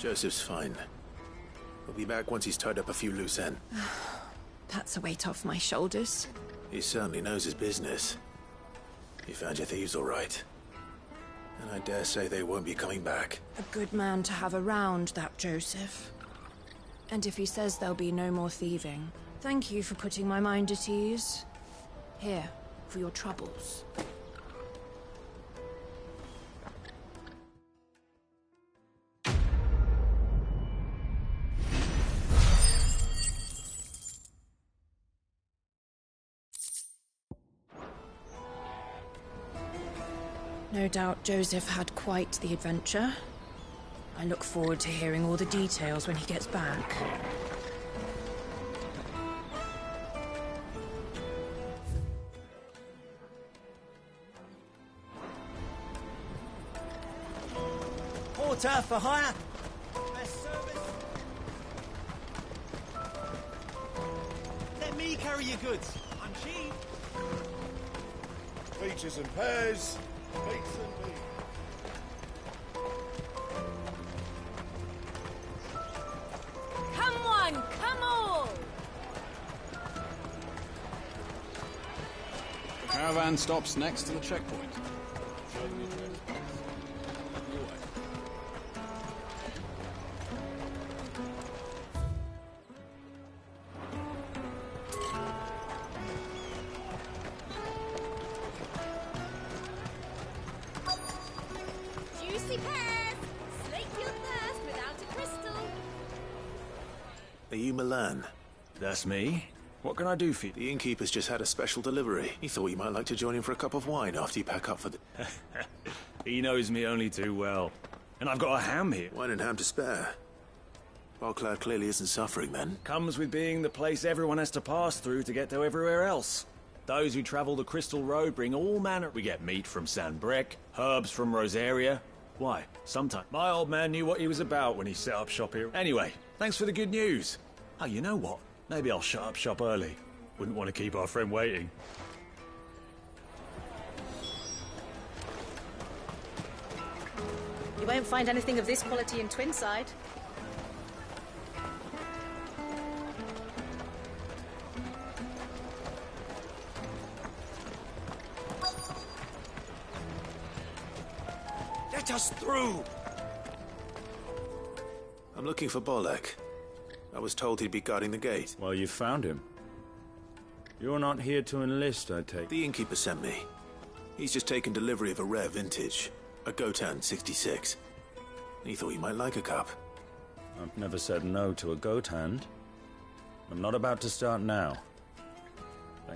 Joseph's fine. He'll be back once he's tied up a few loose ends. That's a weight off my shoulders. He certainly knows his business. You found your thieves all right. And I dare say they won't be coming back. A good man to have around, that Joseph. And if he says there'll be no more thieving, thank you for putting my mind at ease. Here, for your troubles. No doubt Joseph had quite the adventure. I look forward to hearing all the details when he gets back. Porter for hire. Best service. Let me carry your goods. I'm cheap. Peaches and pears. Meats and beef. Come on, come on! The caravan stops next to the checkpoint. Juicy pears! Slake your thirst without a crystal. Are you Milan? That's me. What can I do for you? The innkeeper's just had a special delivery. He thought you might like to join him for a cup of wine after you pack up for the... He knows me only too well. And I've got a ham here. Wine and ham to spare. Barclad clearly isn't suffering then. Comes with being the place everyone has to pass through to get to everywhere else. Those who travel the Crystal Road bring all manner. We get meat from San Brec, herbs from Rosaria. Why, sometimes my old man knew what he was about when he set up shop here. Anyway, thanks for the good news. Oh, you know what? Maybe I'll shut up shop early. Wouldn't want to keep our friend waiting. You won't find anything of this quality in Twinside. Let us through! I'm looking for Bolek. I was told he'd be guarding the gate. Well, you found him. You're not here to enlist, I take. The innkeeper sent me. He's just taken delivery of a rare vintage, a Gotan 66. He thought you might like a cup. I've never said no to a goat hand. I'm not about to start now.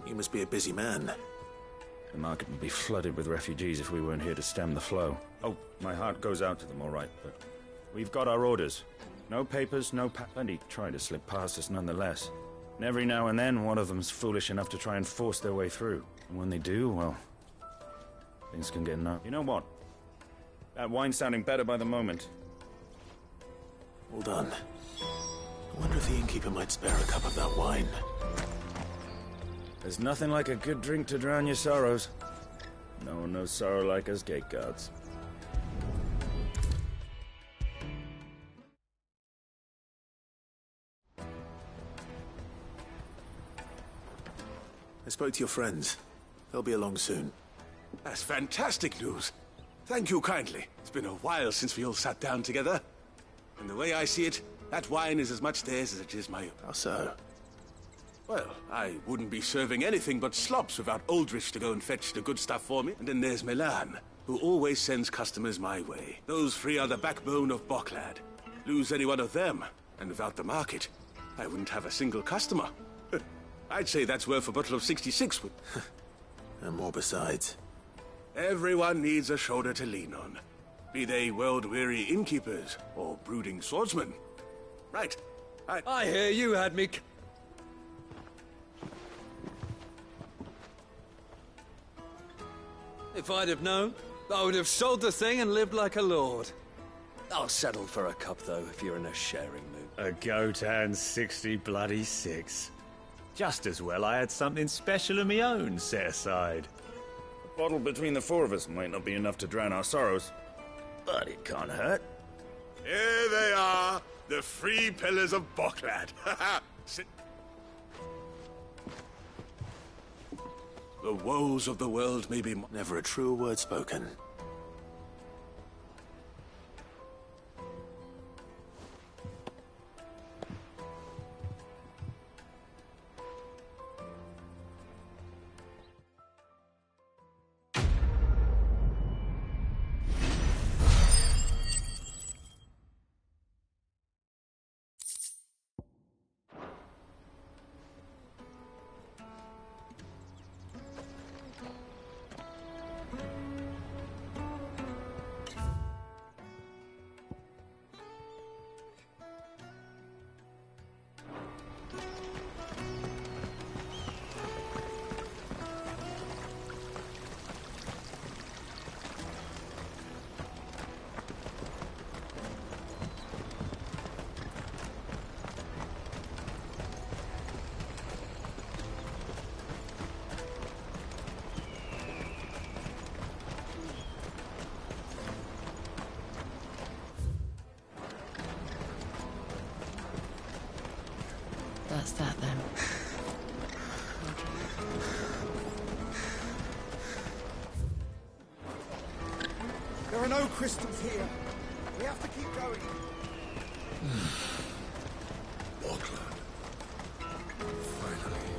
You must be a busy man. The market would be flooded with refugees if we weren't here to stem the flow. Oh, my heart goes out to them, all right, but we've got our orders. No papers, no plenty try to slip past us nonetheless. And every now and then, one of them's foolish enough to try and force their way through. And when they do, well, things can get nuts. You know what? That wine's sounding better by the moment. Well done. I wonder if the innkeeper might spare a cup of that wine. There's nothing like a good drink to drown your sorrows. No one knows sorrow like us gate guards. I spoke to your friends. They'll be along soon. That's fantastic news. Thank you kindly. It's been a while since we all sat down together. And the way I see it, that wine is as much theirs as it is my own. How so? Well, I wouldn't be serving anything but slops without Aldrich to go and fetch the good stuff for me. And then there's Milan, who always sends customers my way. Those three are the backbone of Barclad. Lose any one of them, and without the market, I wouldn't have a single customer. I'd say that's worth a bottle of 66 would. And more besides. Everyone needs a shoulder to lean on. Be they world-weary innkeepers or brooding swordsmen. Right. I hear you had me... If I'd have known, I would have sold the thing and lived like a lord. I'll settle for a cup, though, if you're in a sharing mood. A Gotan 60 Just as well I had something special of my own set aside. A bottle between the four of us might not be enough to drown our sorrows, but it can't hurt. Here they are, the free pillars of Boklad. The woes of the world may be... Never a truer word spoken. That's that then. There are no crystals here. We have to keep going. Boklad. Finally.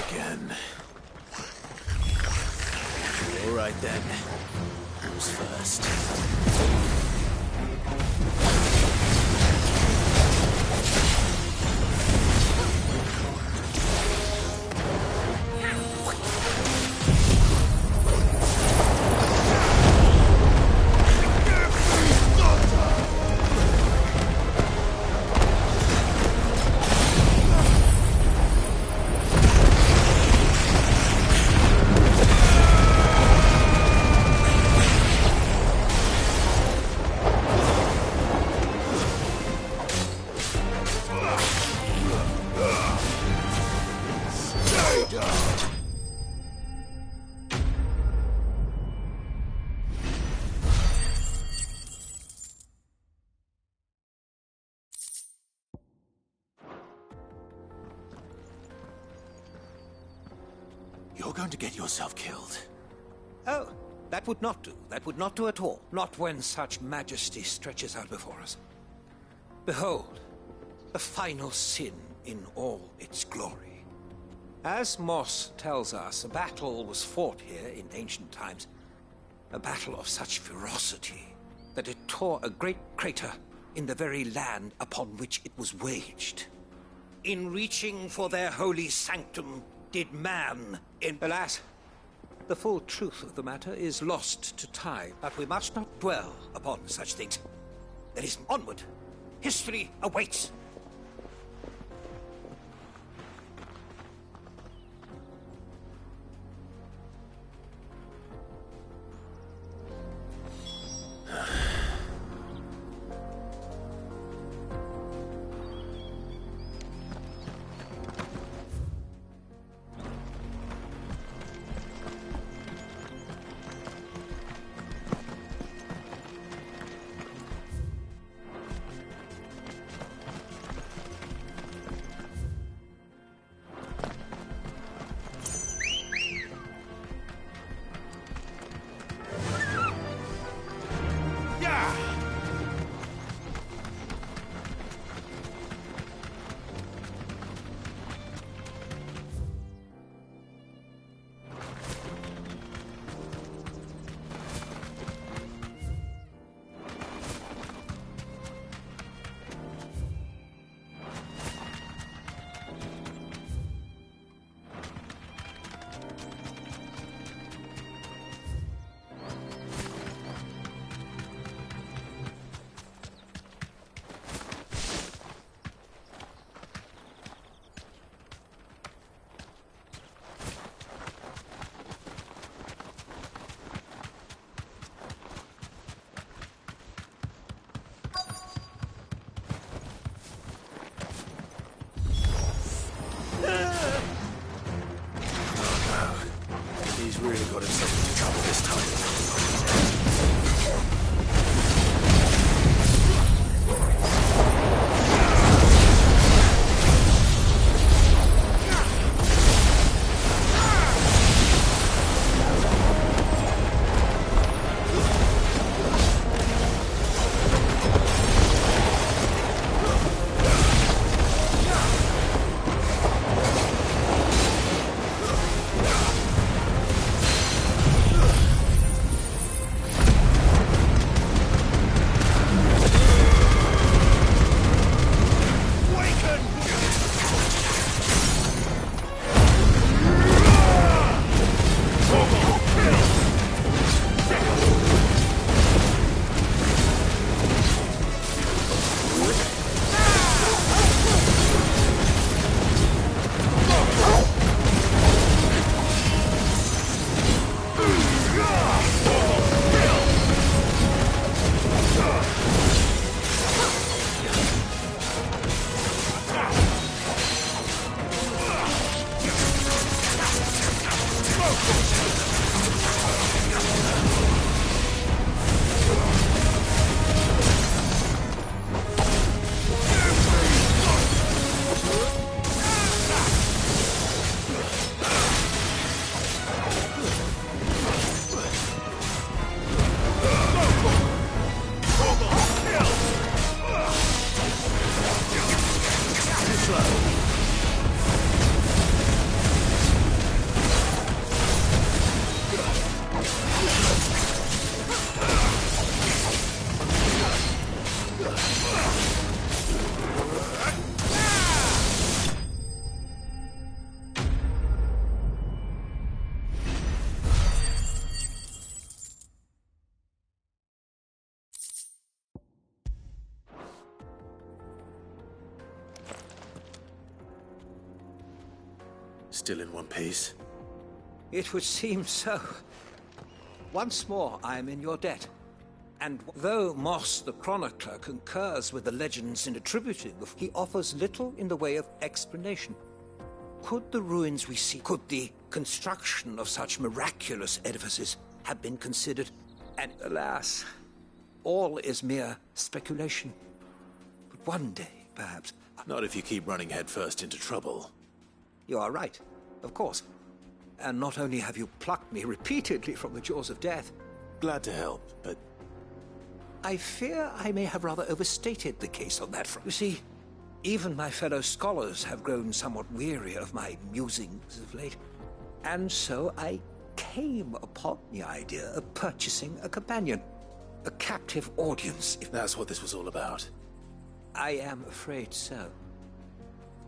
again. All right then. Who's first? You're going to get yourself killed. Oh, that would not do. That would not do at all. Not when such majesty stretches out before us. Behold, the final sin in all its glory. As Moss tells us, a battle was fought here in ancient times. A battle of such ferocity that it tore a great crater in the very land upon which it was waged. In reaching for their holy sanctum, did man in... Alas, the full truth of the matter is lost to time, but we must not dwell upon such things. There is onward. History awaits. He's really got himself into trouble this time. Still in one piece? It would seem so. Once more, I am in your debt. And though Moss the Chronicler concurs with the legends in attributing, he offers little in the way of explanation. Could the ruins we see, could the construction of such miraculous edifices have been considered? And alas, all is mere speculation. But one day, perhaps... Not if you keep running headfirst into trouble. You are right, of course. And not only have you plucked me repeatedly from the jaws of death... Glad to help, but... I fear I may have rather overstated the case on that front. You see, even my fellow scholars have grown somewhat weary of my musings of late. And so I came upon the idea of purchasing a companion. A captive audience, if... That's what this was all about. I am afraid so.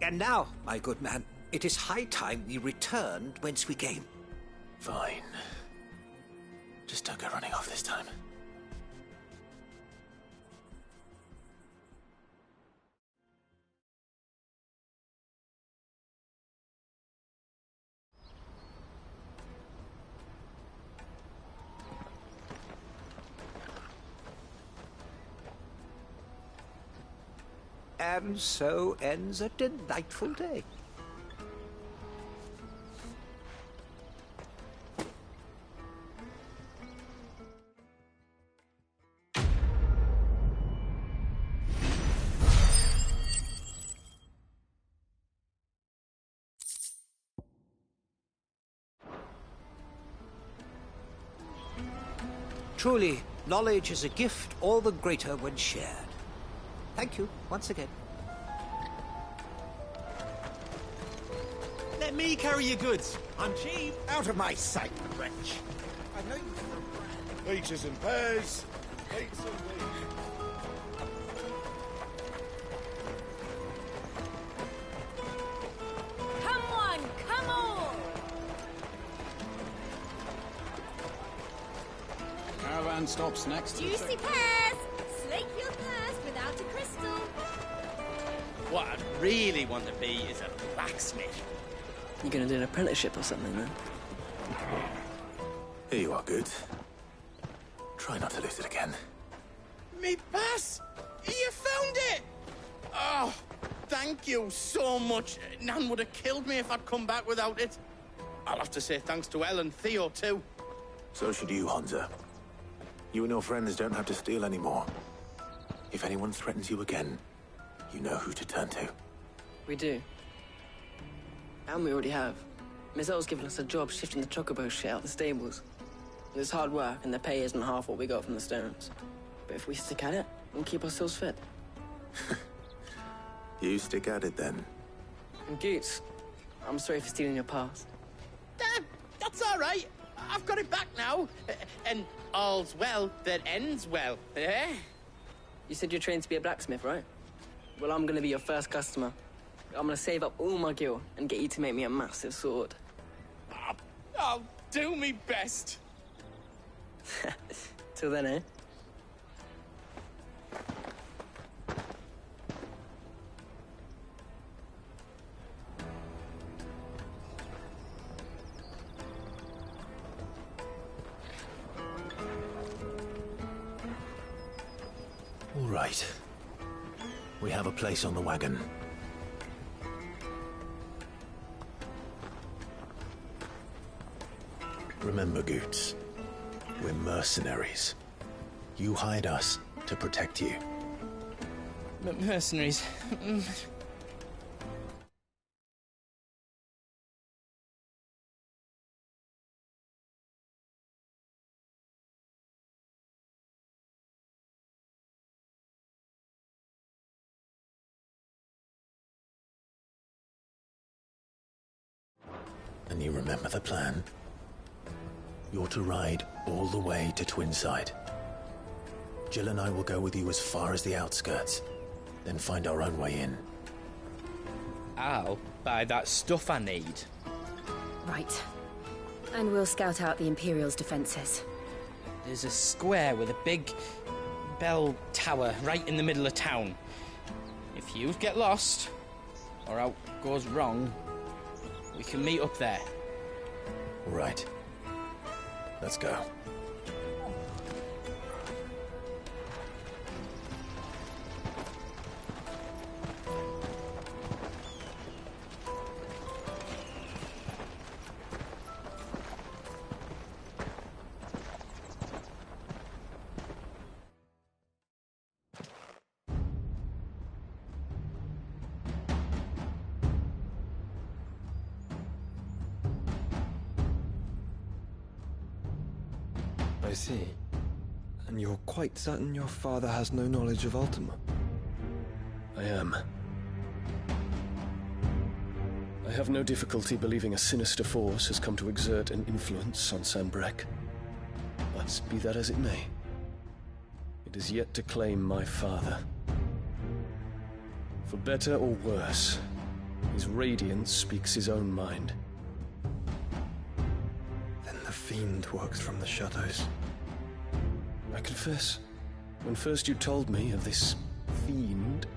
And now, my good man, it is high time we returned whence we came. Fine. Just don't go running off this time. And so ends a delightful day. Truly, knowledge is a gift all the greater when shared. Thank you, once again. Let me carry your goods. I'm cheap. Out of my sight, wretch. I know you for a brand. Peaches and pears. Peaches and pears. Come on, come on! Caravan stops next to the Juicy pears! Slake your thirst without a crystal. What I'd really want to be is a blacksmith. You're gonna do an apprenticeship or something, then? Here you are, Good. Try not to lose it again. Me pass! You found it! Oh, thank you so much. Nan would have killed me if I'd come back without it. I'll have to say thanks to Elle and Theo, too. So should you, Honza. You and your friends don't have to steal anymore. If anyone threatens you again, you know who to turn to. We do. And we already have. Mizelle's given us a job shifting the chocobo shit out the stables. It's hard work, and the pay isn't half what we got from the Stones. But if we stick at it, we'll keep ourselves fit. You stick at it, then. And Goots, I'm sorry for stealing your past. That's all right. I've got it back now. And all's well that ends well, eh? You said you're trained to be a blacksmith, right? Well, I'm gonna be your first customer. I'm gonna save up all my gil and get you to make me a massive sword. I'll do me best. Till then, eh? All right. We have a place on the wagon. Remember, Goots, we're mercenaries. You hired us to protect you. Mercenaries. And you remember the plan? You're to ride all the way to Twinside. Jill and I will go with you as far as the outskirts, then find our own way in. I'll buy that stuff I need. Right. And we'll scout out the Imperial's defenses. There's a square with a big bell tower right in the middle of town. If you get lost, or out goes wrong, We can meet up there. Right. Let's go. I see. And you're quite certain your father has no knowledge of Ultima? I am. I have no difficulty believing a sinister force has come to exert an influence on Sanbreque. But be that as it may, it is yet to claim my father. For better or worse, his radiance speaks his own mind. Then the fiend works from the shadows. I confess, when first you told me of this fiend,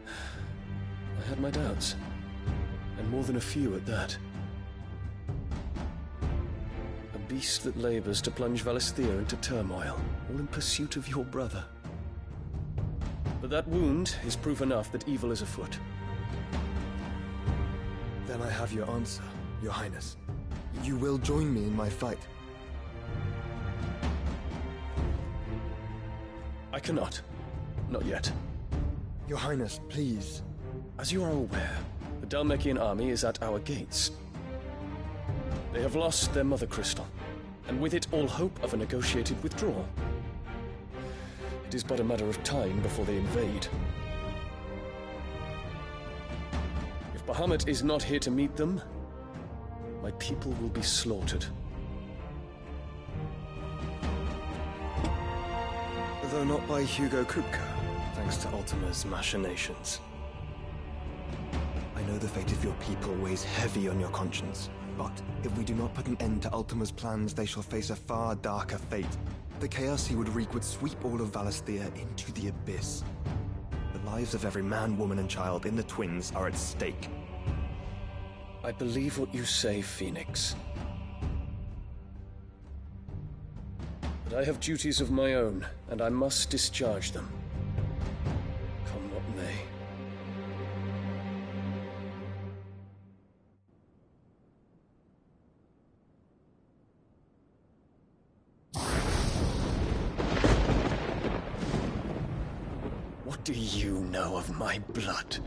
I had my doubts. And more than a few at that. A beast that labors to plunge Valisthea into turmoil, all in pursuit of your brother. But that wound is proof enough that evil is afoot. Then I have your answer, Your Highness. You will join me in my fight. I cannot. Not yet. Your Highness, please. As you are aware, the Dhalmekian army is at our gates. They have lost their mother crystal, and with it all hope of a negotiated withdrawal. It is but a matter of time before they invade. If Bahamut is not here to meet them, my people will be slaughtered. Though not by Hugo Kupka, thanks to Ultima's machinations. I know the fate of your people weighs heavy on your conscience, but if we do not put an end to Ultima's plans, they shall face a far darker fate. The chaos he would wreak would sweep all of Valisthea into the abyss. The lives of every man, woman, and child in the Twins are at stake. I believe what you say, Phoenix. But I have duties of my own, and I must discharge them. Come what may. What do you know of my blood?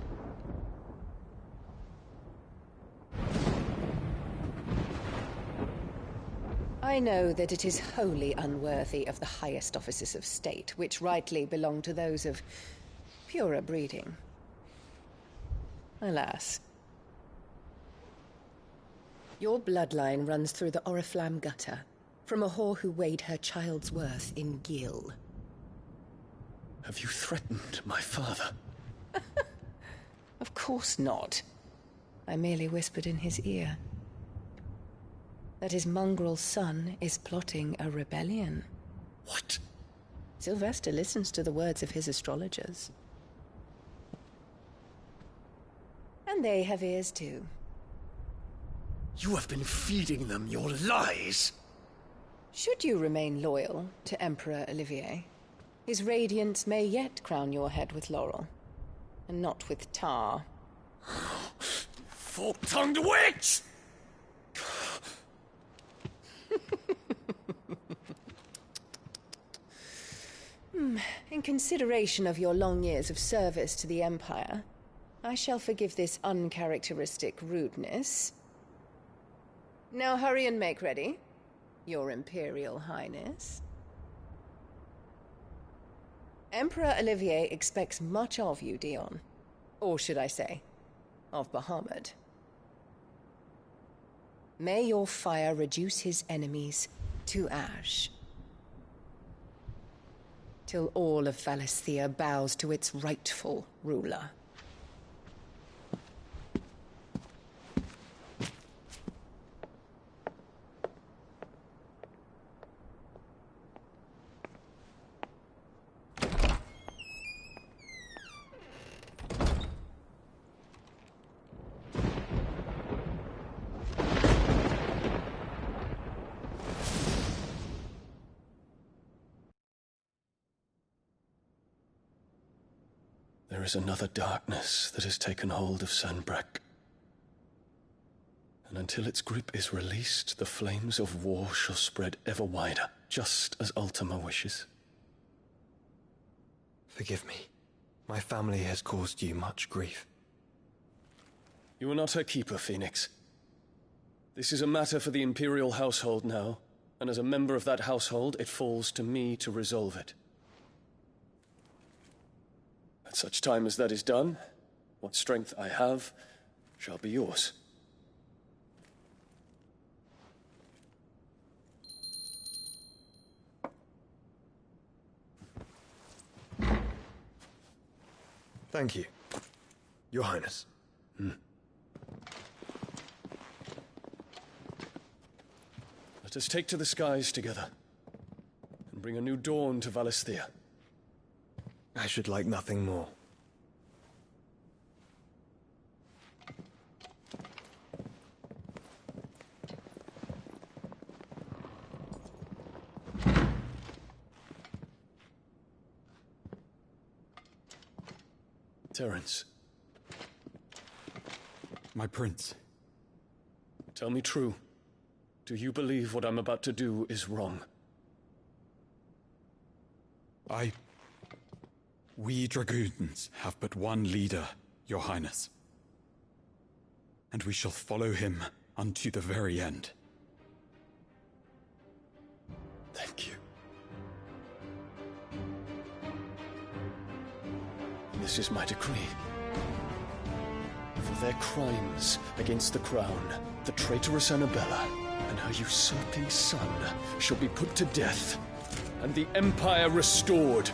I know that it is wholly unworthy of the highest offices of state, which rightly belong to those of purer breeding. Alas. Your bloodline runs through the Oriflamme gutter, from a whore who weighed her child's worth in gil. Have you threatened my father? Of course not. I merely whispered in his ear that his mongrel son is plotting a rebellion. What? Sylvester listens to the words of his astrologers. And they have ears too. You have been feeding them your lies! Should you remain loyal to Emperor Olivier, his radiance may yet crown your head with laurel, and not with tar. Fork-tongued witch! In consideration of your long years of service to the Empire, I shall forgive this uncharacteristic rudeness. Now hurry and make ready, Your Imperial Highness. Emperor Olivier expects much of you, Dion. Or should I say, of Bahamut. May your fire reduce his enemies to ash, till all of Valisthea bows to its rightful ruler. There is another darkness that has taken hold of Sanbreque. And until its grip is released, the flames of war shall spread ever wider, just as Ultima wishes. Forgive me. My family has caused you much grief. You are not her keeper, Phoenix. This is a matter for the Imperial household now, and as a member of that household, it falls to me to resolve it. At such time as that is done, what strength I have shall be yours. Thank you, Your Highness. Let us take to the skies together, and bring a new dawn to Valisthea. I should like nothing more. Terence. My prince. Tell me true. Do you believe what I'm about to do is wrong? We dragoons have but one leader, Your Highness. And we shall follow him unto the very end. Thank you. This is my decree. For their crimes against the crown, the traitorous Annabella and her usurping son shall be put to death, and the Empire restored.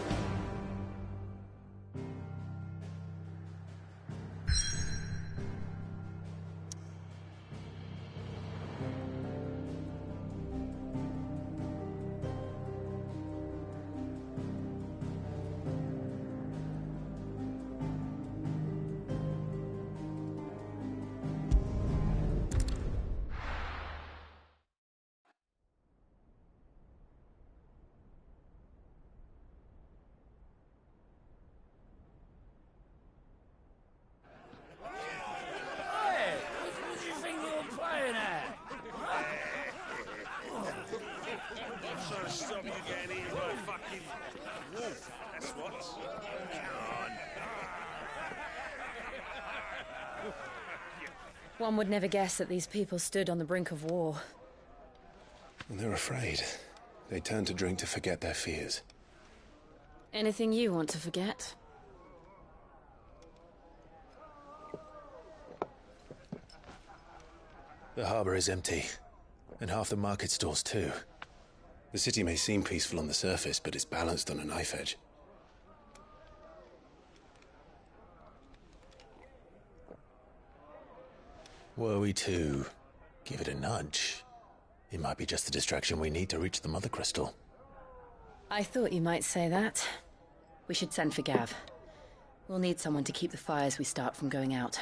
One would never guess that these people stood on the brink of war. They're afraid. They turn to drink to forget their fears. Anything you want to forget? The harbor is empty, and half the market stalls too. The city may seem peaceful on the surface, but it's balanced on a knife edge. Were we to give it a nudge, it might be just the distraction we need to reach the Mother Crystal. I thought you might say that. We should send for Gav. We'll need someone to keep the fires we start from going out.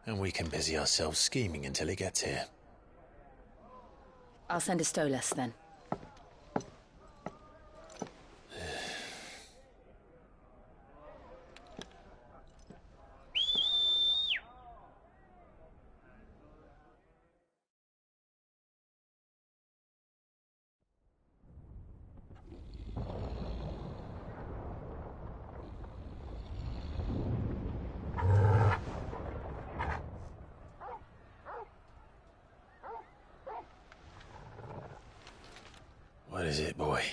And we can busy ourselves scheming until he gets here. I'll send a Stolas then. What is it, boy?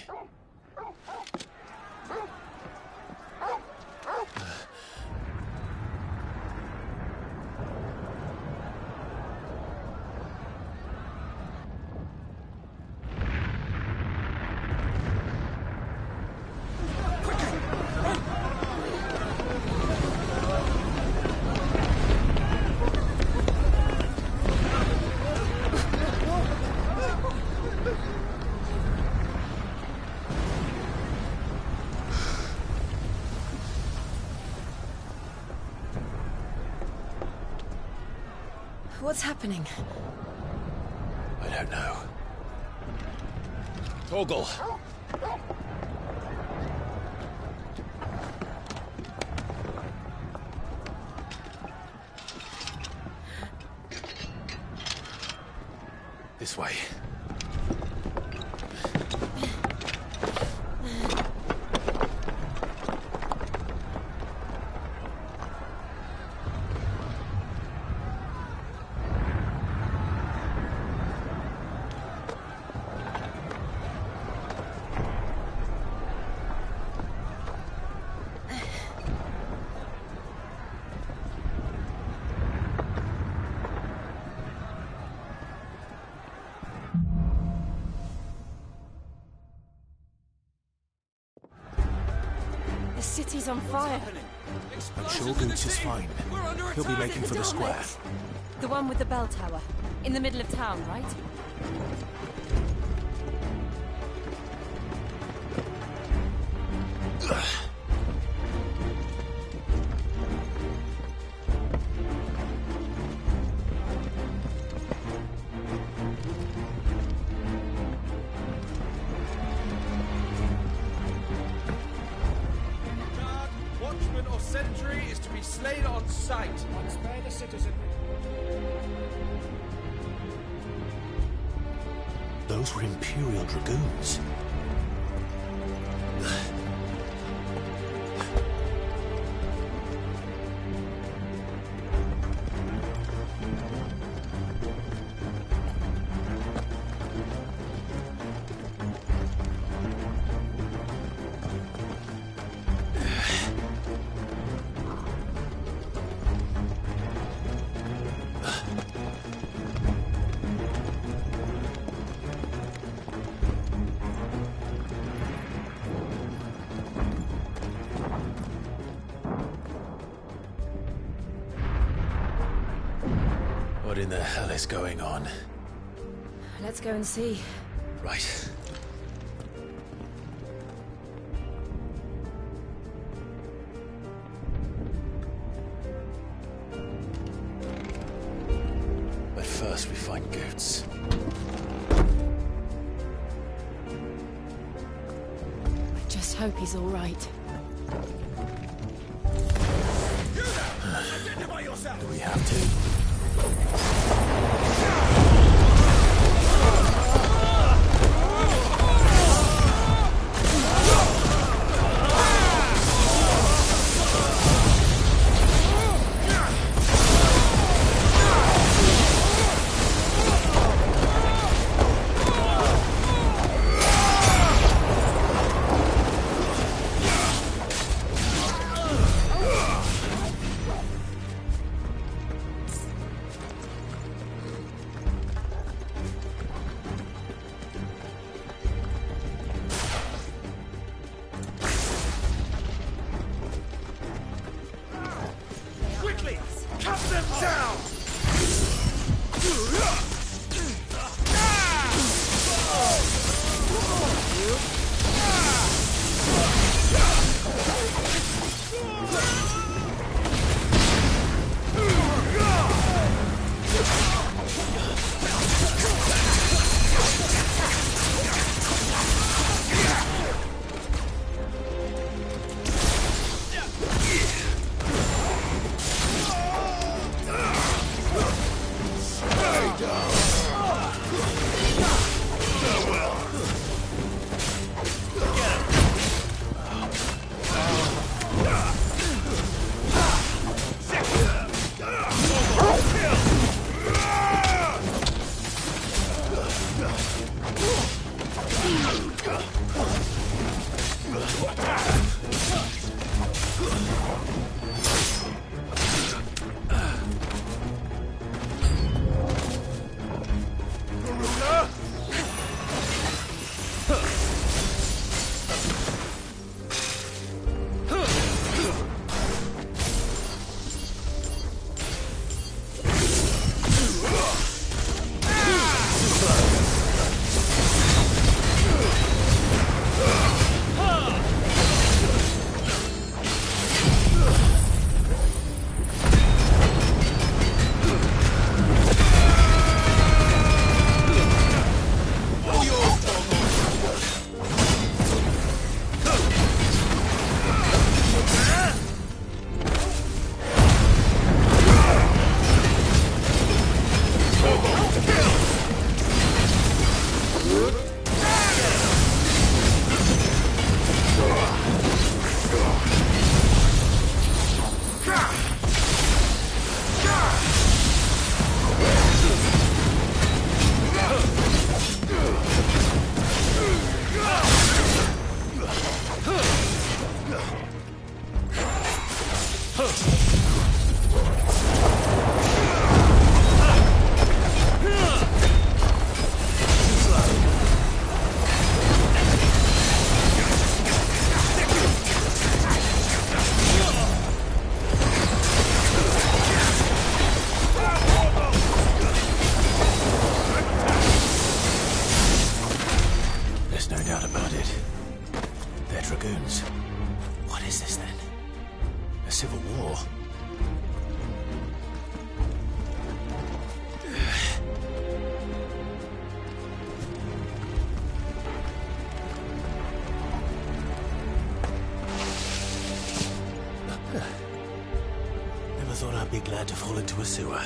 What's happening? I don't know. Torgal! This way. The city's on fire. I'm sure Goots is fine. He'll be making for the square. The one with the bell tower. In the middle of town, right? Watchman or sentry is to be slain on sight. Spare the citizenry. Those were Imperial Dragoons. What in the hell is going on? Let's go and see. Right. But first we find Goots. I just hope he's all right. Do we have to? Quickly! Cut them down! There's no doubt about it. They're dragoons. What is this then? A civil war? Never thought I'd be glad to fall into a sewer.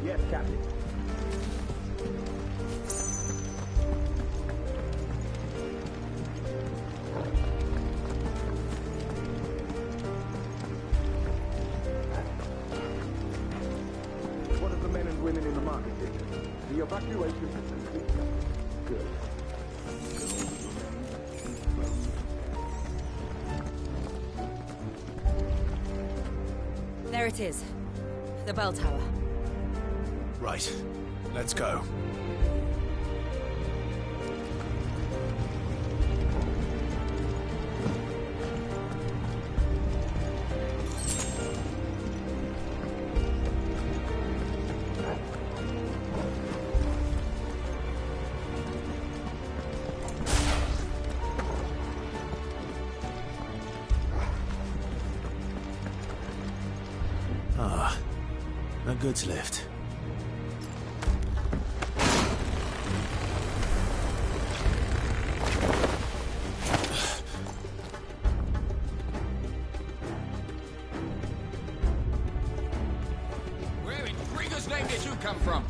Yes, Captain. What of the men and women in the market district? The evacuation has been completed. Good. There it is. The bell tower. Right. Let's go. Ah, a goods lift. Where in Krieger's name did you come from?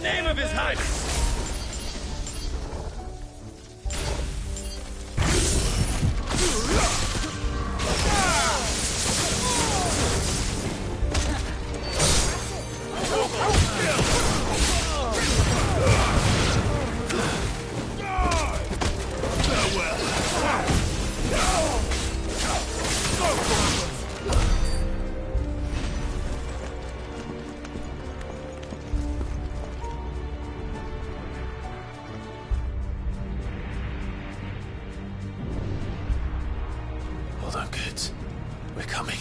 name of His Highness! Hold on, kids. We're coming.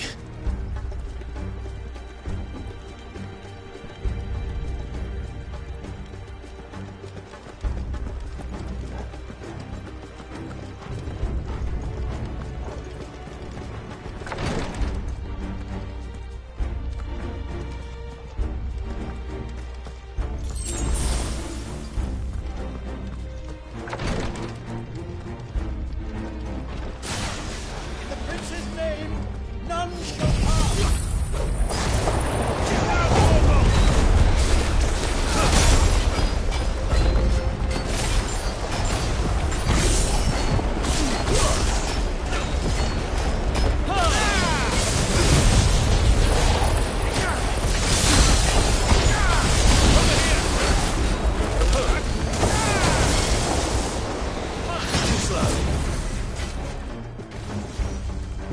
In the prince's name, none shall pass! Too slow.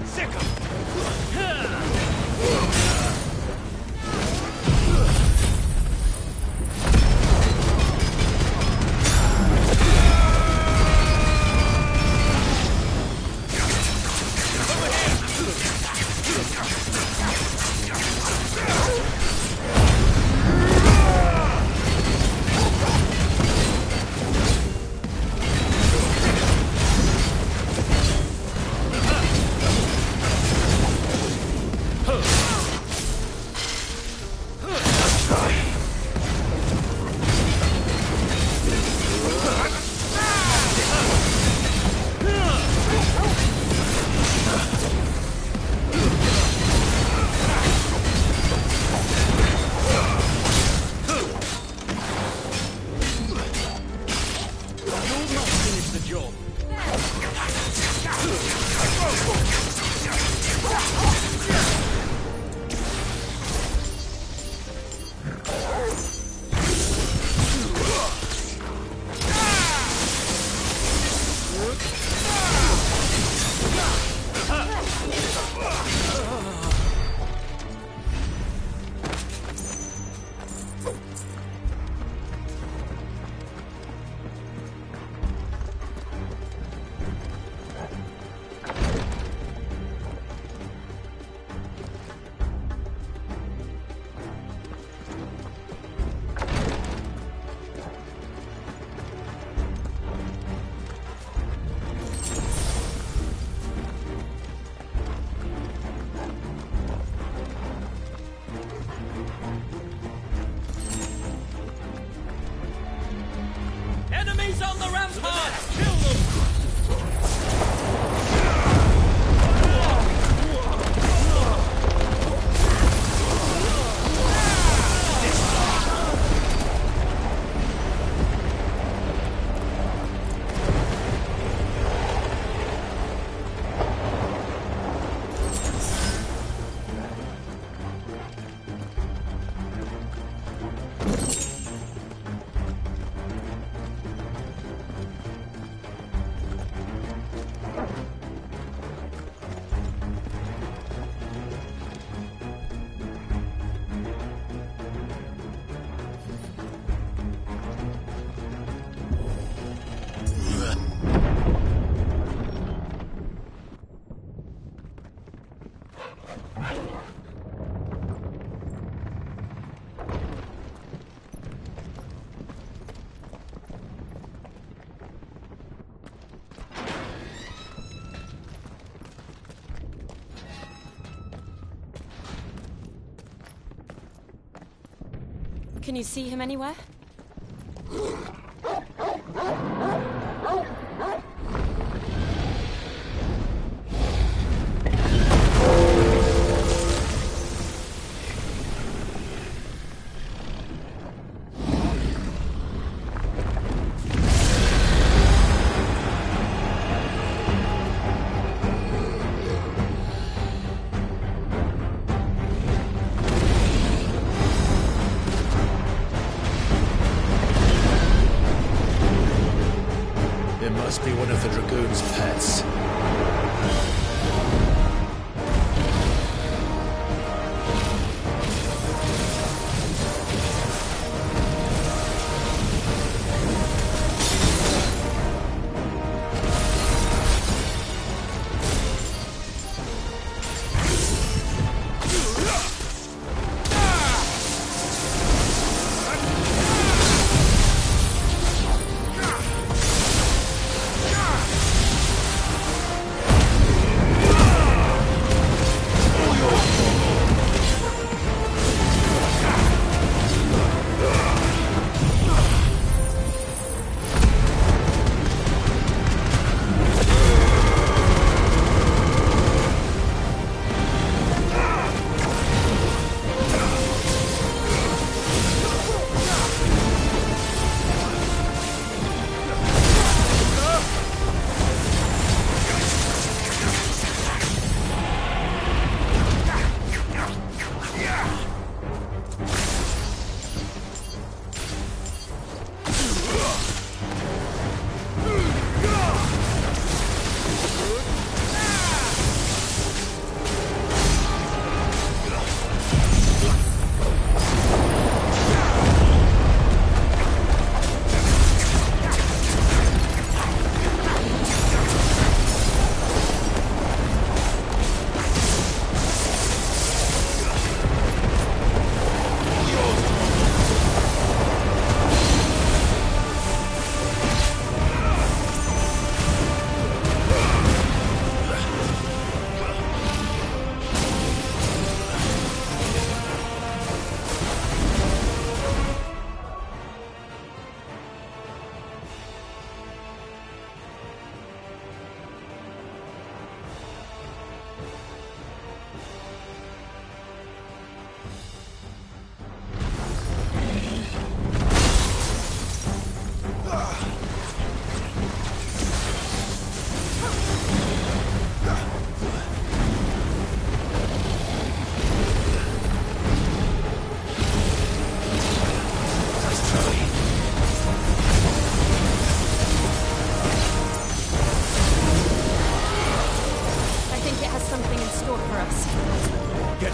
Sick You'll not finish the job. Enemies on the ramparts! Kill them! Can you see him anywhere?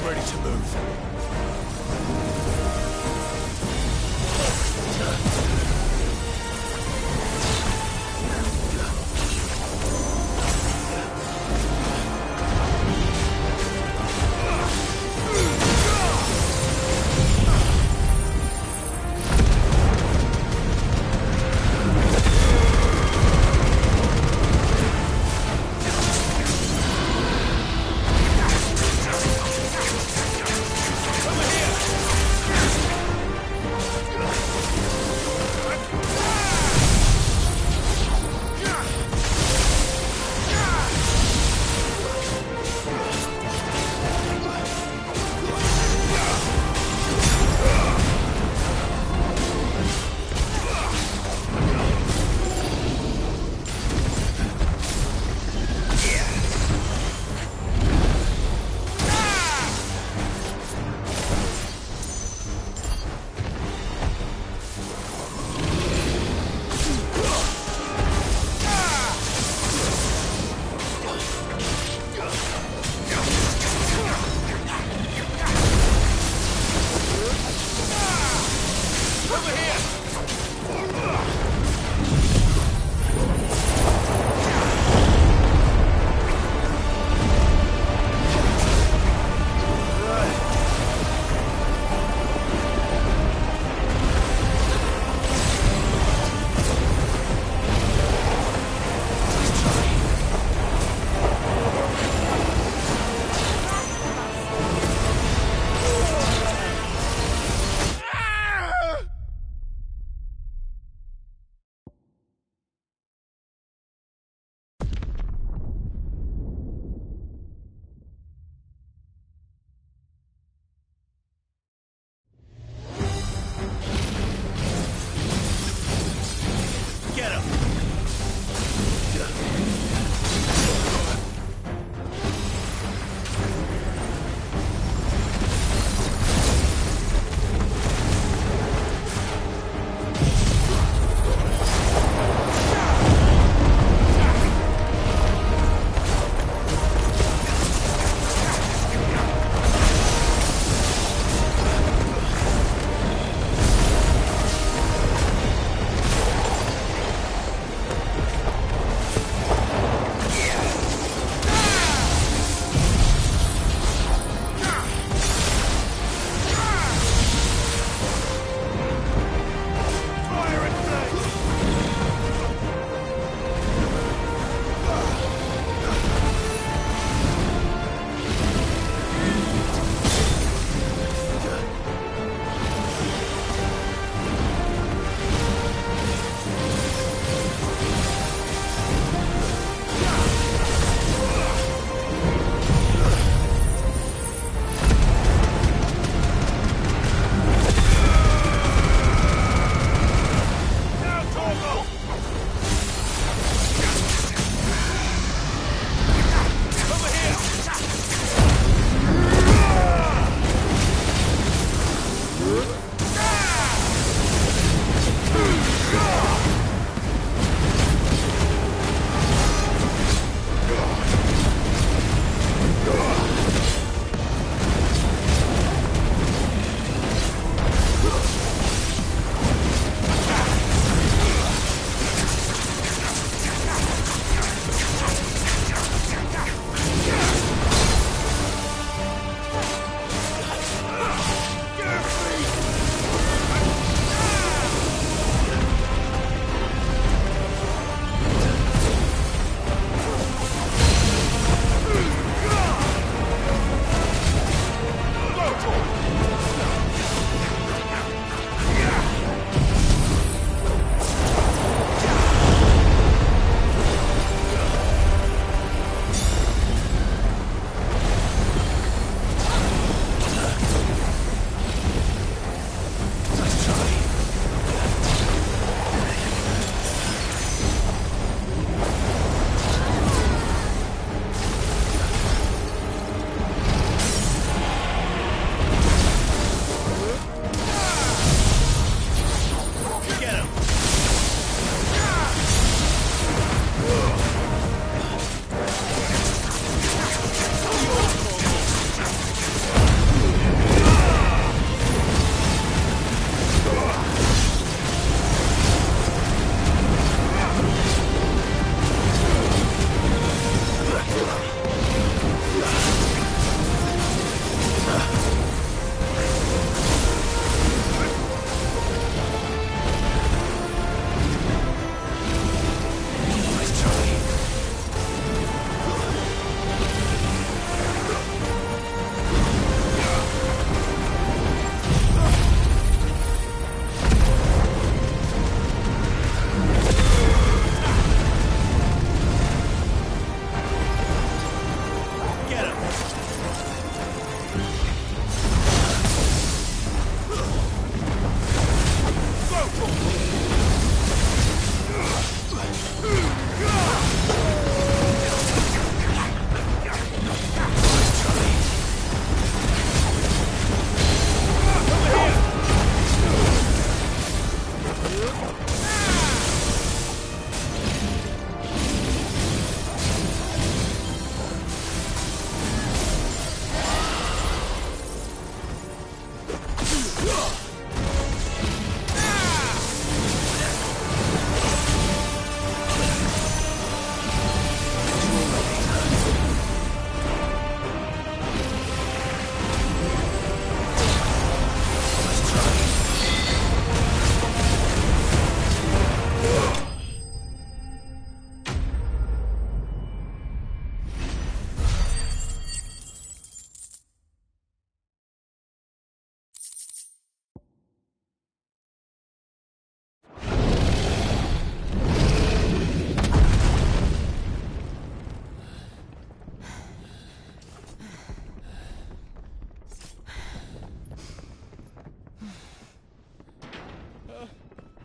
ready to move. Over here!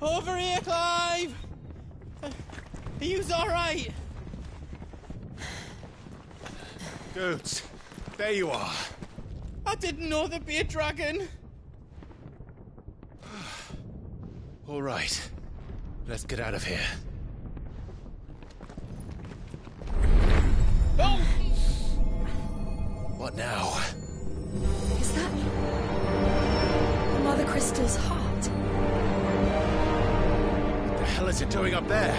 Over here, Clive! Are you alright? Good. There you are. I didn't know there'd be a dragon. All right. Let's get out of here. Oh! What now? Is that Mother Crystal's heart? What the hell is it doing up there?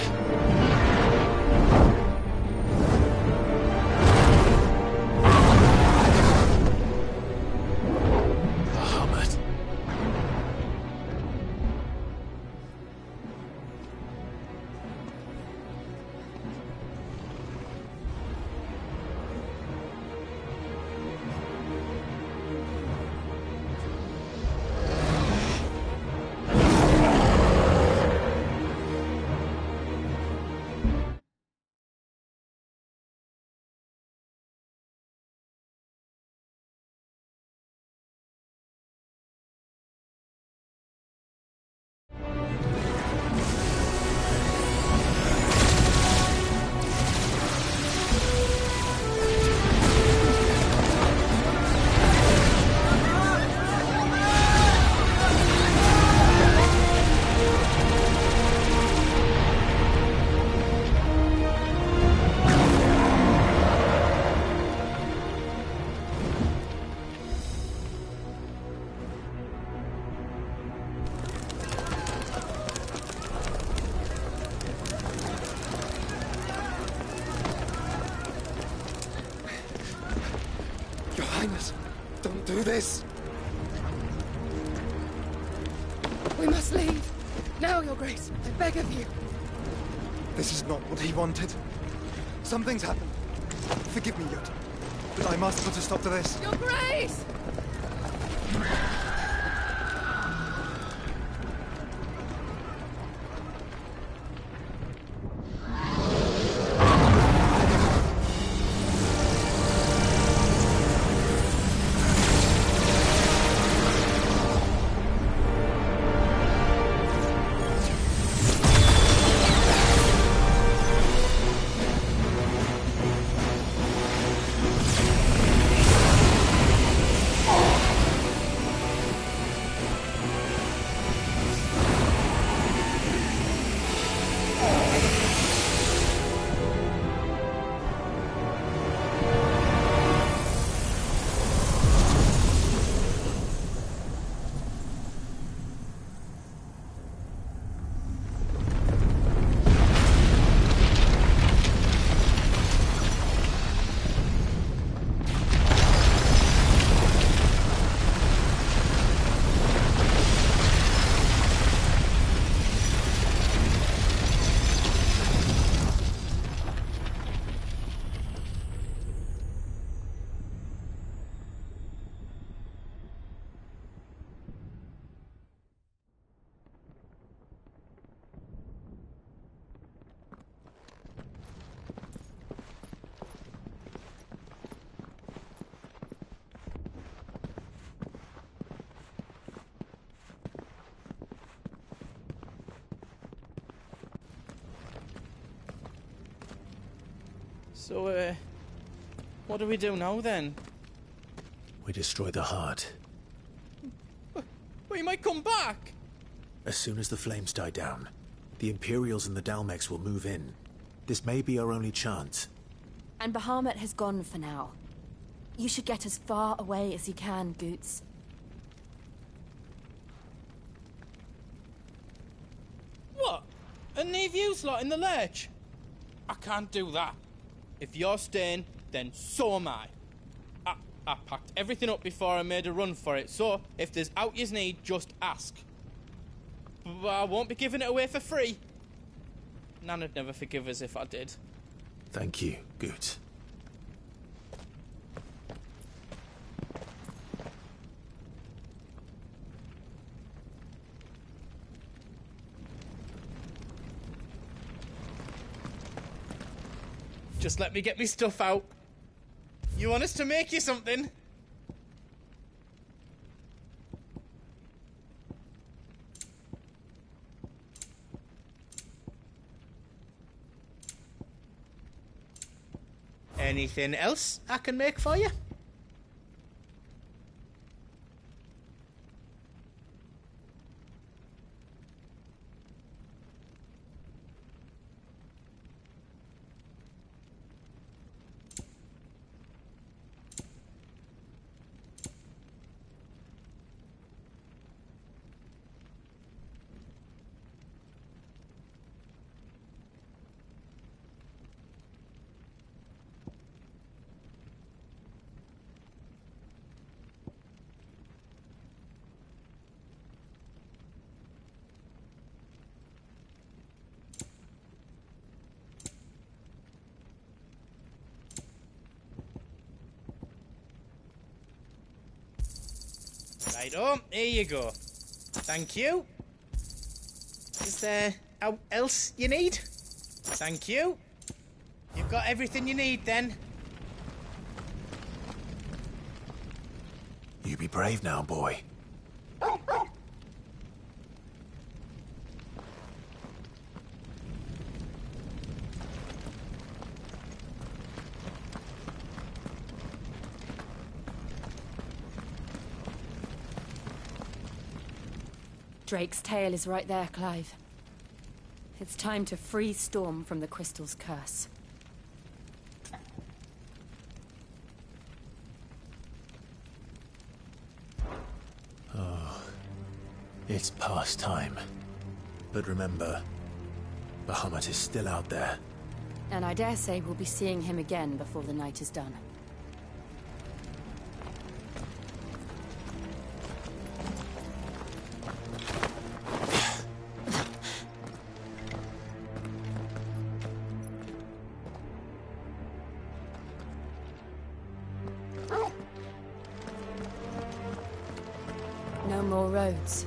Don't do this! We must leave. Now, Your Grace. I beg of you. This is not what he wanted. Something's happened. Forgive me, Yod, but I must put a stop to this. Your Grace! So, what do we do now, then? We destroy the heart. Well, you might come back! As soon as the flames die down, the Imperials and the Dalmex will move in. This may be our only chance. And Bahamut has gone for now. You should get as far away as you can, Goots. What? And leave you lot in the lurch? I can't do that. If you're staying, then so am I. I packed everything up before I made a run for it, so if there's out yous need, just ask. But I won't be giving it away for free. Nan'd never forgive us if I did. Thank you, Goots. Just let me get me stuff out. You want us to make you something? Anything else I can make for you? Righto, here you go. Thank you. Is there else you need? Thank you. You've got everything you need then. You be brave now, boy. Drake's tail is right there, Clive. It's time to free Storm from the Crystal's curse. Oh, it's past time. But remember, Bahamut is still out there. And I dare say we'll be seeing him again before the night is done. No more roads.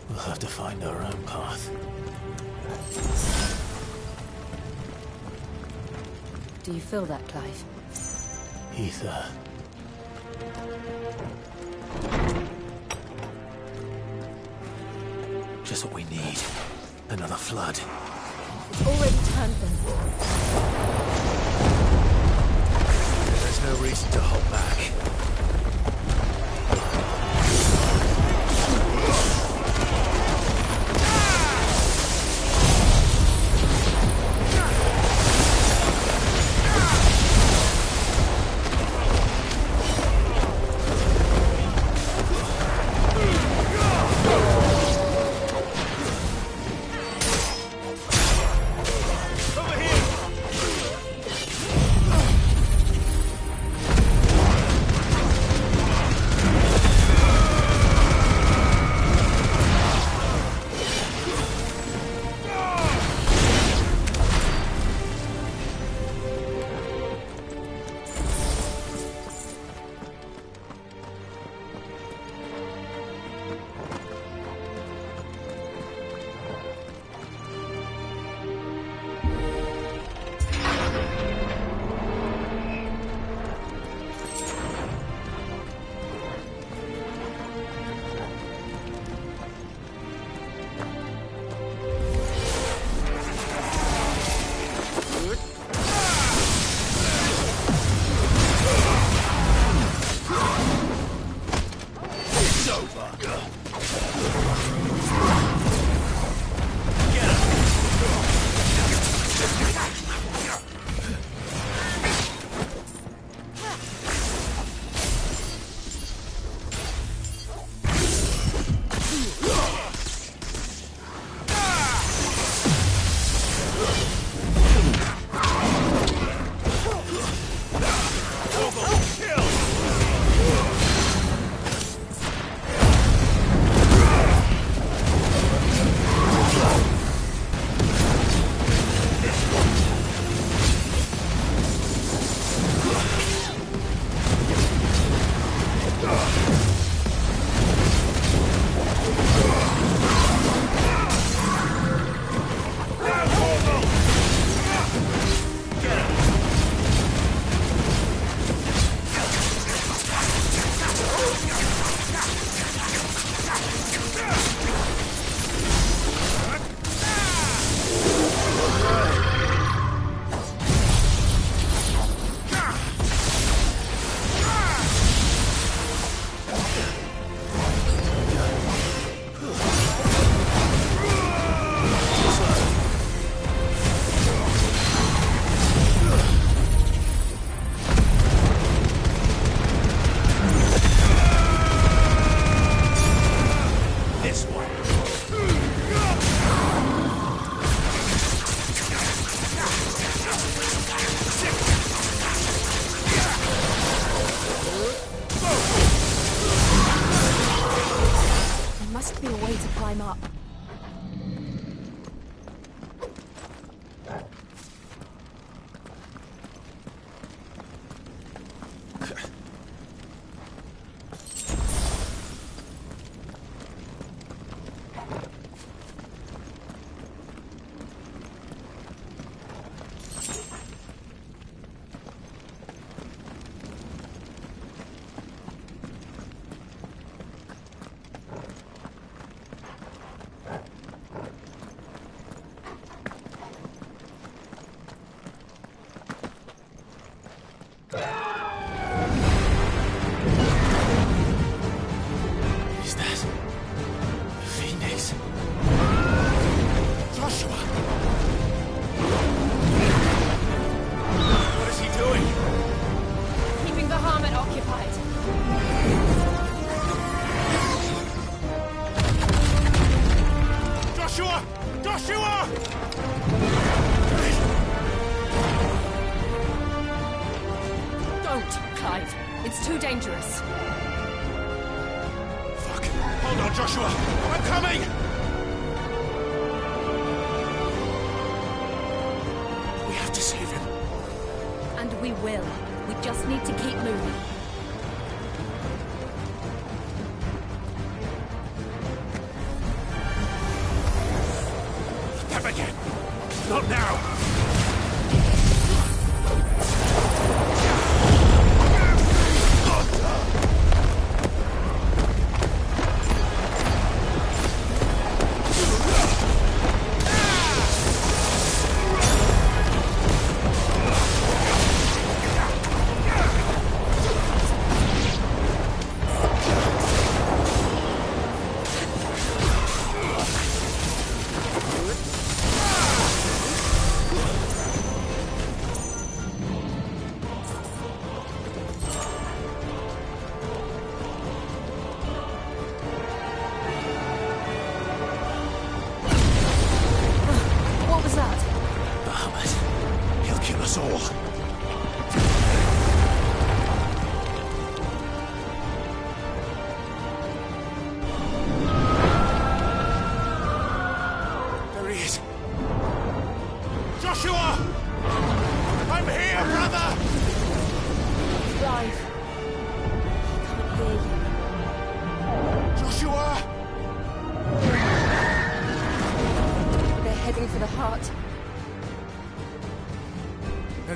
We'll have to find our own path. Do you feel that, Clive? Ether. Just what we need. Another flood. It's already turned them. There's no reason to hold back. must be a way to climb up. Dangerous. Fuck. Hold on, Joshua. I'm coming! We have to save him. And we will. We just need to keep moving. Never again. Not now.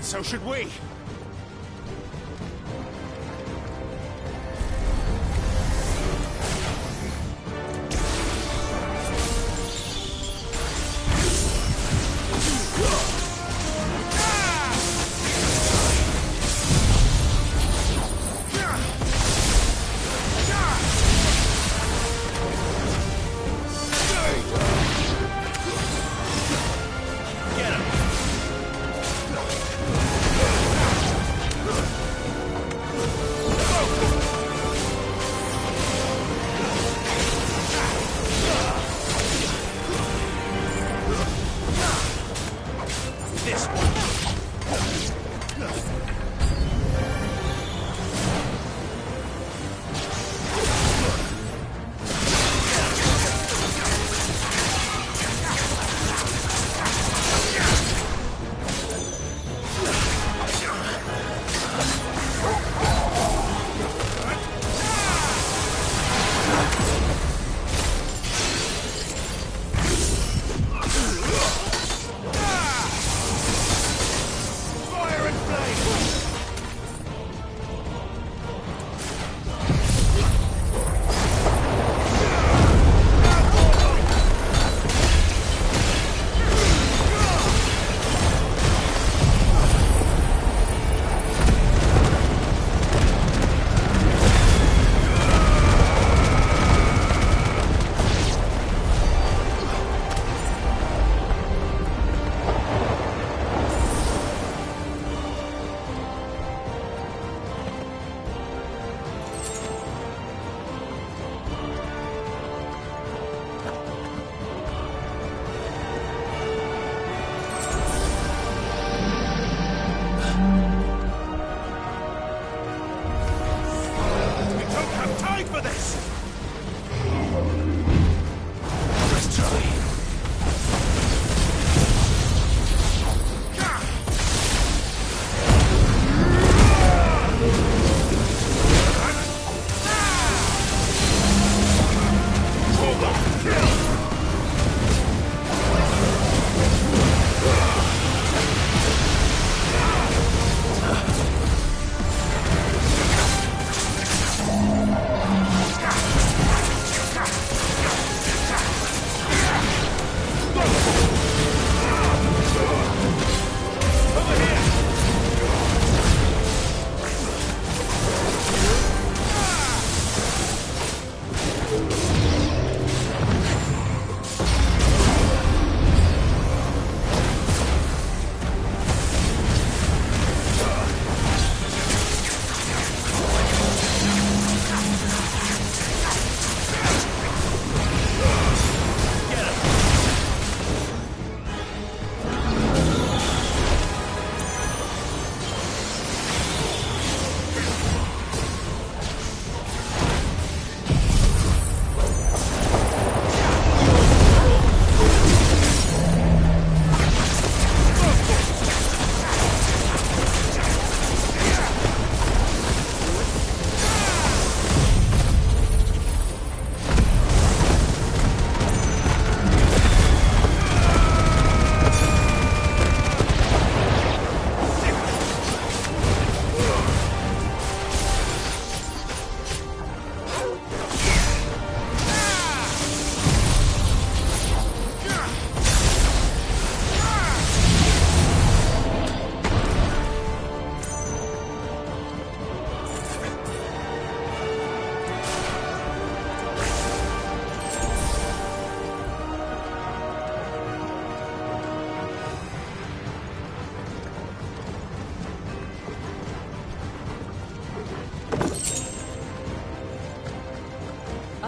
So should we. Get him!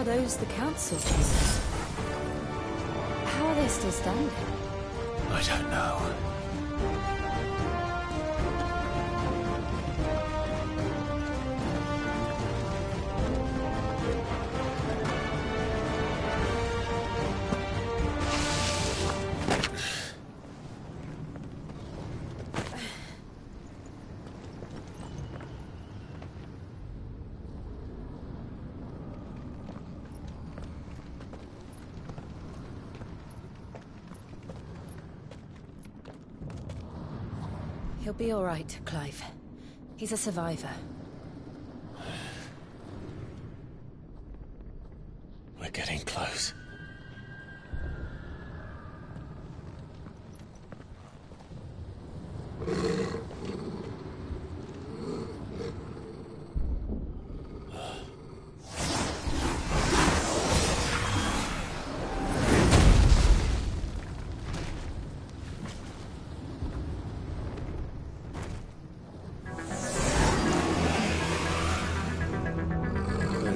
Are those the council, Jesus? How are they still standing? I don't know. He'll be all right, Clive. He's a survivor. We're getting close.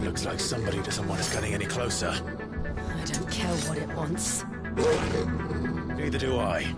Looks like somebody doesn't want us getting any closer. I don't care what it wants. Neither do I.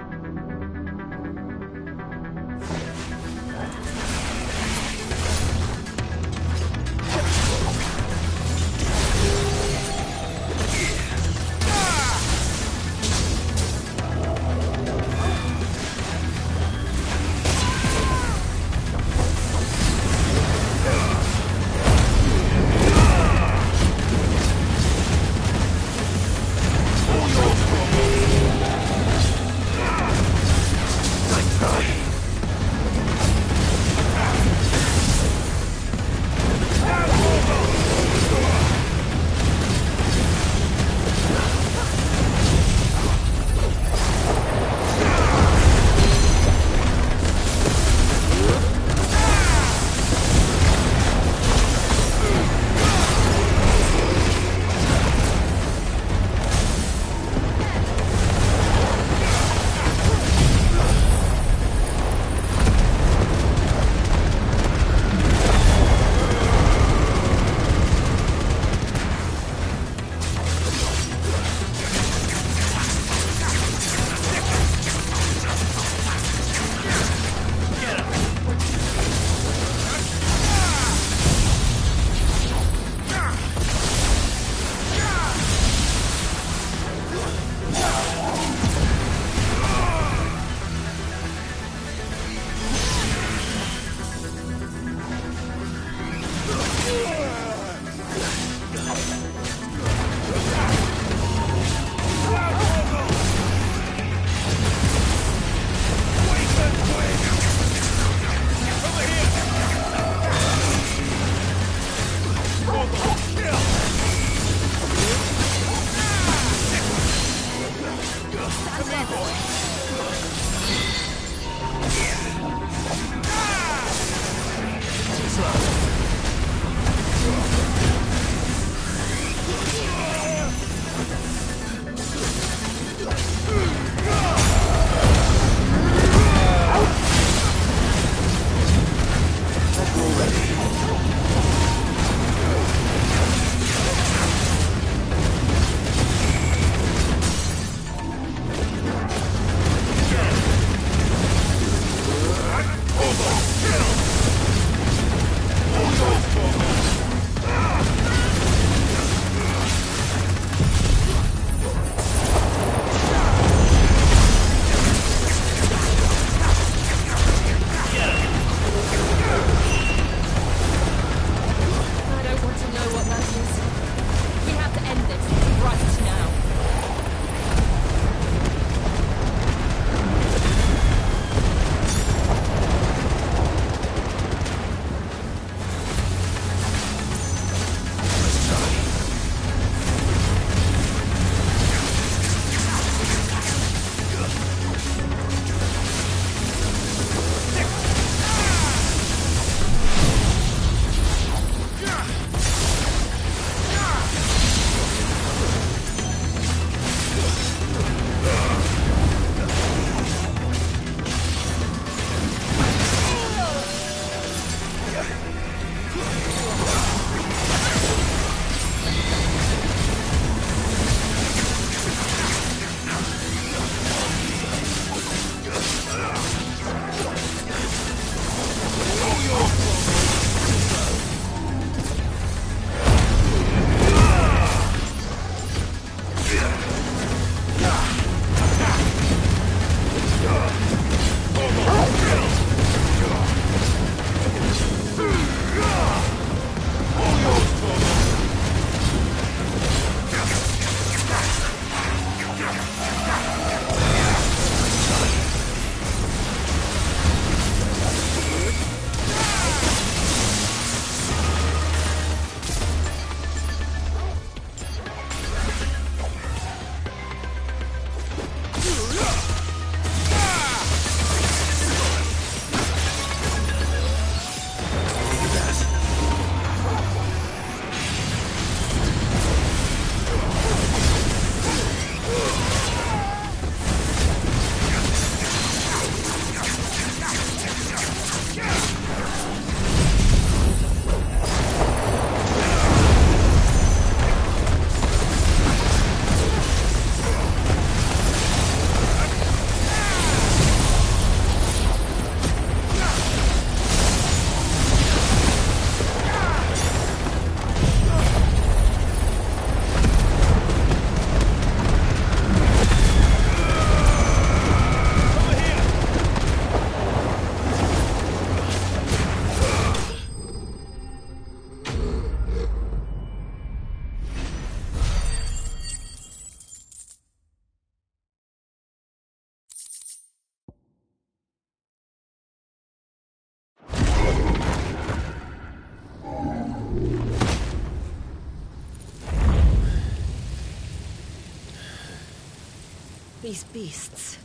These beasts...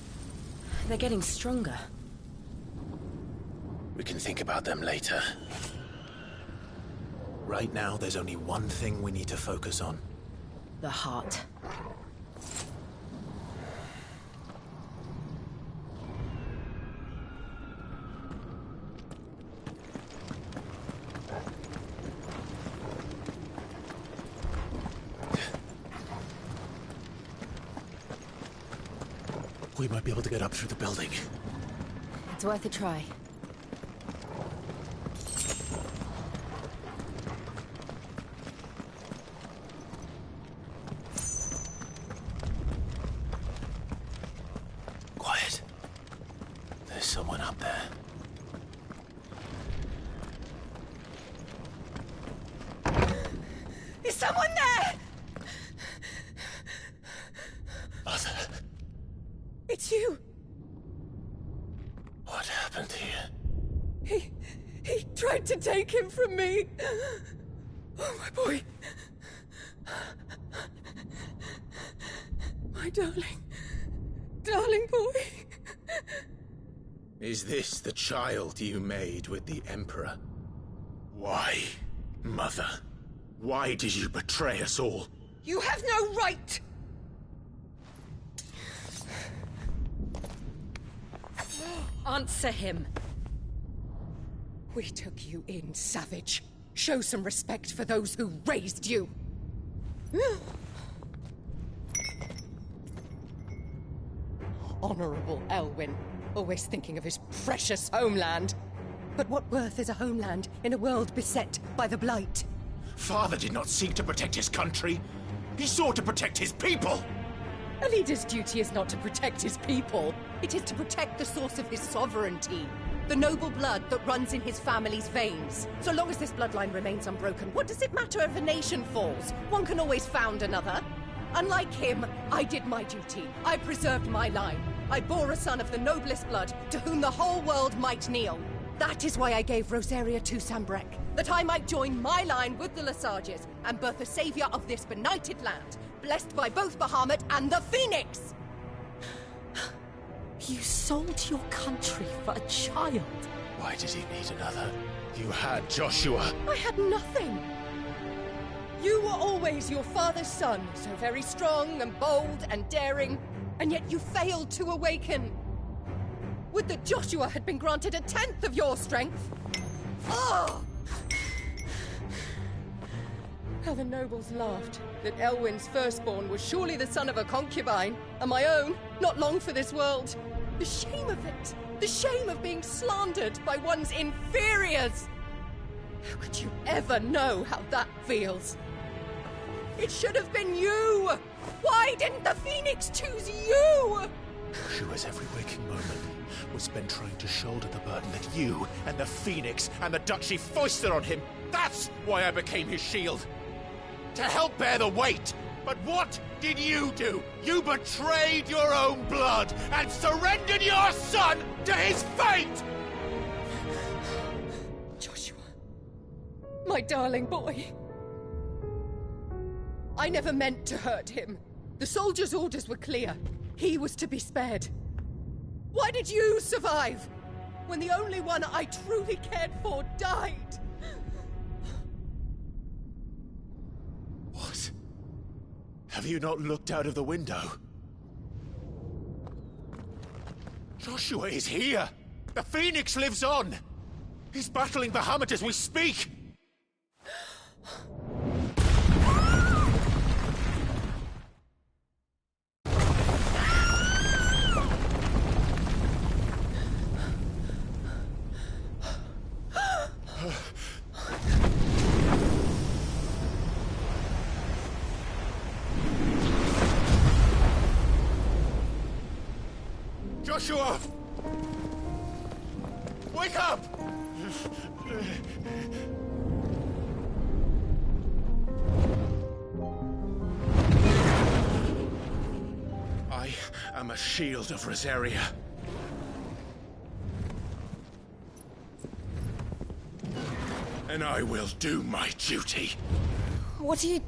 they're getting stronger. We can think about them later. Right now, there's only one thing we need to focus on. The heart. We might be able to get up through the building. It's worth a try. Quiet. There's someone up there. Is someone there? Mother. It's you. What happened here? He tried to take him from me. Oh, my boy. My darling boy. Is this the child you made with the Emperor? Why, Mother? Why did you betray us all? You have no right! Answer him. We took you in, savage. Show some respect for those who raised you. Honorable Elwyn, always thinking of his precious homeland. But what worth is a homeland in a world beset by the Blight? Father did not seek to protect his country. He sought to protect his people. A leader's duty is not to protect his people. It is to protect the source of his sovereignty. The noble blood that runs in his family's veins. So long as this bloodline remains unbroken, what does it matter if a nation falls? One can always found another. Unlike him, I did my duty. I preserved my line. I bore a son of the noblest blood, to whom the whole world might kneel. That is why I gave Rosaria to Sanbrek, that I might join my line with the Lesages and birth a savior of this benighted land, blessed by both Bahamut and the Phoenix! You sold your country for a child. Why did he need another? You had Joshua. I had nothing. You were always your father's son, so very strong and bold and daring, and yet you failed to awaken. Would that Joshua had been granted 1/10 of your strength? Oh! How the nobles laughed that Elwyn's firstborn was surely the son of a concubine, and my own, not long for this world. The shame of it! The shame of being slandered by one's inferiors! How could you ever know how that feels? It should have been you! Why didn't the Phoenix choose you? Joshua's every waking moment was spent trying to shoulder the burden that you and the Phoenix and the Duchy foisted on him. That's why I became his shield. To help bear the weight. But what did you do? You betrayed your own blood and surrendered your son to his fate! Joshua, my darling boy. I never meant to hurt him. The soldiers' orders were clear. He was to be spared. Why did you survive when the only one I truly cared for died? What? Have you not looked out of the window? Joshua is here! The Phoenix lives on! He's battling Bahamut as we speak! Joshua! Wake up! I am a shield of Rosaria. And I will do my duty. What are you...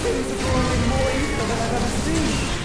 Things are growing more ether than I've ever seen.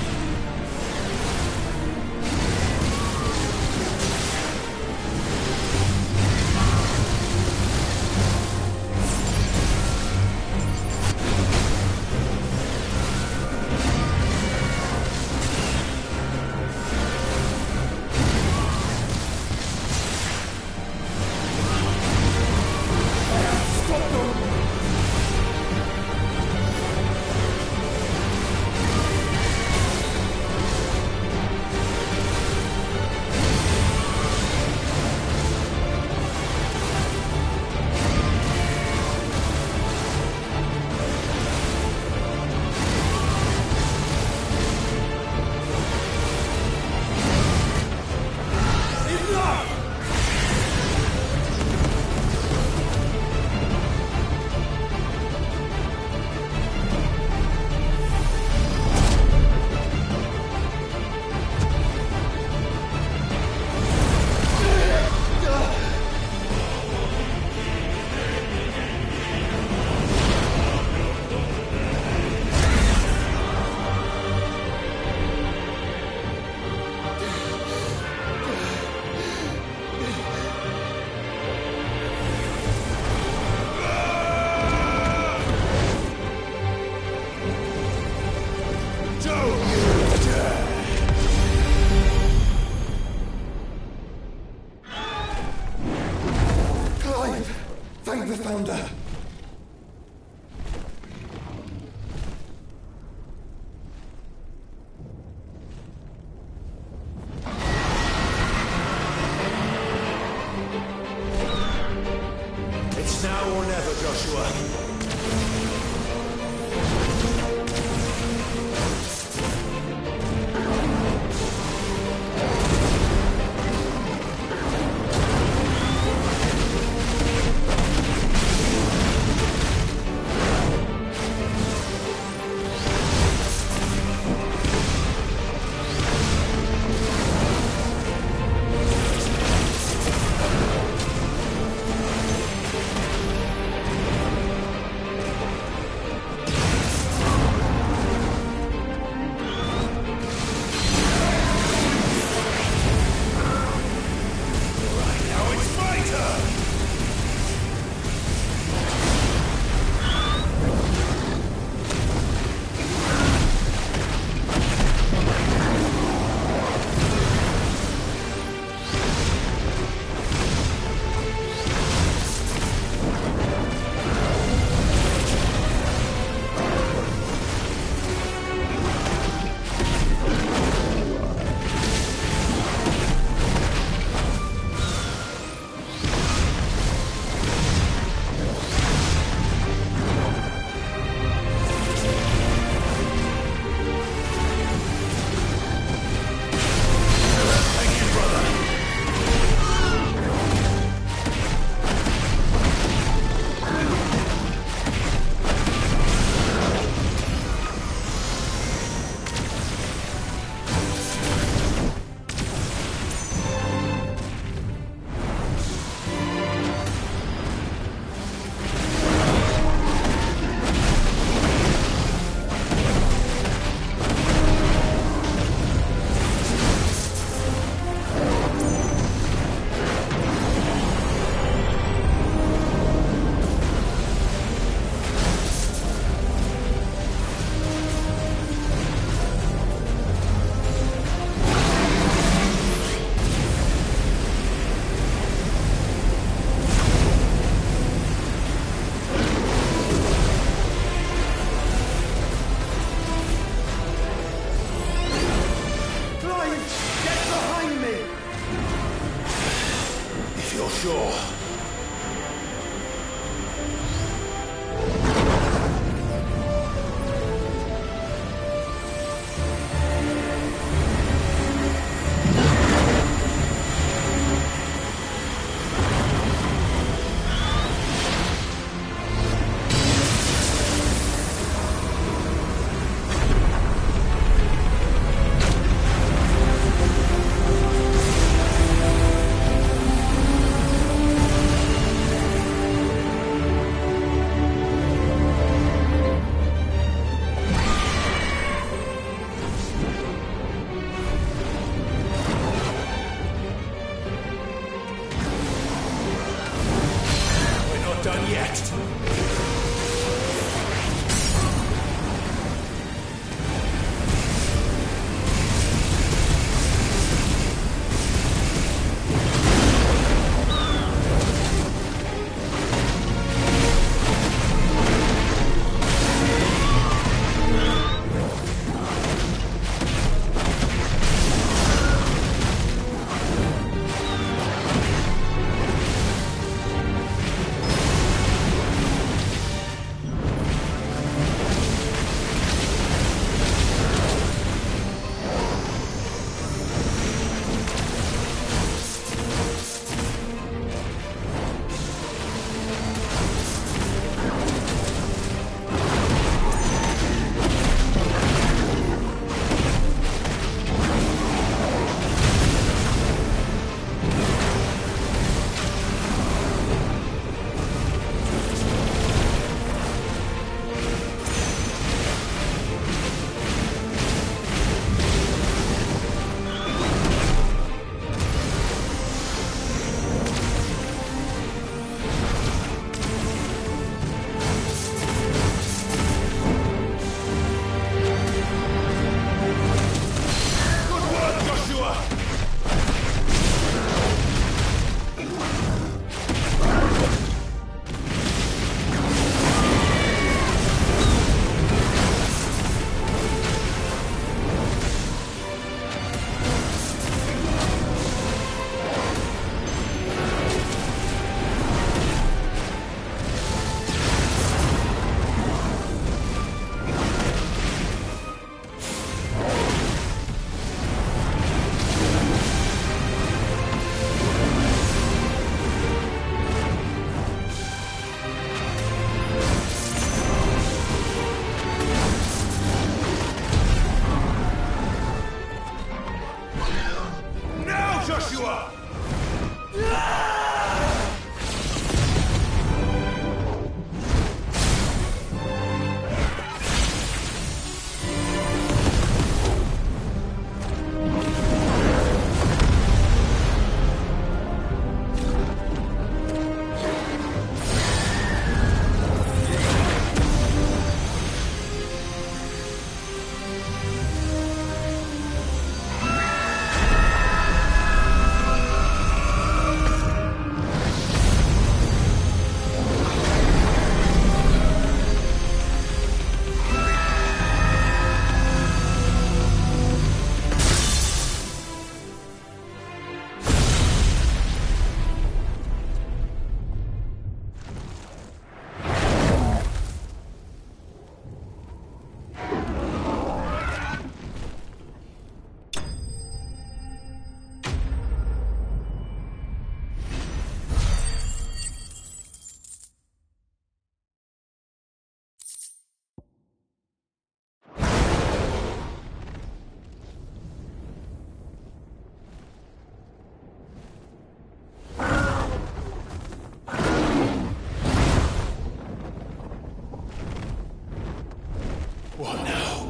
What now?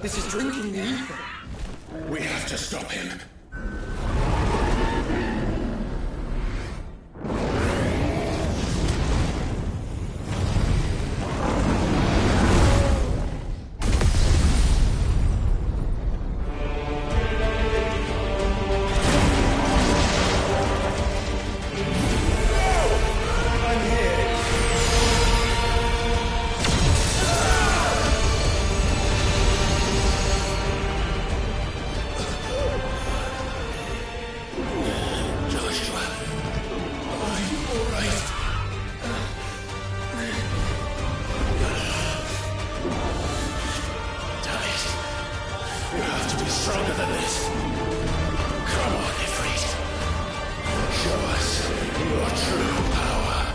This is drinking the ether. We have to stop him. Stronger than this. Come on, Ifrit. Show us your true power.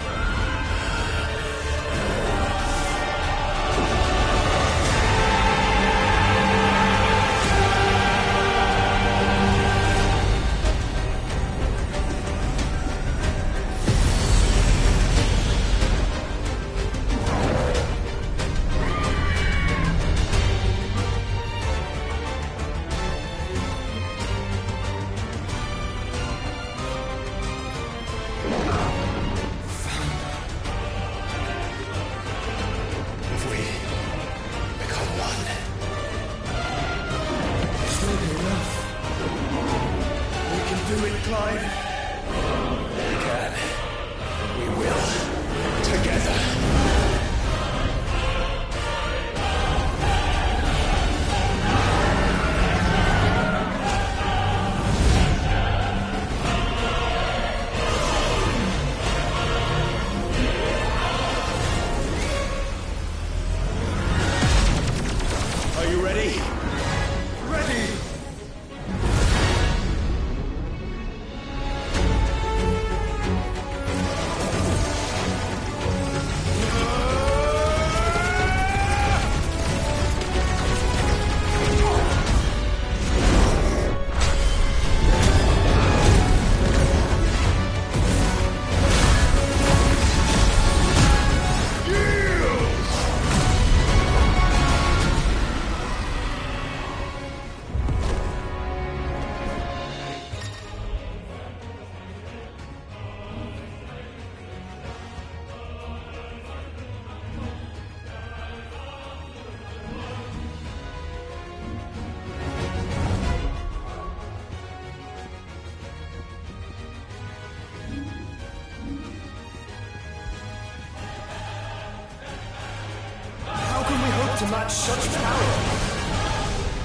To match such power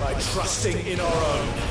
by trusting in our own.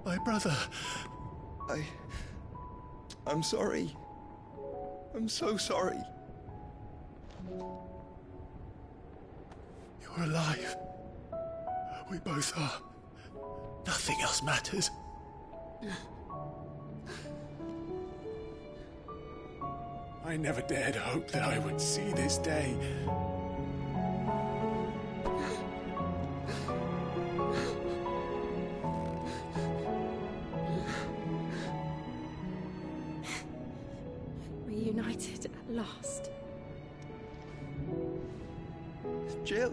My brother. I'm sorry. I'm so sorry. You're alive. We both are. Nothing else matters. I never dared hope that I would see this day. Reunited at last. Jill.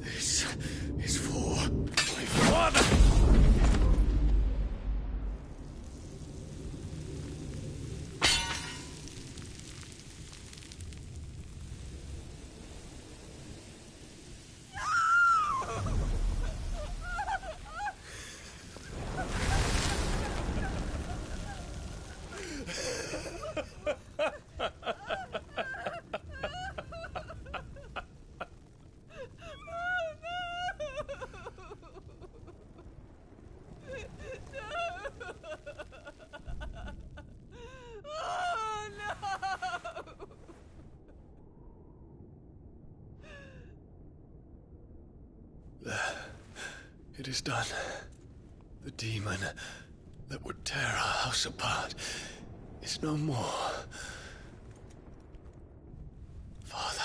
This is for my father! It is done. The demon that would tear our house apart is no more. Father.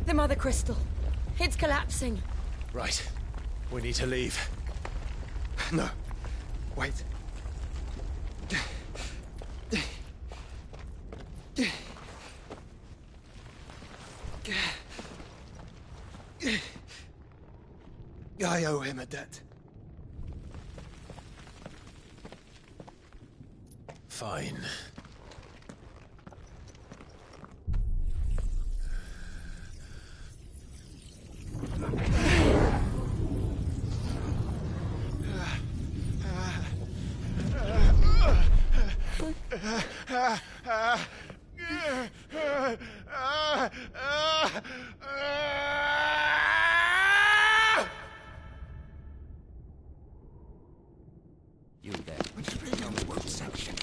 The Mother Crystal. It's collapsing. Right. We need to leave. No. Wait. I owe him a debt. Fine. You there. What section?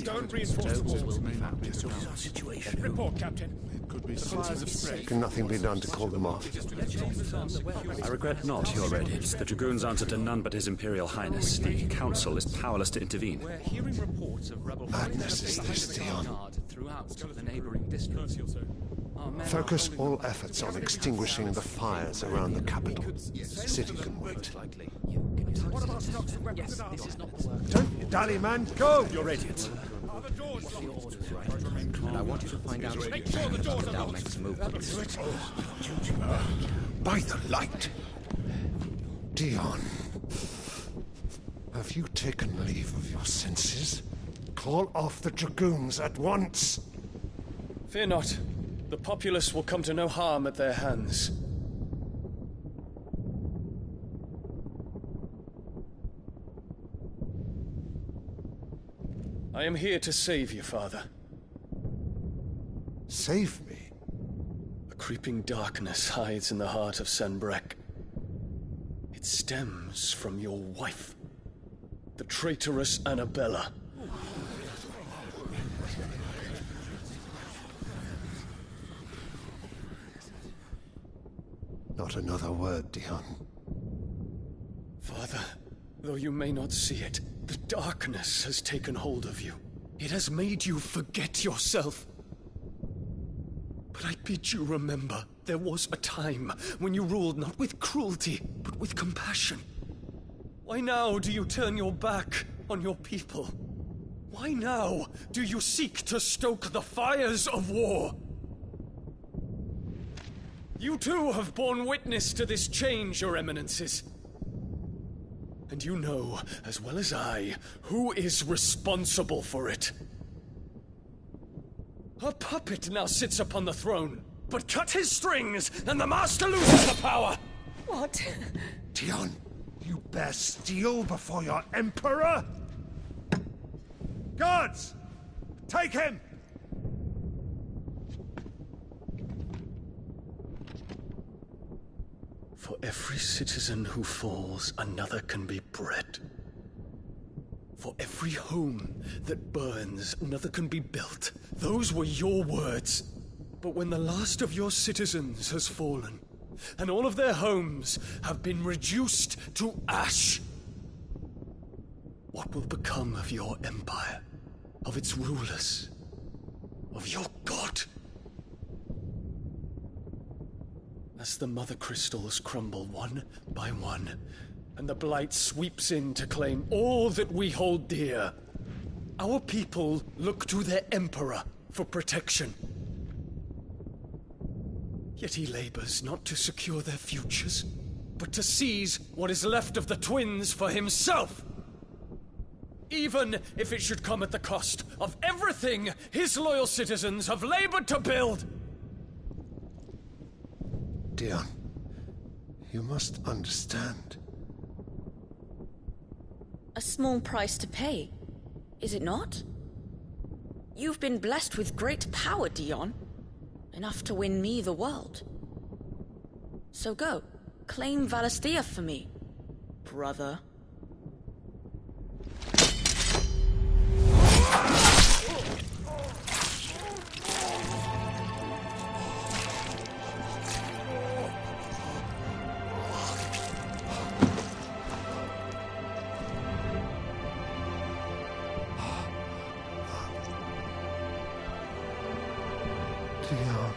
Don't reinforce the walls. This is our situation. Report, Captain. Could be fires of spray. Can nothing be done to call them off? I regret not, Your Radiance. The Dragoons answer to none but His Imperial Highness. The Council is powerless to intervene. We're hearing reports of rebel Madness is this, Dion. throughout the neighboring districts. Focus all efforts on extinguishing the fires around the capital. The city can wait. Don't you dally, man. Go! Your Radiance. And I want you to find out Make sure the doors are locked. next move. By the light! Dion, have you taken leave of your senses? Call off the Dragoons at once! Fear not. The populace will come to no harm at their hands. I am here to save you, Father. Save me? A creeping darkness hides in the heart of Sanbrek. It stems from your wife, the traitorous Annabella. Not another word, Dion. Father, though you may not see it, the darkness has taken hold of you. It has made you forget yourself. But But I bid you remember, there was a time when you ruled not with cruelty, but with compassion. Why now do you turn your back on your people? Why now do you seek to stoke the fires of war? You too have borne witness to this change, Your Eminences. And you know, as well as I, who is responsible for it. A puppet now sits upon the throne, but cut his strings, and the master loses the power! What? Dion, you bear steel before your emperor? Guards! Take him! For every citizen who falls, another can be bred. For every home that burns, another can be built. Those were your words. But when the last of your citizens has fallen, and all of their homes have been reduced to ash, what will become of your empire, of its rulers, of your god? As the Mother Crystals crumble one by one, and the Blight sweeps in to claim all that we hold dear, our people look to their Emperor for protection. Yet he labors not to secure their futures, but to seize what is left of the twins for himself! Even if it should come at the cost of everything his loyal citizens have labored to build! Dion, you must understand. A small price to pay, is it not? You've been blessed with great power, Dion. Enough to win me the world. So go, claim Valisthea for me, brother. Dion.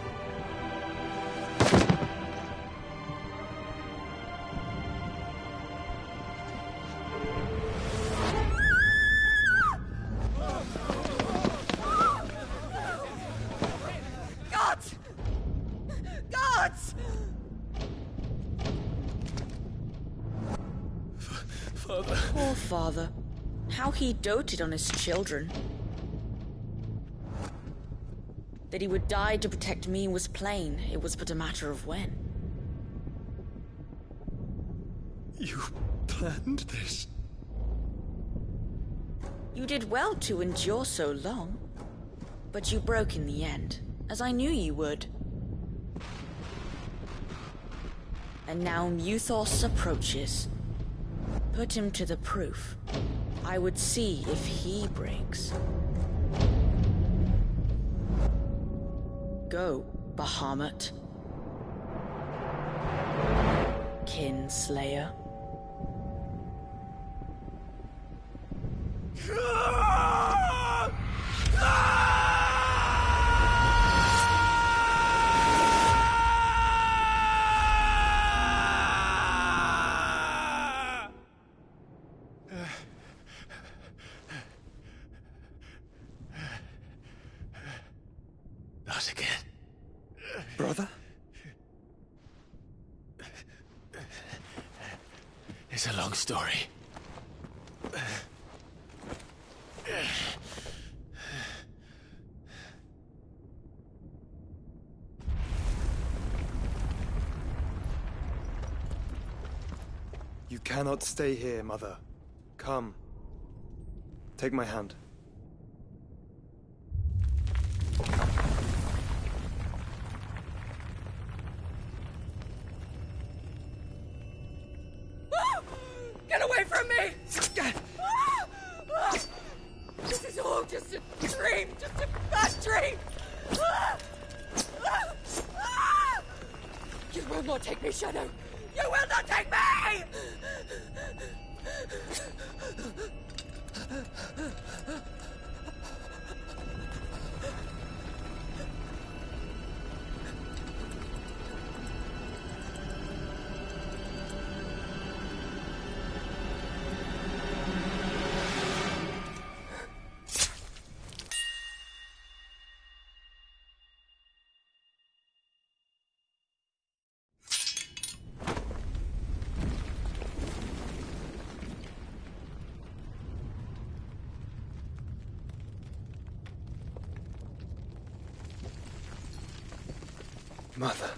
Gods! Gods! Father. Poor father. How he doted on his children. That he would die to protect me was plain. It was but a matter of when. You planned this? You did well to endure so long. But you broke in the end, as I knew you would. And now Muthos approaches. Put him to the proof. I would see if he breaks. Go, Bahamut. Kinslayer. Not again. Brother? It's a long story. You cannot stay here, Mother. Come. Take my hand. Get away from me! This is all just a dream, just a bad dream! You will not take me, Shadow! You will not take me! Mother.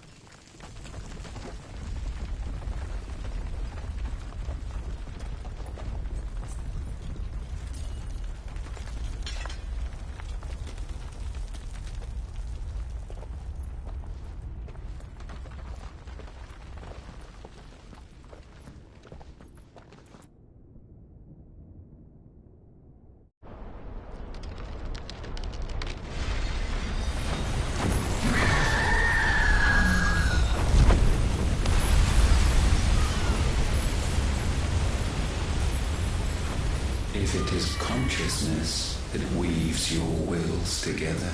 If it is consciousness that weaves your wills together,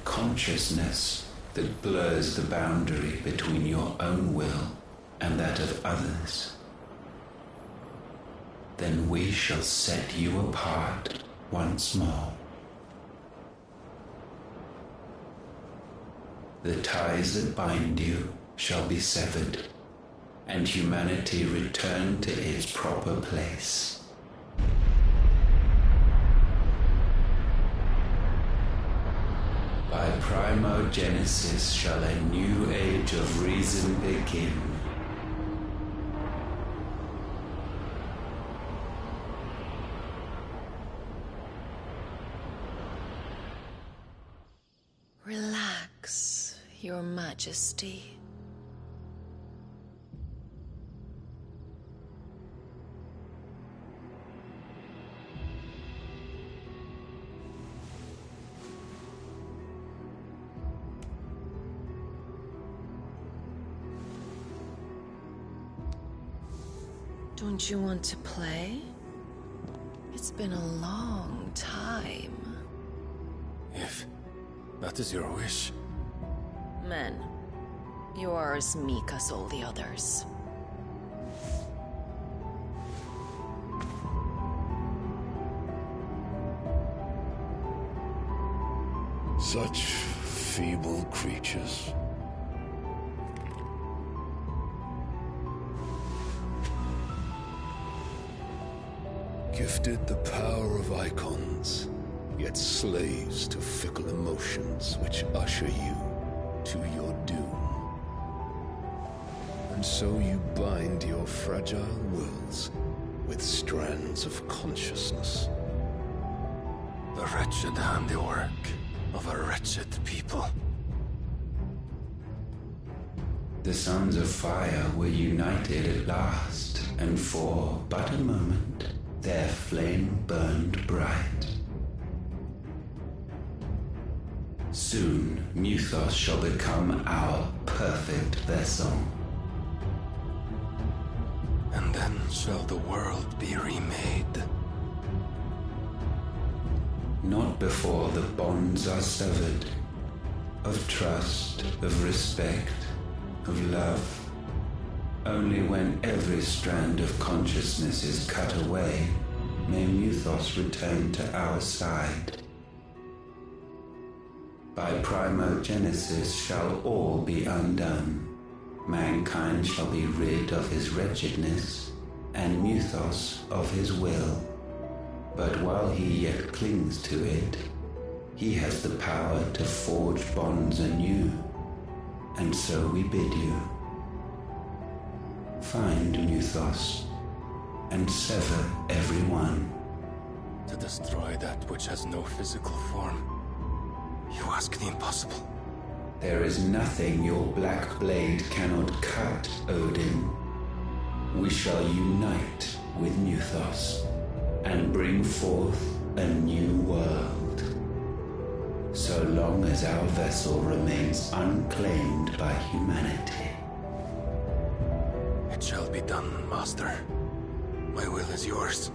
consciousness that blurs the boundary between your own will and that of others, then we shall set you apart once more. The ties that bind you shall be severed, and humanity return to its proper place. By primogenesis shall a new age of reason begin. Relax, Your Majesty. Don't you want to play? It's been a long time. If that is your wish. Men, you are as meek as all the others. Such feeble creatures. Gifted the power of icons, yet slaves to fickle emotions which usher you to your doom. And so you bind your fragile wills with strands of consciousness. The wretched handiwork of a wretched people. The sons of fire were united at last, and for but a moment their flame burned bright. Soon Muthos shall become our perfect vessel. And then shall the world be remade. Not before the bonds are severed, of trust, of respect, of love. Only when every strand of consciousness is cut away, may Muthos return to our side. By primogenesis shall all be undone. Mankind shall be rid of his wretchedness, and Muthos of his will. But while he yet clings to it, he has the power to forge bonds anew, and so we bid you. Find Muthos, and sever every one. To destroy that which has no physical form. You ask the impossible. There is nothing your black blade cannot cut, Odin. We shall unite with Muthos, and bring forth a new world. So long as our vessel remains unclaimed by humanity. It shall be done, Master. My will is yours.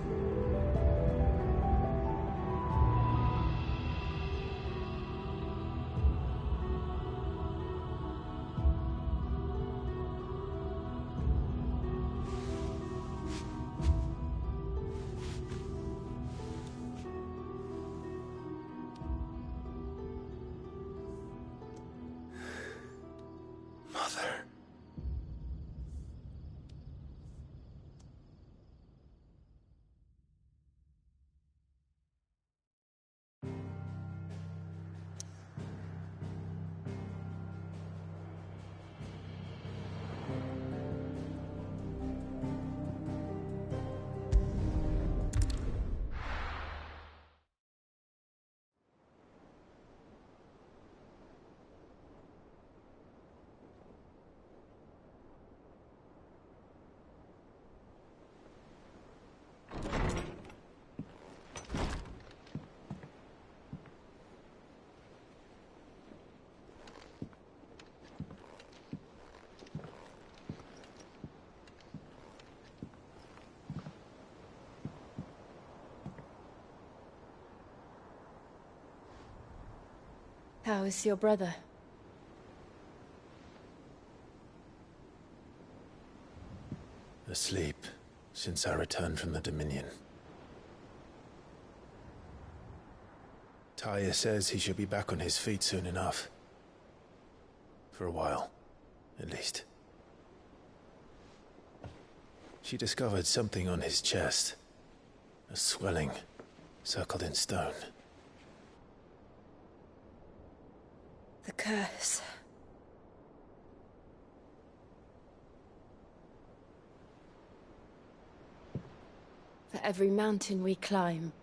How is your brother? Asleep since I returned from the Dominion. Taya says he should be back on his feet soon enough. For a while, at least. She discovered something on his chest. A swelling, circled in stone. The curse. For every mountain we climb,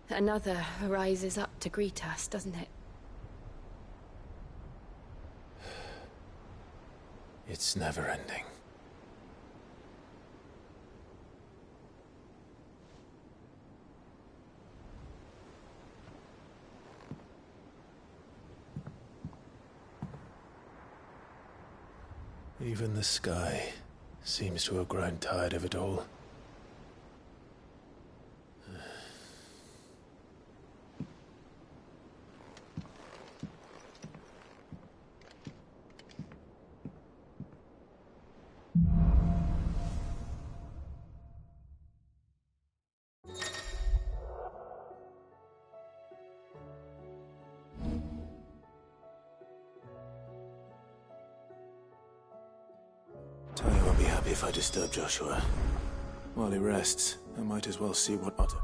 another rises up to greet us, doesn't it? It's never ending. Even the sky seems to have grown tired of it all. Tony won't be happy if I disturb Joshua. While he rests, I might as well see what Otto...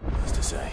What's to say?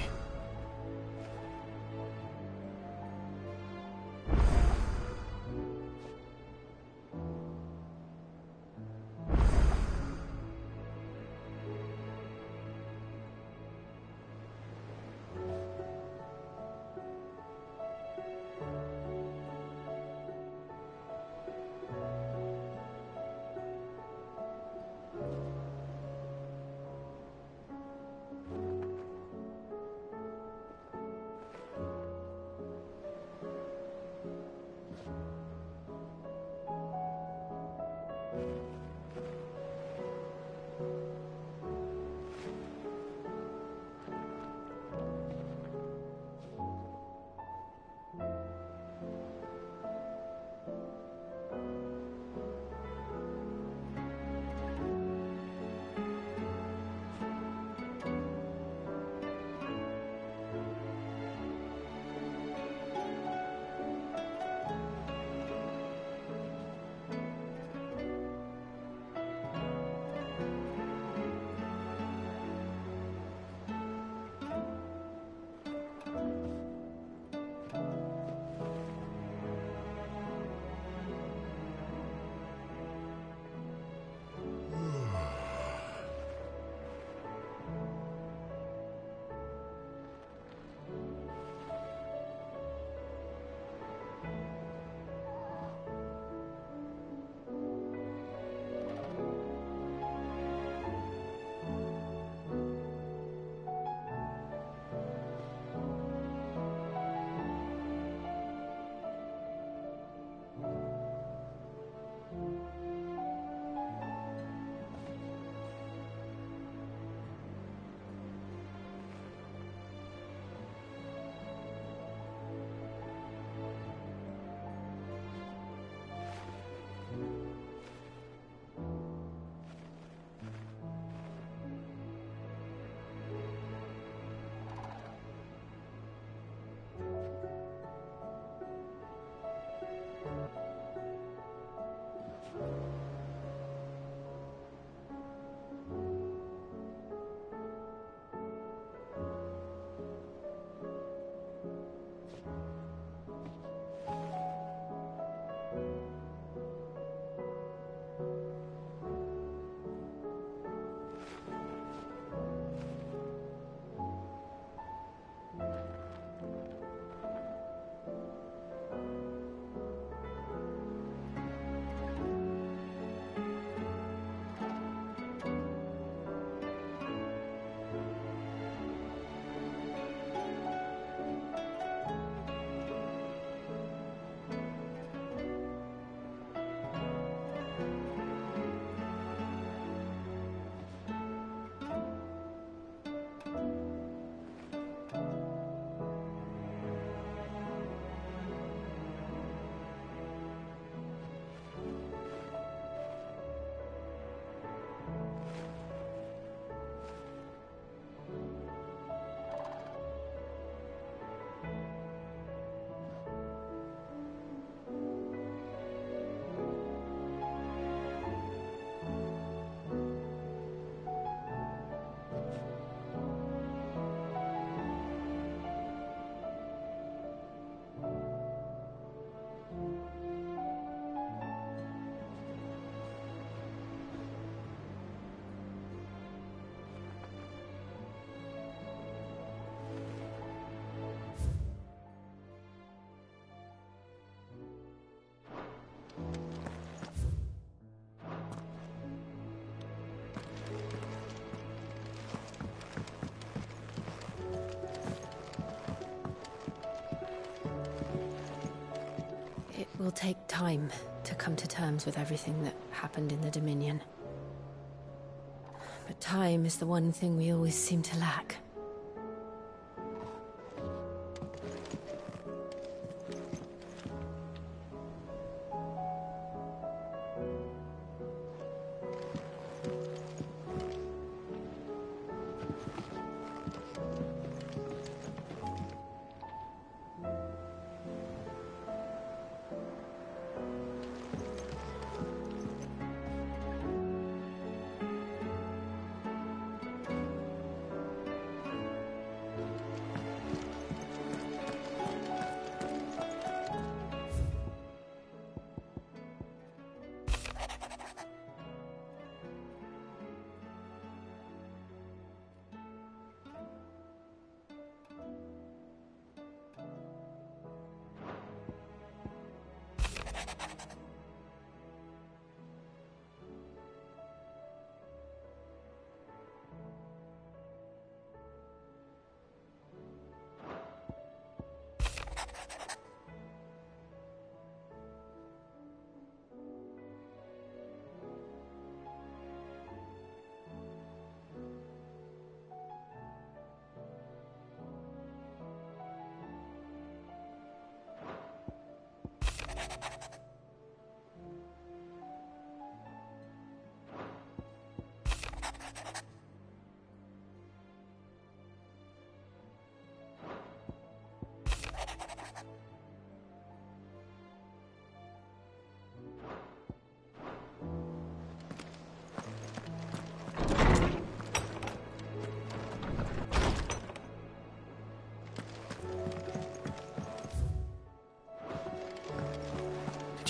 will take time to come to terms with everything that happened in the Dominion. But time is the one thing we always seem to lack.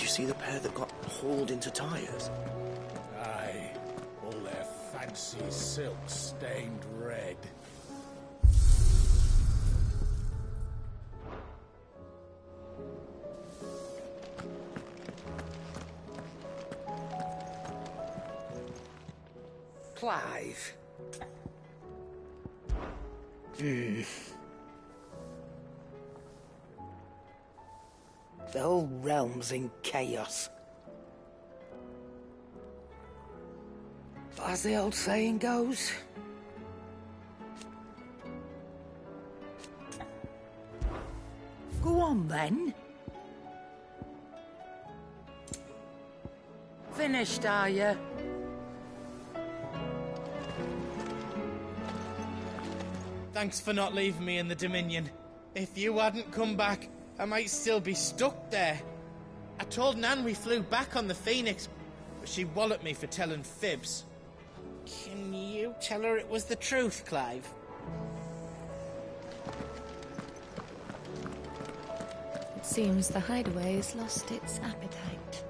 See the pair that got hauled into tires? Aye, all their fancy silk stained red. Clive. The whole realm's in chaos. But as the old saying goes, go on then. Finished, are you? Thanks for not leaving me in the Dominion. If you hadn't come back, I might still be stuck there. I told Nan we flew back on the Phoenix, but she walloped me for telling fibs. Can you tell her it was the truth, Clive? It seems the hideaway has lost its appetite.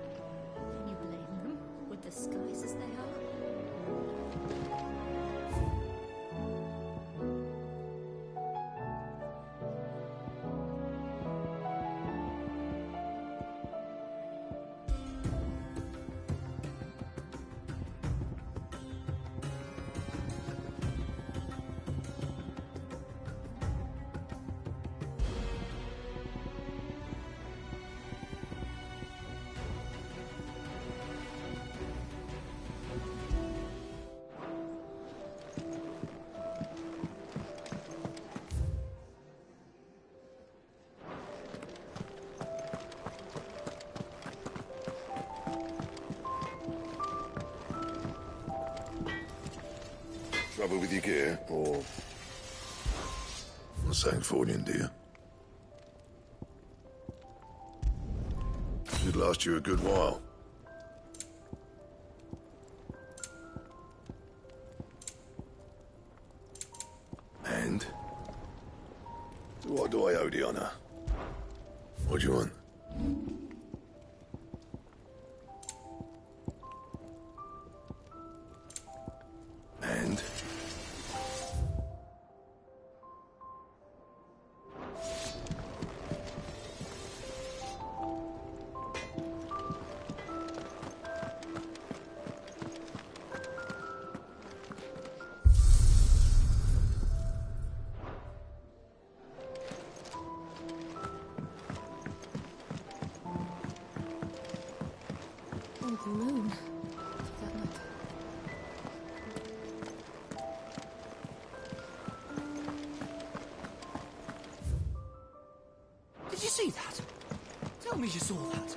Can you blame them, with the skies as they are? Trouble with your gear, or something falling, do you? Should last you a good while. And? What do I owe the honor? What do you want? And? soon. That night. Did you see that? Tell me you saw that.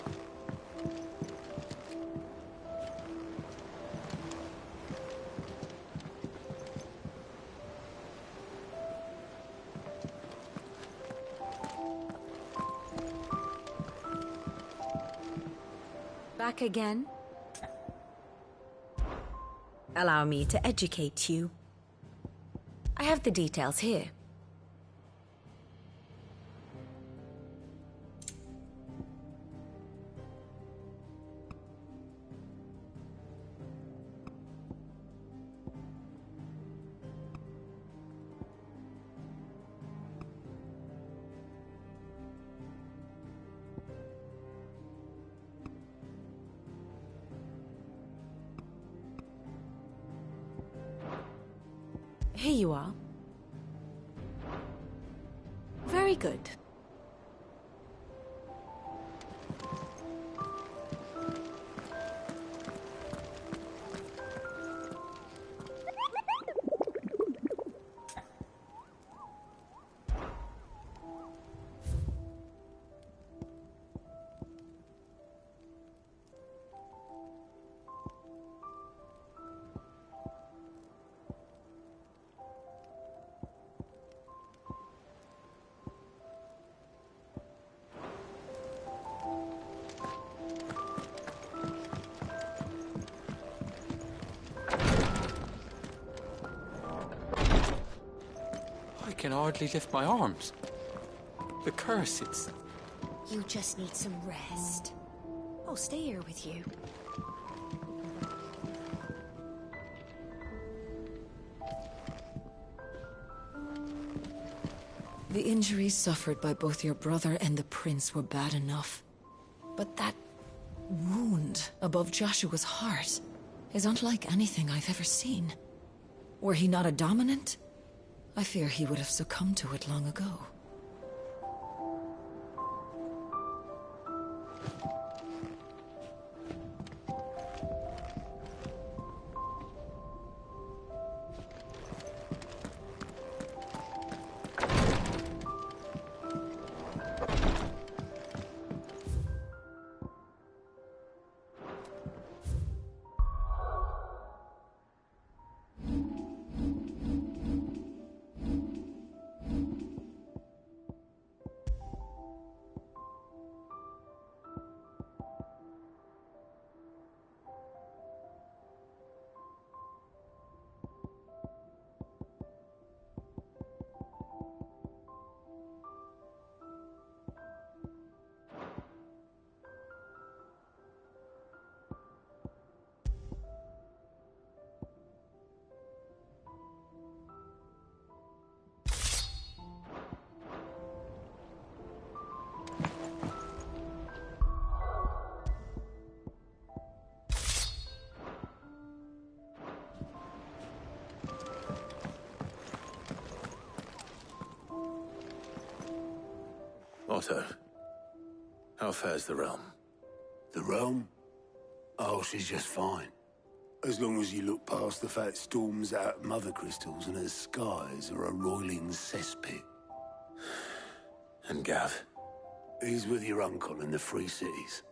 Back again? Allow me to educate you. I have the details here. Here you are. Very good. I can hardly lift my arms. The curse, it's... You just need some rest. I'll stay here with you. The injuries suffered by both your brother and the prince were bad enough. But that wound above Joshua's heart is unlike anything I've ever seen. Were he not a dominant, I fear he would have succumbed to it long ago. Otto, how fares the realm? The realm? Oh, she's just fine. As long as you look past the fat storms out of mother crystals and her skies are a roiling cesspit. And Gav? He's with your uncle in the Free Cities,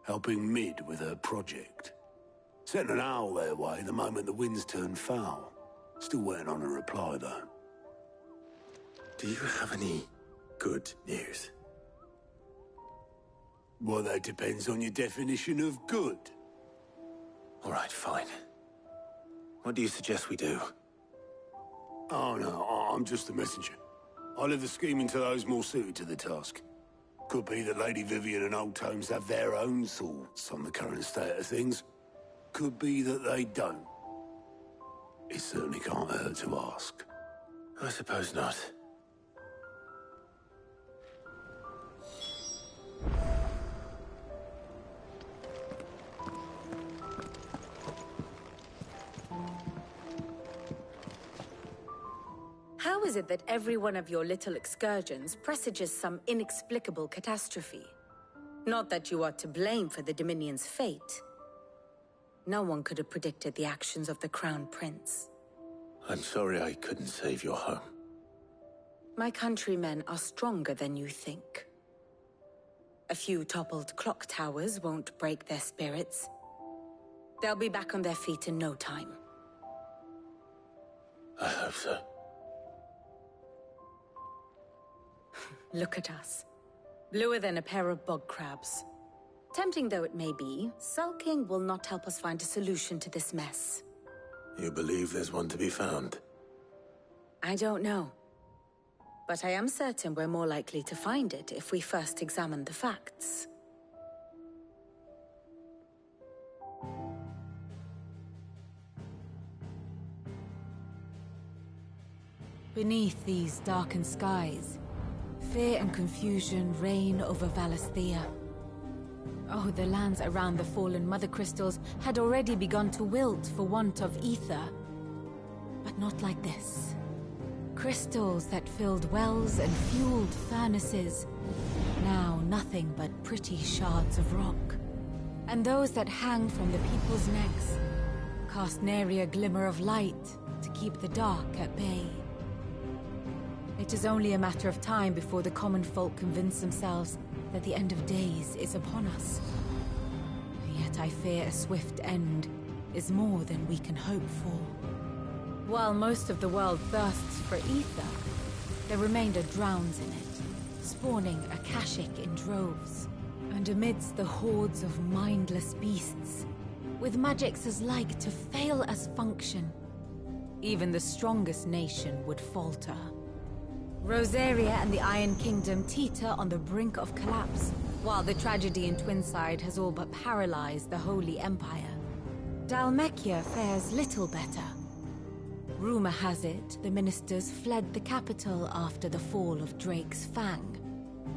helping Mid with her project. Sent an owl their way the moment the winds turned foul. Still waiting on a reply, though. Do you have any good news? Well, that depends on your definition of good. All right, fine. What do you suggest we do? Oh, no, I'm just a messenger. I leave the scheming to those more suited to the task. Could be that Lady Vivian and Old Tomes have their own thoughts on the current state of things. Could be that they don't. It certainly can't hurt to ask. I suppose not. How is it that every one of your little excursions presages some inexplicable catastrophe? Not that you are to blame for the Dominion's fate. No one could have predicted the actions of the Crown Prince. I'm sorry I couldn't save your home. My countrymen are stronger than you think. A few toppled clock towers won't break their spirits. They'll be back on their feet in no time. I hope so. Look at us. Bluer than a pair of bog crabs. Tempting though it may be, sulking will not help us find a solution to this mess. You believe there's one to be found? I don't know. But I am certain we're more likely to find it if we first examine the facts. Beneath these darkened skies, fear and confusion reign over Valisthea. Oh, the lands around the fallen Mother Crystals had already begun to wilt for want of ether. But not like this. Crystals that filled wells and fueled furnaces. Now nothing but pretty shards of rock. And those that hang from the people's necks cast nary a glimmer of light to keep the dark at bay. It is only a matter of time before the common folk convince themselves that the end of days is upon us. Yet I fear a swift end is more than we can hope for. While most of the world thirsts for ether, the remainder drowns in it, spawning Akashic in droves. And amidst the hordes of mindless beasts, with magics as like to fail as function, even the strongest nation would falter. Rosaria and the Iron Kingdom teeter on the brink of collapse, while the tragedy in Twinside has all but paralyzed the Holy Empire. Dhalmekia fares little better. Rumor has it the ministers fled the capital after the fall of Drake's Fang,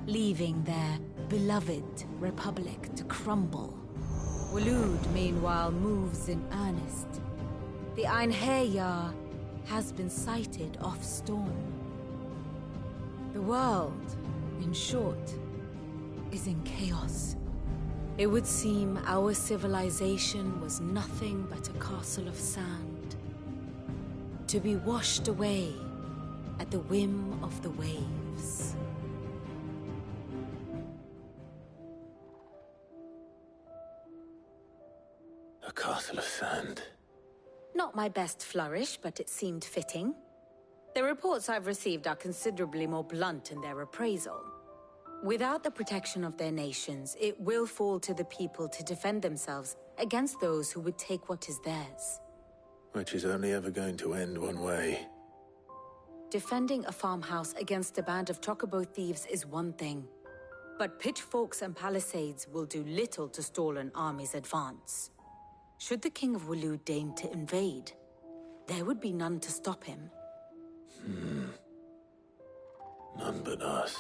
leaving their beloved republic to crumble. Waloed, meanwhile, moves in earnest. The Einherjar has been sighted off-storm. The world, in short, is in chaos. It would seem our civilization was nothing but a castle of sand, to be washed away at the whim of the waves. A castle of sand. Not my best flourish, but it seemed fitting. The reports I've received are considerably more blunt in their appraisal. Without the protection of their nations, it will fall to the people to defend themselves against those who would take what is theirs. Which is only ever going to end one way. Defending a farmhouse against a band of chocobo thieves is one thing, but pitchforks and palisades will do little to stall an army's advance. Should the King of Waloed deign to invade, there would be none to stop him. None but us.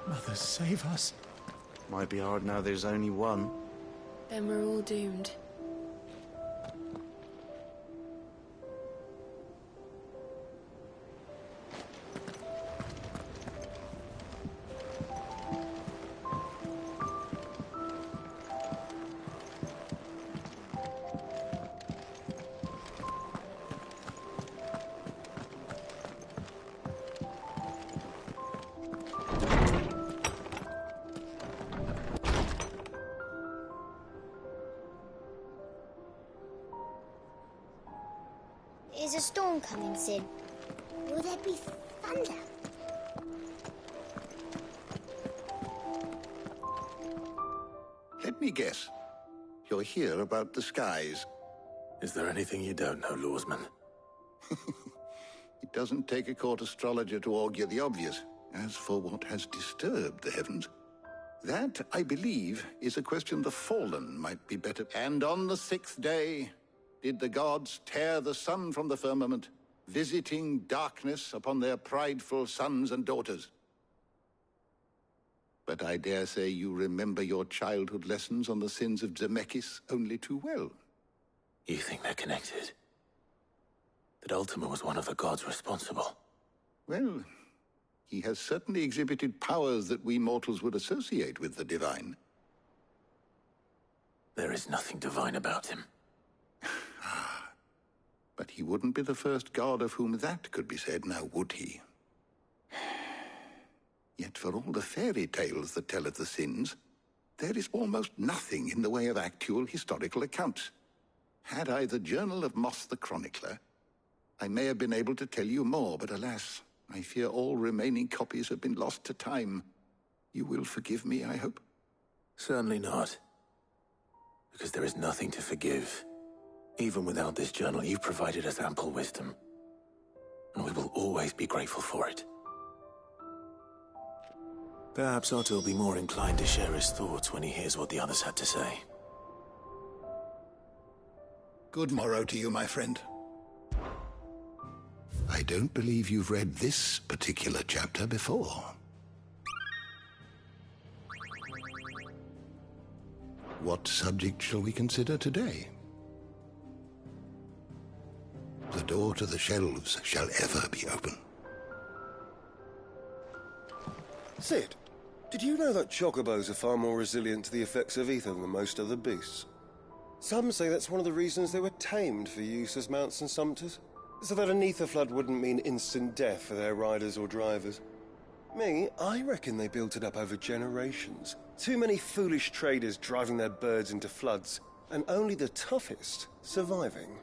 Mother, save us. Might be hard now there's only one. Then we're all doomed. Is a storm coming soon? Will there be thunder? Let me guess. You're here about the skies. Is there anything you don't know, Lawsman? It doesn't take a court astrologer to augur the obvious. As for what has disturbed the heavens, that, I believe, is a question the Fallen might be better. And on the 6th day did the gods tear the sun from the firmament, visiting darkness upon their prideful sons and daughters. But I dare say you remember your childhood lessons on the sins of Zemeckis only too well. You think they're connected? That Ultima was one of the gods responsible? Well, he has certainly exhibited powers that we mortals would associate with the divine. There is nothing divine about him. But he wouldn't be the first god of whom that could be said, now would he? Yet for all the fairy tales that tell of the sins, there is almost nothing in the way of actual historical accounts. Had I the Journal of Moss the Chronicler, I may have been able to tell you more, but alas, I fear all remaining copies have been lost to time. You will forgive me, I hope? Certainly not. Because there is nothing to forgive. Even without this journal, you've provided us ample wisdom. And we will always be grateful for it. Perhaps Otto will be more inclined to share his thoughts when he hears what the others had to say. Good morrow to you, my friend. I don't believe you've read this particular chapter before. What subject shall we consider today? The door to the shelves shall ever be open. Sid, did you know that chocobos are far more resilient to the effects of ether than most other beasts? Some say that's one of the reasons they were tamed for use as mounts and sumpters, so that an ether flood wouldn't mean instant death for their riders or drivers. Me, I reckon they built it up over generations. Too many foolish traders driving their birds into floods, and only the toughest surviving.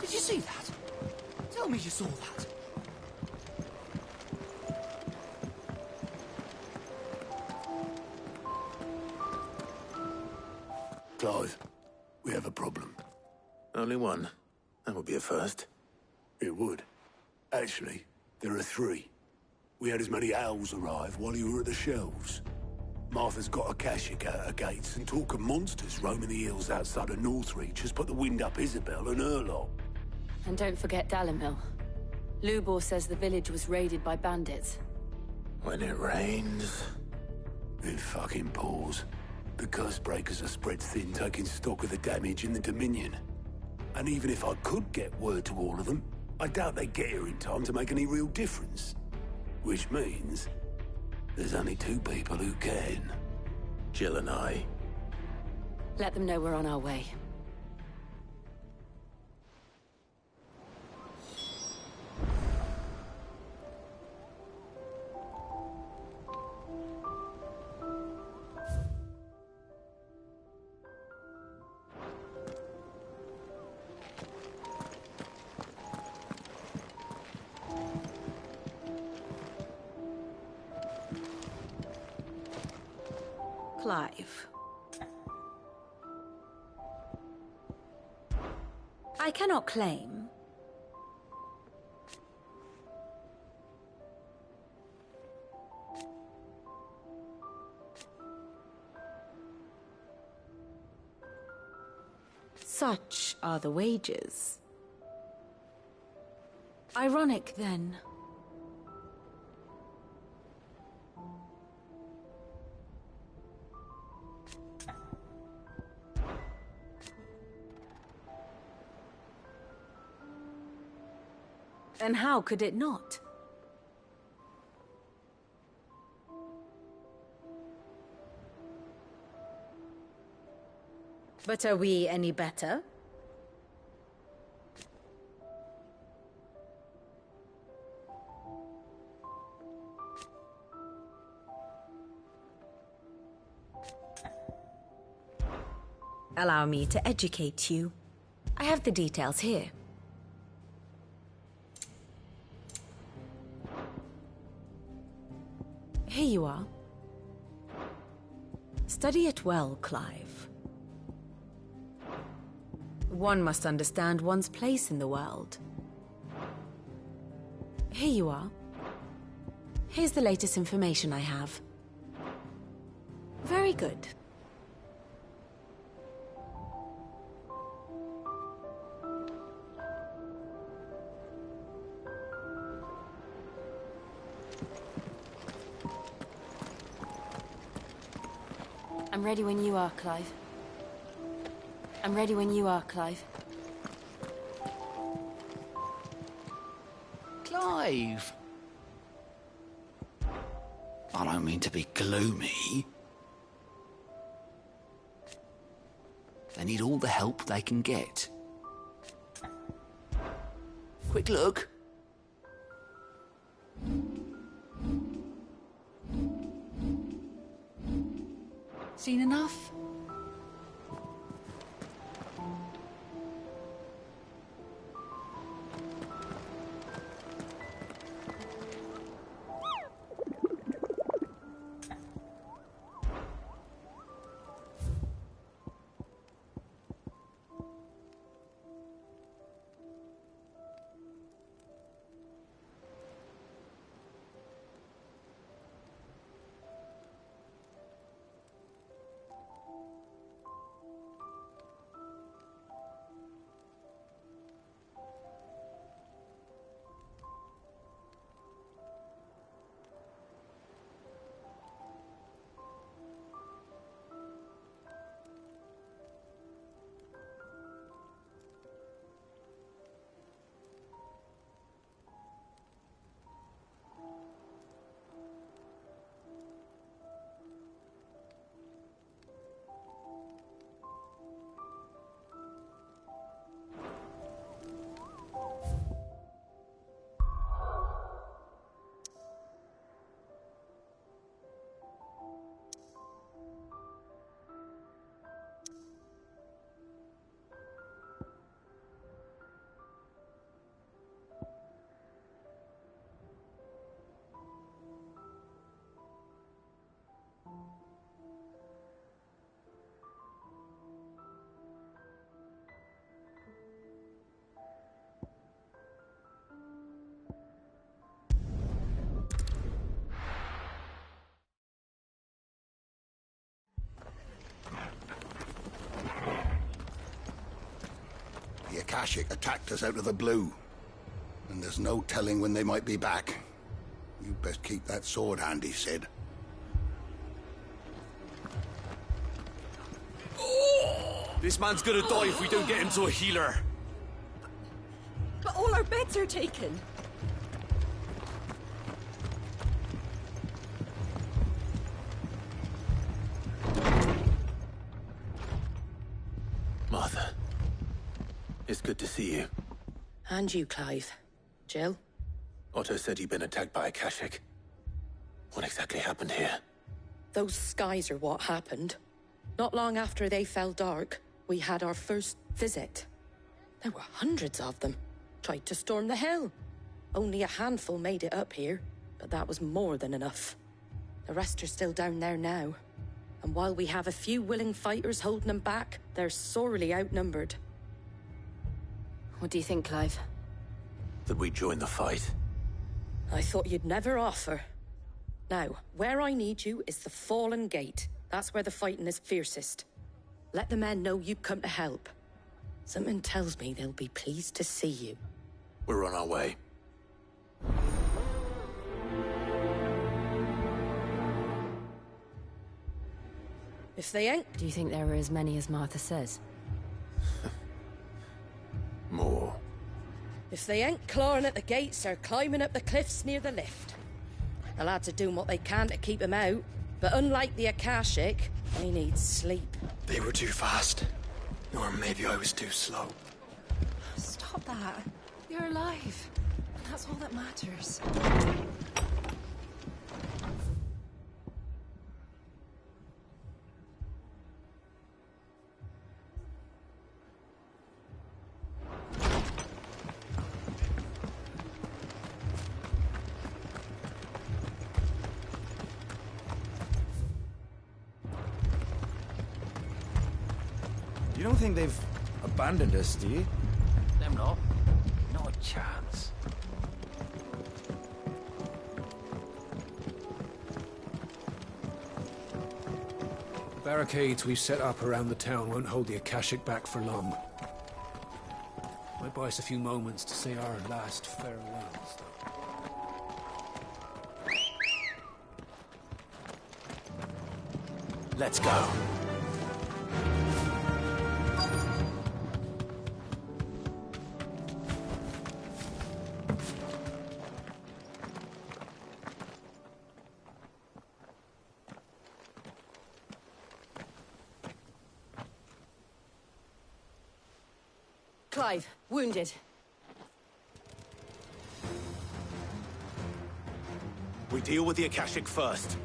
Did you see that? Tell me you saw that. Clive, we have a problem. Only one. That would be a first. It would. Actually, there are three. We had as many owls arrive while you were at the shelves. Martha's got a cashier at her gates, and talk of monsters roaming the hills outside of Northreach has put the wind up Isabel and her lot. And don't forget Dalimil. Lubor says the village was raided by bandits. When it rains... It fucking pours. The curse breakers are spread thin, taking stock of the damage in the Dominion. And even if I could get word to all of them, I doubt they'd get here in time to make any real difference. Which means... there's only two people who can. Jill and I. Let them know we're on our way. Clive. I cannot claim. Such are the wages. Ironic, then. And how could it not? But are we any better? Allow me to educate you. I have the details here. Here you are. Study it well, Clive. One must understand one's place in the world. Here you are. Here's the latest information I have. Very good. I'm ready when you are, Clive. I'm ready when you are, Clive. Clive! I don't mean to be gloomy. They need all the help they can get. Quick look. Seen enough? Akashic attacked us out of the blue. And there's no telling when they might be back. You best keep that sword handy, Sid. This man's gonna die if we don't get him to a healer. But all our beds are taken. Martha, it's good to see you. And you, Clive. Jill? Otto said you'd been attacked by Akashic. What exactly happened here? Those skies are what happened. Not long after they fell dark, we had our first visit. There were hundreds of them. Tried to storm the hill. Only a handful made it up here, but that was more than enough. The rest are still down there now. And while we have a few willing fighters holding them back, they're sorely outnumbered. What do you think, Clive? That we join the fight. I thought you'd never offer. Now, where I need you is the Fallen Gate. That's where the fighting is fiercest. Let the men know you've come to help. Something tells me they'll be pleased to see you. We're on our way. If they ain't... Do you think there were as many as Martha says? More. If they ain't clawing at the gates or climbing up the cliffs near the lift. The lads are doing what they can to keep them out, but unlike the Akashic, they need sleep. They were too fast. Or maybe I was too slow. Stop that. They're alive. And that's all that matters. You don't think they've abandoned us, do you? Them not. Not a chance. The barricades we've set up around the town won't hold the Akashic back for long. Might buy us a few moments to say our last farewells, though. Let's go. Clive, wounded. We deal with the Akashic first.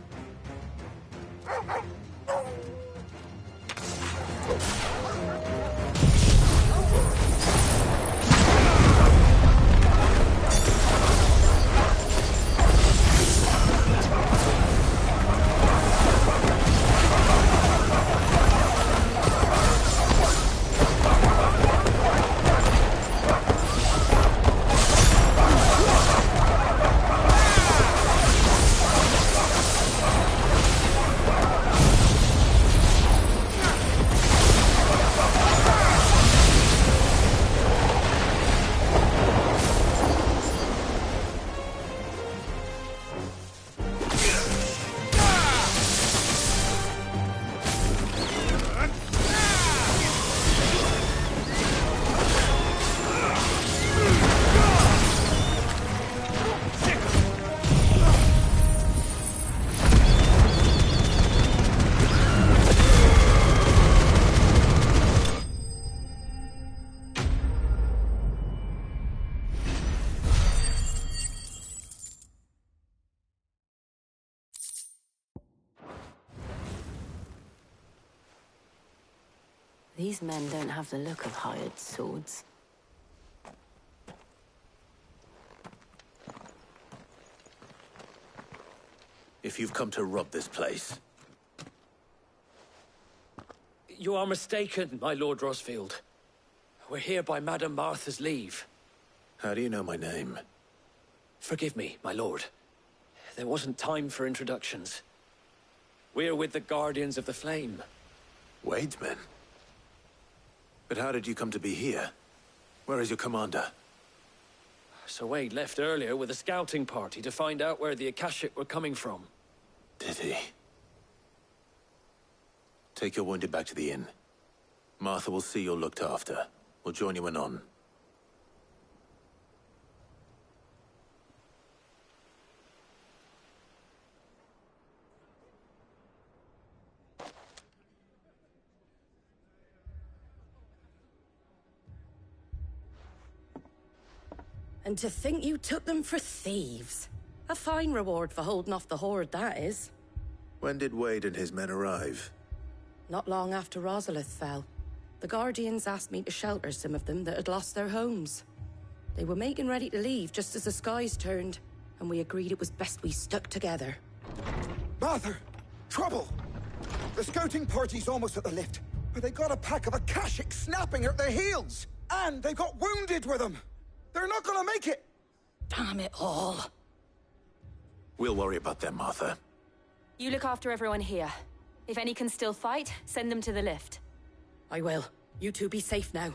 These men don't have the look of hired swords. If you've come to rob this place... You are mistaken, my Lord Rosfield. We're here by Madame Martha's leave. How do you know my name? Forgive me, my lord. There wasn't time for introductions. We're with the Guardians of the Flame. Wade's men? But how did you come to be here? Where is your commander? Sir Wade left earlier with a scouting party to find out where the Akashic were coming from. Did he? Take your wounded back to the inn. Martha will see you're looked after. We'll join you anon. And to think you took them for thieves. A fine reward for holding off the horde, that is. When did Wade and his men arrive? Not long after Rosalith fell. The Guardians asked me to shelter some of them that had lost their homes. They were making ready to leave just as the skies turned, and we agreed it was best we stuck together. Martha! Trouble! The scouting party's almost at the lift, but they got a pack of Akashic snapping at their heels! And they got wounded with them! They're not gonna make it! Damn it all. We'll worry about them, Martha. You look after everyone here. If any can still fight, send them to the lift. I will. You two be safe now.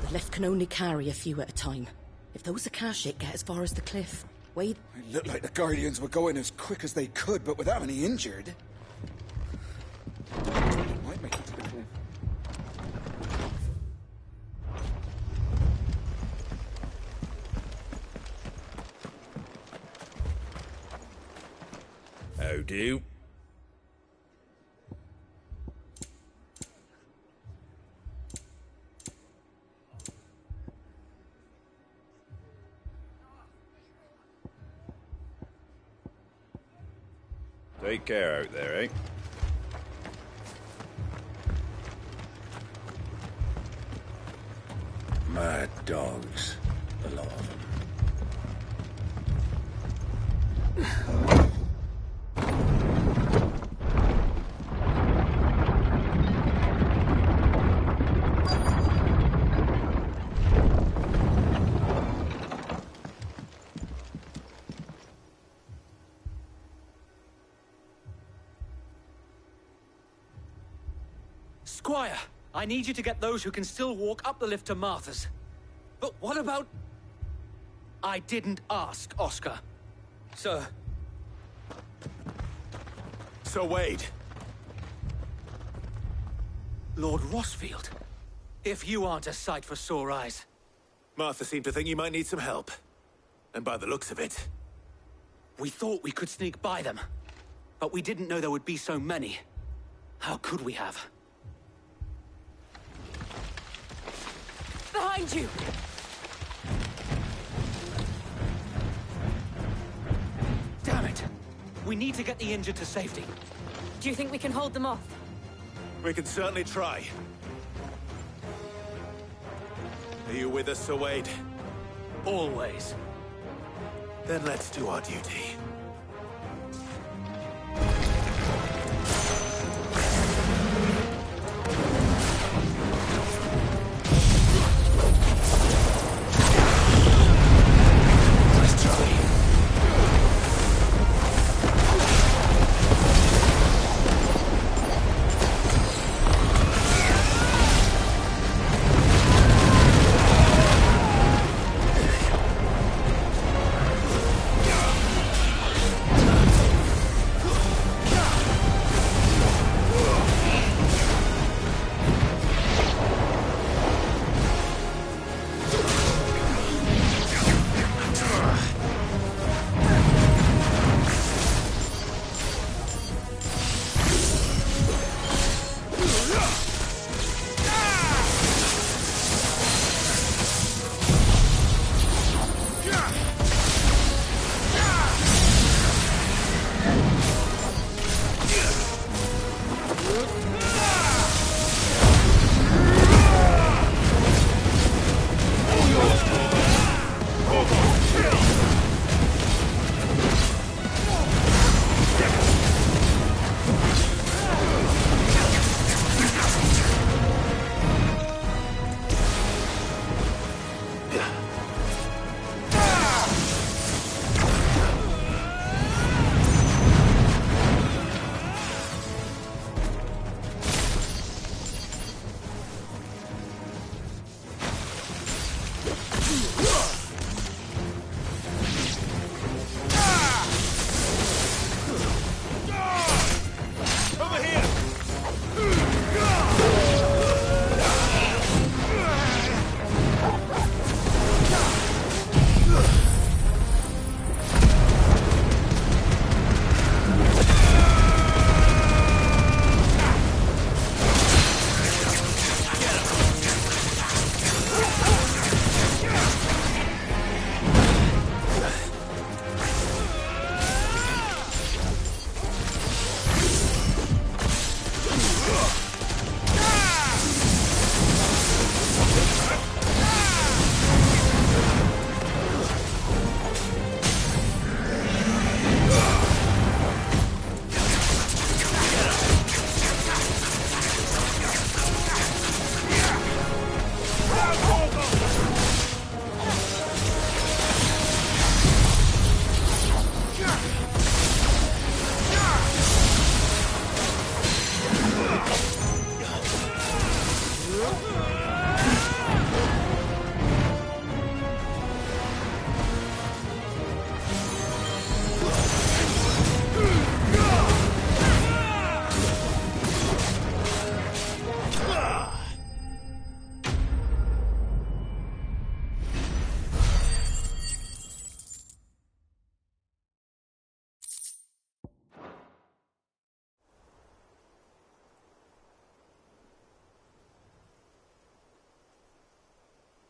The lift can only carry a few at a time. If those Akashic get as far as the cliff, Wade... It looked like the Guardians were going as quick as they could, but without any injured. It might make it to the cliff. How do? Take care out there, eh? Mad dogs. A lot of them. Squire, I need you to get those who can still walk up the lift to Martha's. But what about... I didn't ask, Oscar. Sir. Sir Wade. Lord Rossfield. If you aren't a sight for sore eyes. Martha seemed to think you might need some help. And by the looks of it... We thought we could sneak by them. But we didn't know there would be so many. How could we have? Behind you! Damn it! We need to get the injured to safety. Do you think we can hold them off? We can certainly try. Are you with us, Sir Wade? Always. Then let's do our duty.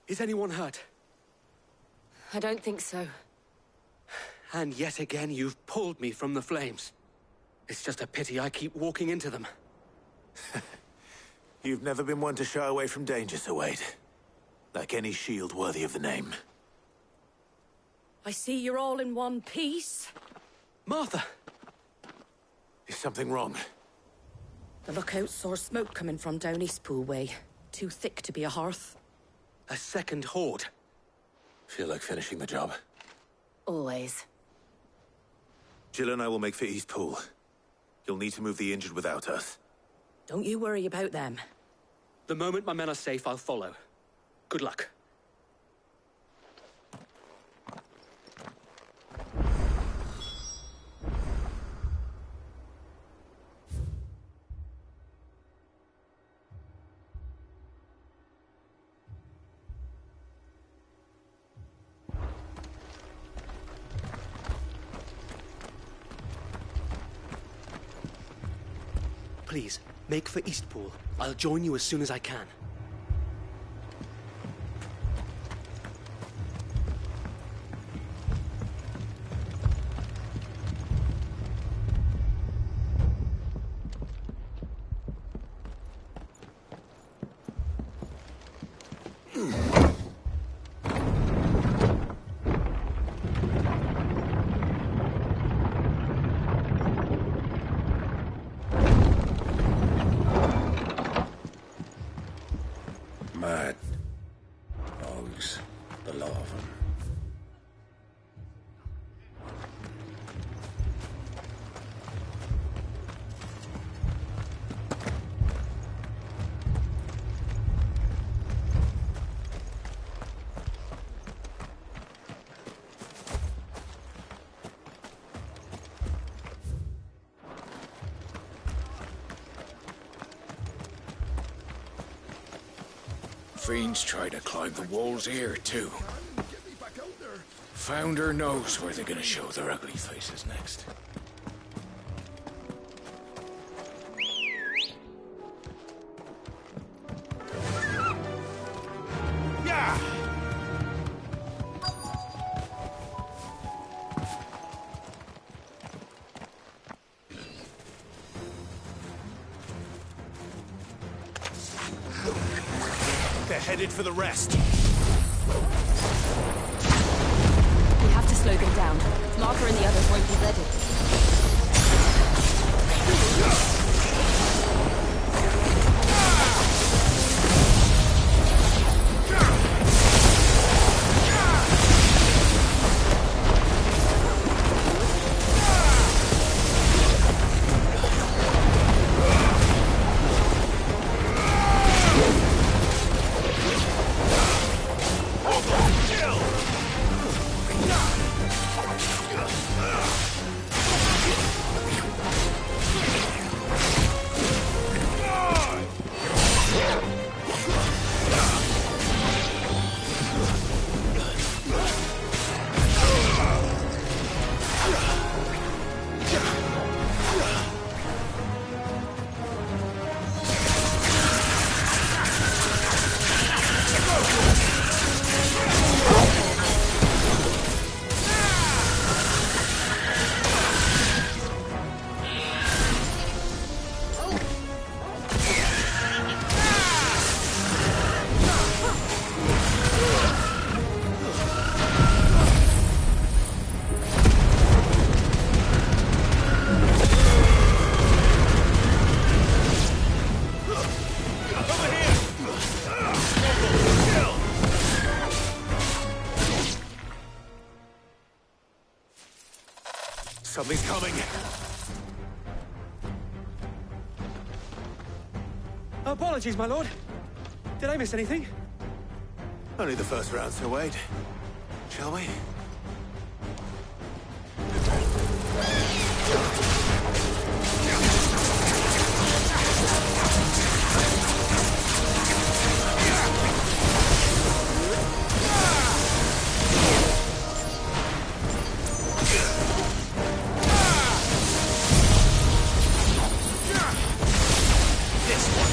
Is anyone hurt? I don't think so. And yet again, you've pulled me from the flames. It's just a pity I keep walking into them. You've never been one to shy away from danger, Sir Wade. Like any shield worthy of the name. I see you're all in one piece. Martha! Is something wrong? The lookout saw smoke coming from down Eastpool way. Too thick to be a hearth. A second horde. Feel like finishing the job? Always. Jill and I will make for Eastpool. You'll need to move the injured without us. Don't you worry about them. The moment my men are safe, I'll follow. Good luck. Please, make for Eastpool. I'll join you as soon as I can. Mad dogs, the lot of them. Fiends try to climb the walls here, too. Founder knows where they're gonna show their ugly faces next. Yeah! They're headed for the rest. We have to slow them down. Martha and the others won't be ready. Something's coming. Apologies, my lord. Did I miss anything? Only the first round, Sir Wade. Shall we? This one.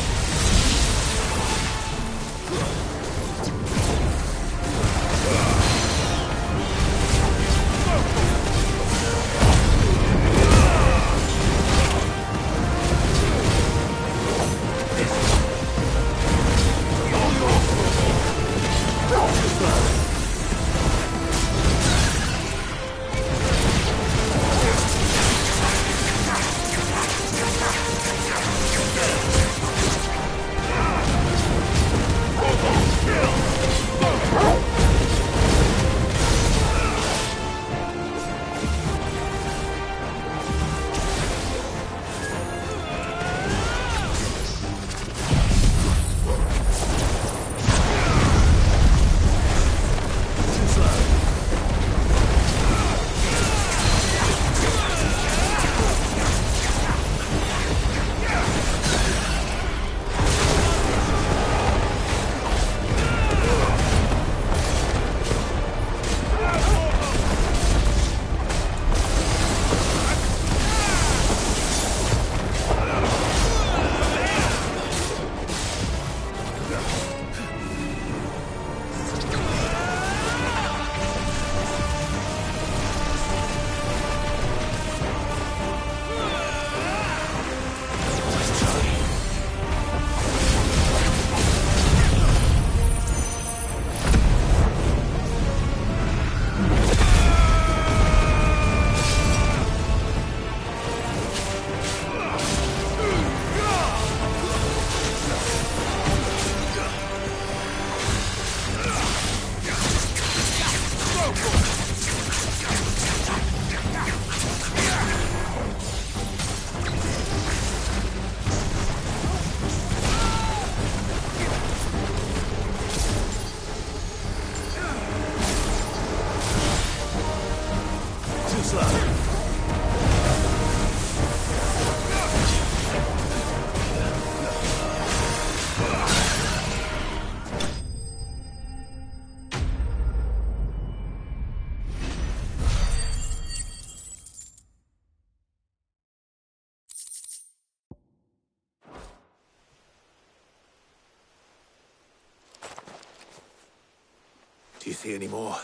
you see any more?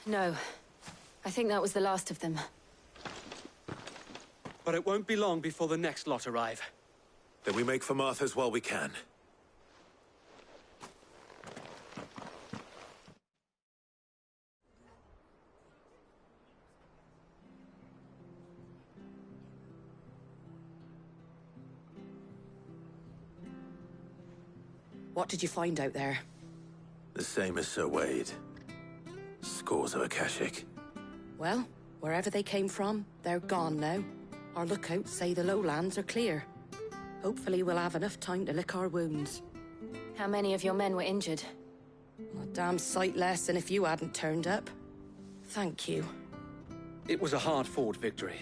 No. I think that was the last of them. But it won't be long before the next lot arrive. Then we make for Martha's while we can. What did you find out there? The same as Sir Wade. Scores of Akashic. Well, wherever they came from, they're gone now. Our lookouts say the lowlands are clear. Hopefully we'll have enough time to lick our wounds. How many of your men were injured? A damn sight less than if you hadn't turned up. Thank you. It was a hard-fought victory.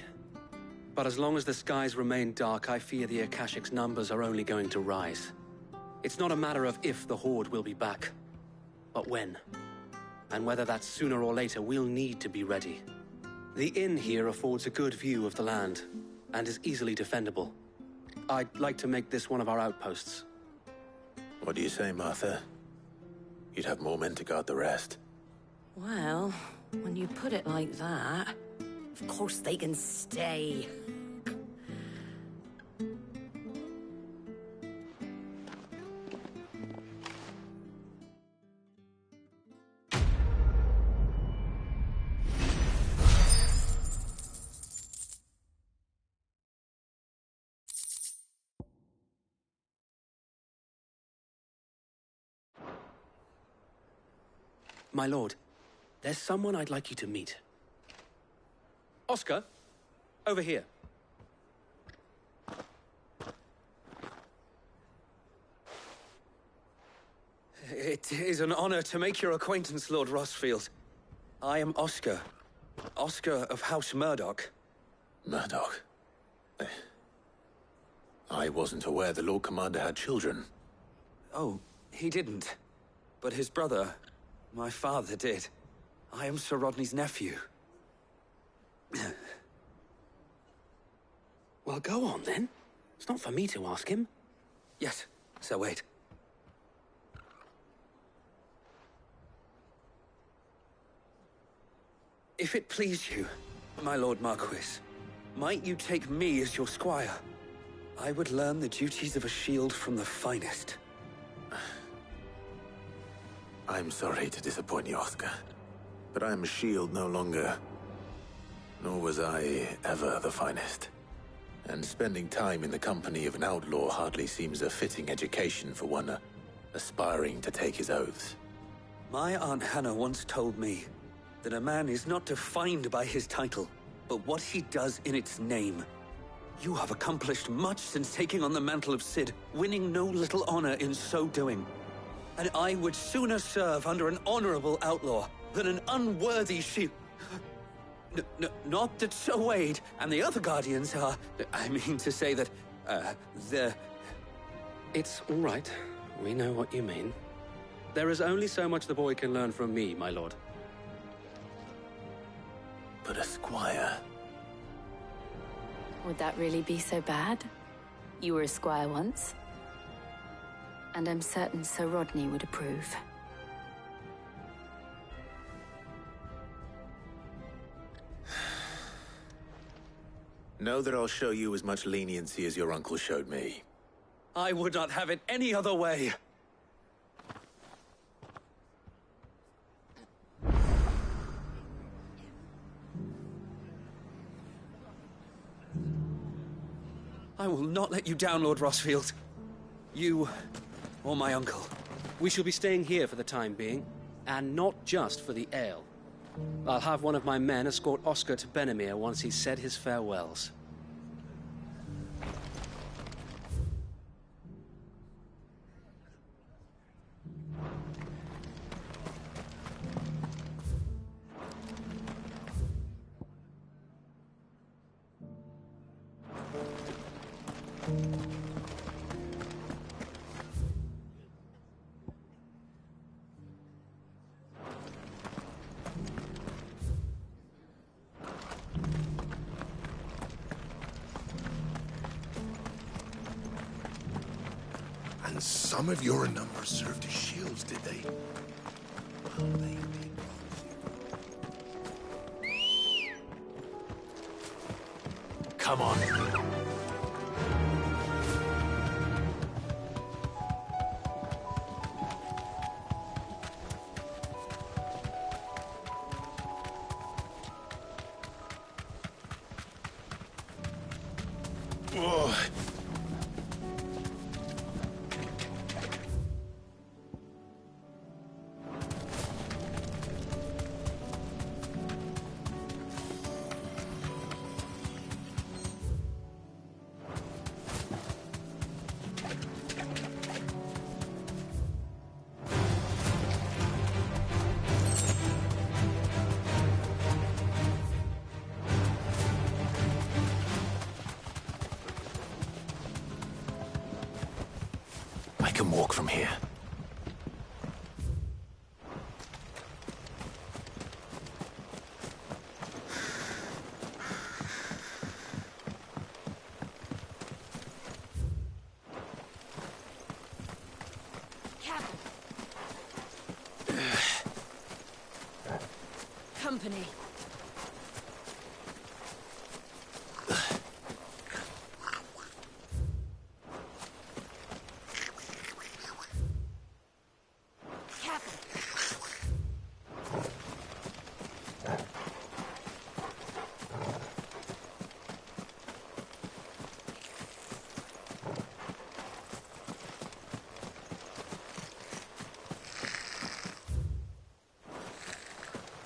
But as long as the skies remain dark, I fear the Akashic's numbers are only going to rise. It's not a matter of if the Horde will be back, but when. And whether that's sooner or later, we'll need to be ready. The inn here affords a good view of the land, and is easily defendable. I'd like to make this one of our outposts. What do you say, Martha? You'd have more men to guard the rest. Well, when you put it like that, of course they can stay. My lord, there's someone I'd like you to meet. Oscar, over here. It is an honor to make your acquaintance, Lord Rossfield. I am Oscar. Oscar of House Murdoch. Murdoch? I wasn't aware the Lord Commander had children. Oh, he didn't. But his brother, my father, did. I am Sir Rodney's nephew. Well, go on, then. It's not for me to ask him. Yes, Sir Wade. If it please you, my Lord Marquis, might you take me as your squire? I would learn the duties of a shield from the finest. I'm sorry to disappoint you, Oscar, but I am a shield no longer. Nor was I ever the finest. And spending time in the company of an outlaw hardly seems a fitting education for one aspiring to take his oaths. My Aunt Hannah once told me that a man is not defined by his title, but what he does in its name. You have accomplished much since taking on the mantle of Cid, winning no little honor in so doing. And I would sooner serve under an honorable outlaw than an unworthy shield. Not that Sir Wade and the other Guardians are... I mean to say that, they're... It's all right. We know what you mean. There is only so much the boy can learn from me, my lord. But a squire... Would that really be so bad? You were a squire once. And I'm certain Sir Rodney would approve. Know that I'll show you as much leniency as your uncle showed me. I would not have it any other way. I will not let you down, Lord Rossfield. You or my uncle. We shall be staying here for the time being, and not just for the ale. I'll have one of my men escort Oscar to Benimir once he's said his farewells. And some of your numbers served as shields, did they? Come on. Whoa. I can walk from here. Company.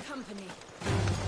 Company.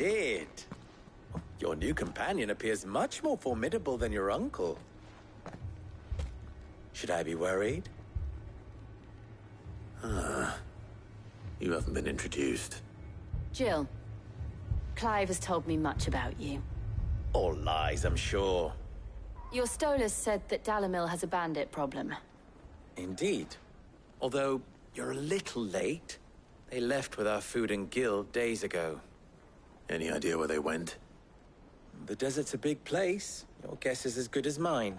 Sid! Your new companion appears much more formidable than your uncle. Should I be worried? You haven't been introduced. Jill, Clive has told me much about you. All lies, I'm sure. Your Stolas said that Dalamil has a bandit problem. Indeed. Although, you're a little late. They left with our food and guild days ago. Any idea where they went? The desert's a big place. Your guess is as good as mine.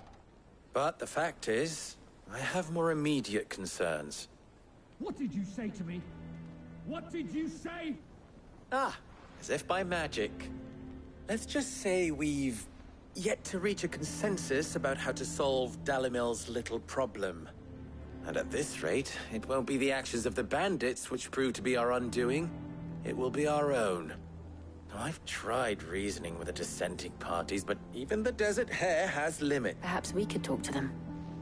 But the fact is, I have more immediate concerns. What did you say to me? What did you say? As if by magic. Let's just say we've yet to reach a consensus about how to solve Dalamil's little problem. And at this rate, it won't be the actions of the bandits which prove to be our undoing. It will be our own. Now, I've tried reasoning with the dissenting parties, but even the Desert Hare has limits. Perhaps we could talk to them.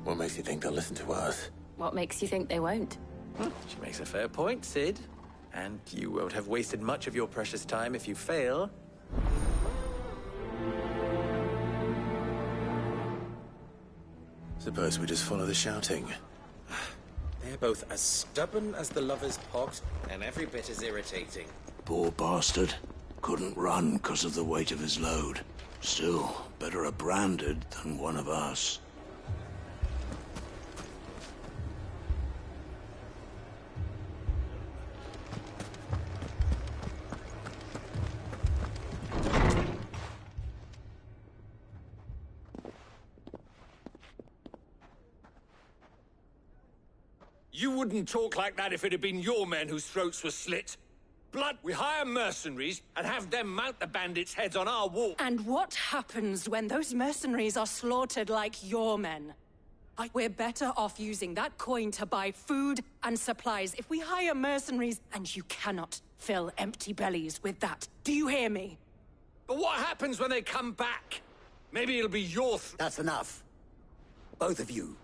What makes you think they'll listen to us? What makes you think they won't? She makes a fair point, Sid. And you won't have wasted much of your precious time if you fail. Suppose we just follow the shouting. They're both as stubborn as the lover's pot, and every bit as irritating. Poor bastard. Couldn't run because of the weight of his load. Still, better a branded than one of us. You wouldn't talk like that if it had been your men whose throats were slit. Blood, we hire mercenaries and have them mount the bandits' heads on our wall. And what happens when those mercenaries are slaughtered like your men? We're better off using that coin to buy food and supplies if we hire mercenaries, and you cannot fill empty bellies with that. Do you hear me? But what happens when they come back? Maybe it'll be your That's enough. Both of you.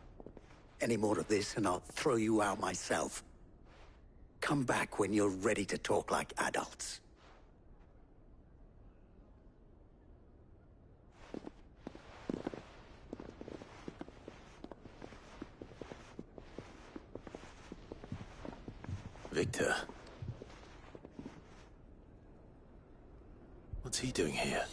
Any more of this and I'll throw you out myself. Come back when you're ready to talk like adults. Victor. What's he doing here?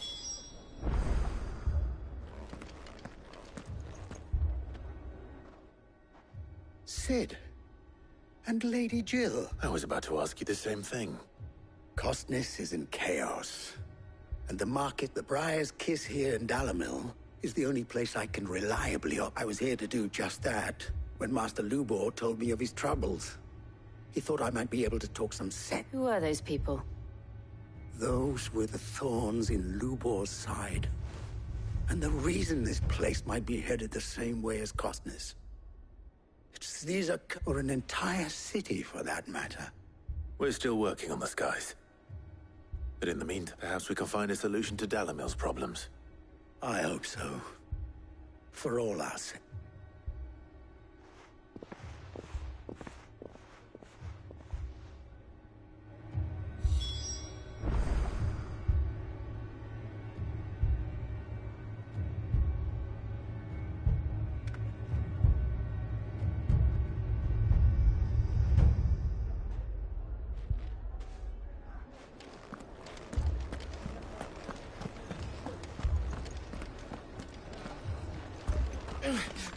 Sid. And Lady Jill. I was about to ask you the same thing. Costness is in chaos. And the market, the Briar's Kiss here in Dalamil, is the only place I can reliably op. I was here to do just that when Master Lubor told me of his troubles. He thought I might be able to talk some sense. Who are those people? Those were the thorns in Lubor's side. And the reason this place might be headed the same way as Costness. These are... or an entire city, for that matter. We're still working on the skies. But in the meantime, perhaps we can find a solution to Dalamil's problems. I hope so. For all our sakes.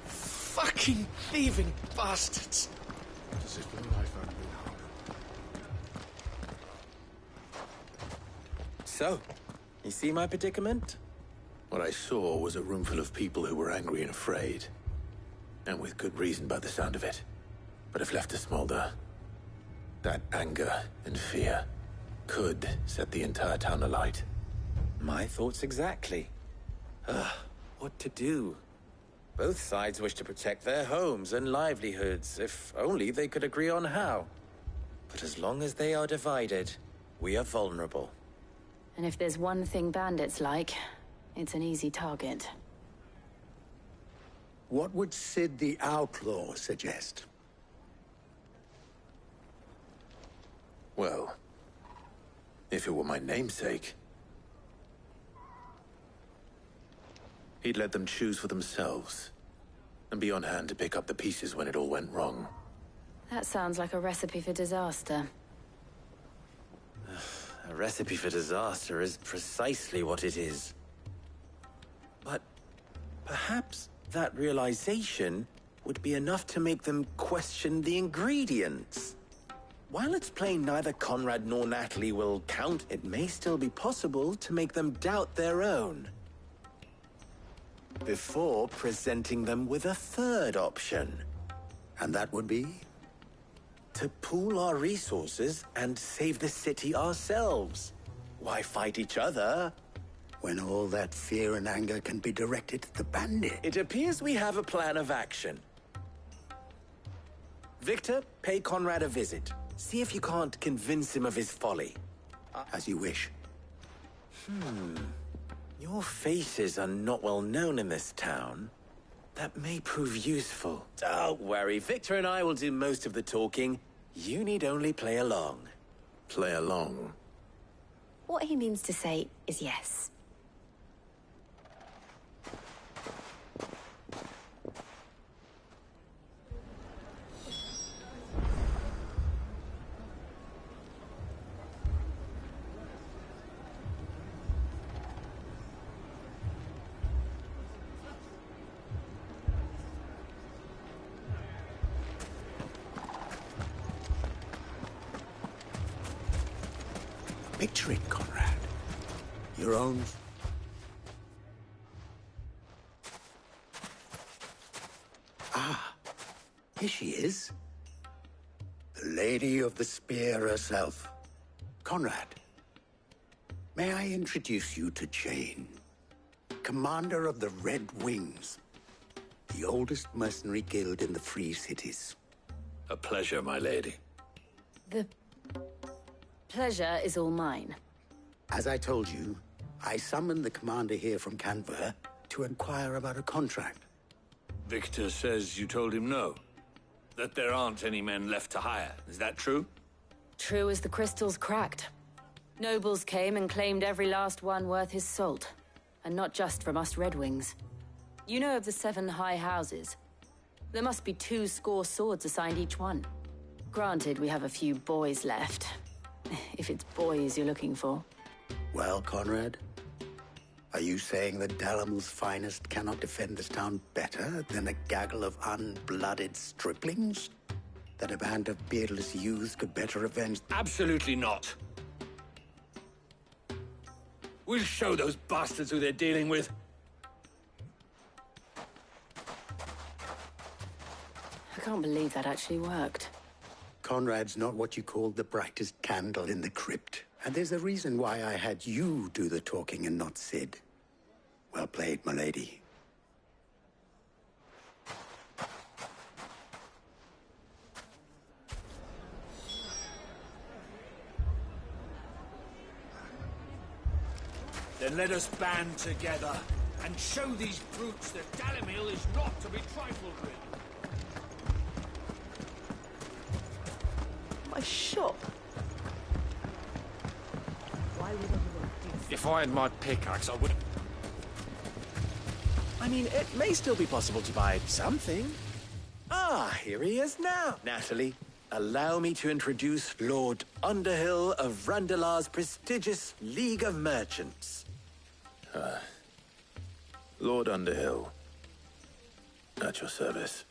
Fucking thieving bastards! As if my life hadn't been hard. So, you see my predicament? What I saw was a room full of people who were angry and afraid. And with good reason by the sound of it. But if left to smolder, that anger and fear could set the entire town alight. My thoughts exactly. What to do? Both sides wish to protect their homes and livelihoods, if only they could agree on how. But as long as they are divided, we are vulnerable. And if there's one thing bandits like, it's an easy target. What would Sid the Outlaw suggest? Well, if it were my namesake, He'd let them choose for themselves, and be on hand to pick up the pieces when it all went wrong. That sounds like a recipe for disaster. A recipe for disaster is precisely what it is. But perhaps that realization would be enough to make them question the ingredients. While it's plain neither Conrad nor Natalie will count, it may still be possible to make them doubt their own. Before presenting them with a third option. And that would be? To pool our resources and save the city ourselves. Why fight each other? When all that fear and anger can be directed at the bandit. It appears we have a plan of action. Victor, pay Conrad a visit. See if you can't convince him of his folly. As you wish. Your faces are not well known in this town. That may prove useful. Don't worry, Victor and I will do most of the talking. You need only play along. Play along? What he means to say is yes. Picture it, Conrad. Your own... Ah, here she is. The Lady of the Spear herself. Conrad, may I introduce you to Jane, commander of the Red Wings, the oldest mercenary guild in the Free Cities. A pleasure, my lady. The pleasure is all mine. As I told you, I summoned the commander here from Canver to inquire about a contract. Victor says you told him no. That there aren't any men left to hire. Is that true? True as the crystals cracked. Nobles came and claimed every last one worth his salt. And not just from us Red Wings. You know of the 7 high houses. There must be 2 swords assigned each one. Granted, we have a few boys left. If it's boys you're looking for. Well, Conrad, are you saying that Dalamel's finest cannot defend this town better than a gaggle of unblooded striplings? That a band of beardless youths could better avenge... Absolutely not. We'll show those bastards who they're dealing with. I can't believe that actually worked. Conrad's not what you call the brightest candle in the crypt. And there's a reason why I had you do the talking and not Sid. Well played, my lady. Then let us band together and show these brutes that Dalimil is not to be trifled with. My shop. Why would anyone do so? If I had my pickaxe, I would... I mean, it may still be possible to buy something. Ah, here he is now. Natalie, allow me to introduce Lord Underhill of Randalar's prestigious League of Merchants. Lord Underhill. At your service.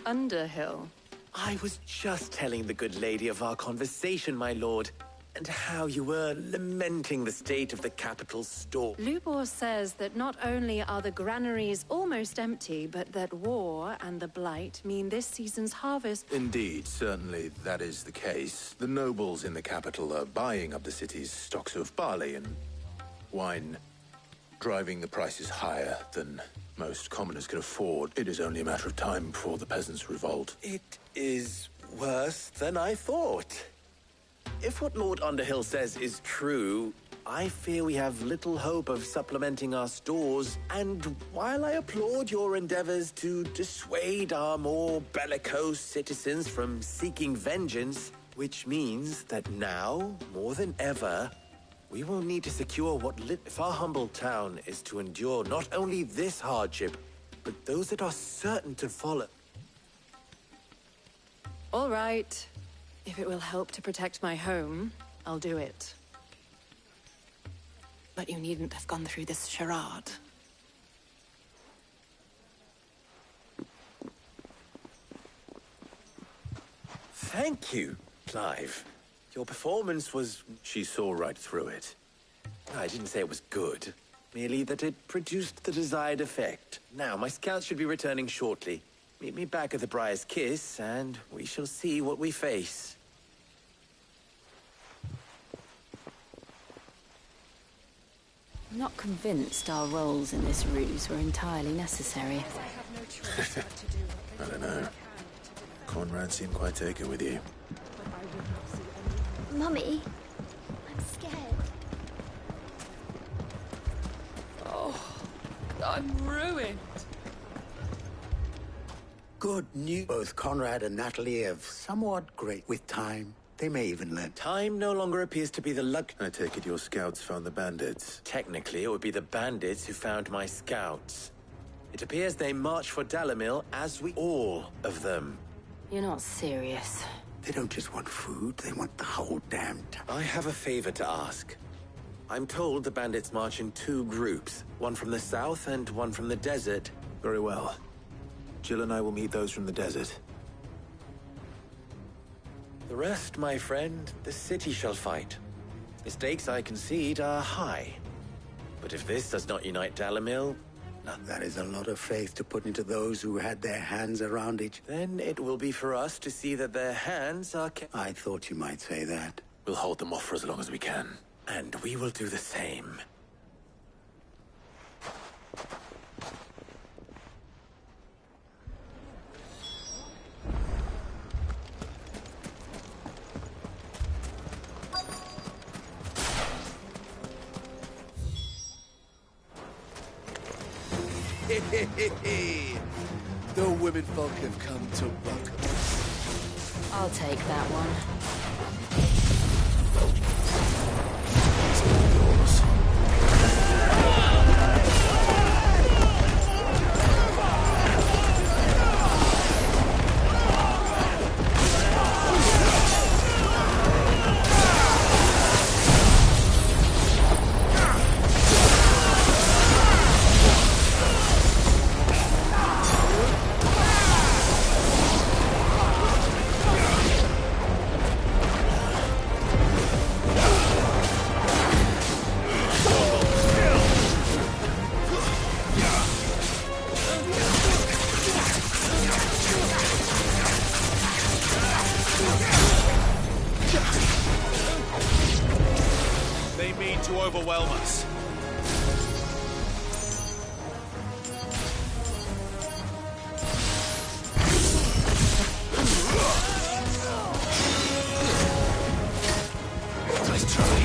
Underhill? I was just telling the good lady of our conversation, my lord, and how you were lamenting the state of the capital's store. Lubor says that not only are the granaries almost empty, but that war and the Blight mean this season's harvest... Indeed, certainly that is the case. The nobles in the capital are buying up the city's stocks of barley and wine, driving the prices higher than most commoners can afford. It is only a matter of time before the peasants revolt. It is worse than I thought. If what Lord Underhill says is true, I fear we have little hope of supplementing our stores, and while I applaud your endeavors to dissuade our more bellicose citizens from seeking vengeance, which means that now, more than ever, We will need to secure what if our humble town is to endure not only this hardship, but those that are certain to follow. All right. If it will help to protect my home, I'll do it. But you needn't have gone through this charade. Thank you, Clive. Your performance was... She saw right through it. I didn't say it was good, merely that it produced the desired effect. Now, my scouts should be returning shortly. Meet me back at the Briar's Kiss, and we shall see what we face. I'm not convinced our roles in this ruse were entirely necessary. I don't know. Conrad seemed quite taken with you. Mummy, I'm scared. Oh, I'm ruined. Good news. Both Conrad and Natalie have somewhat great. With time, they may even learn. Time no longer appears to be the luck... I take it your scouts found the bandits. Technically, it would be the bandits who found my scouts. It appears they marched for Dalimil, as we all of them. You're not serious. They don't just want food, they want the whole damn town. I have a favor to ask. I'm told the bandits march in 2 groups, one from the south and one from the desert. Very well. Jill and I will meet those from the desert. The rest, my friend, the city shall fight. The stakes, I concede, are high. But if this does not unite Dalimil, that is a lot of faith to put into those who had their hands around each. Then it will be for us to see that their hands are I thought you might say that. We'll hold them off for as long as we can. And we will do the same. The women folk have come to welcome us. I'll take that one. They mean to overwhelm us. Nice try.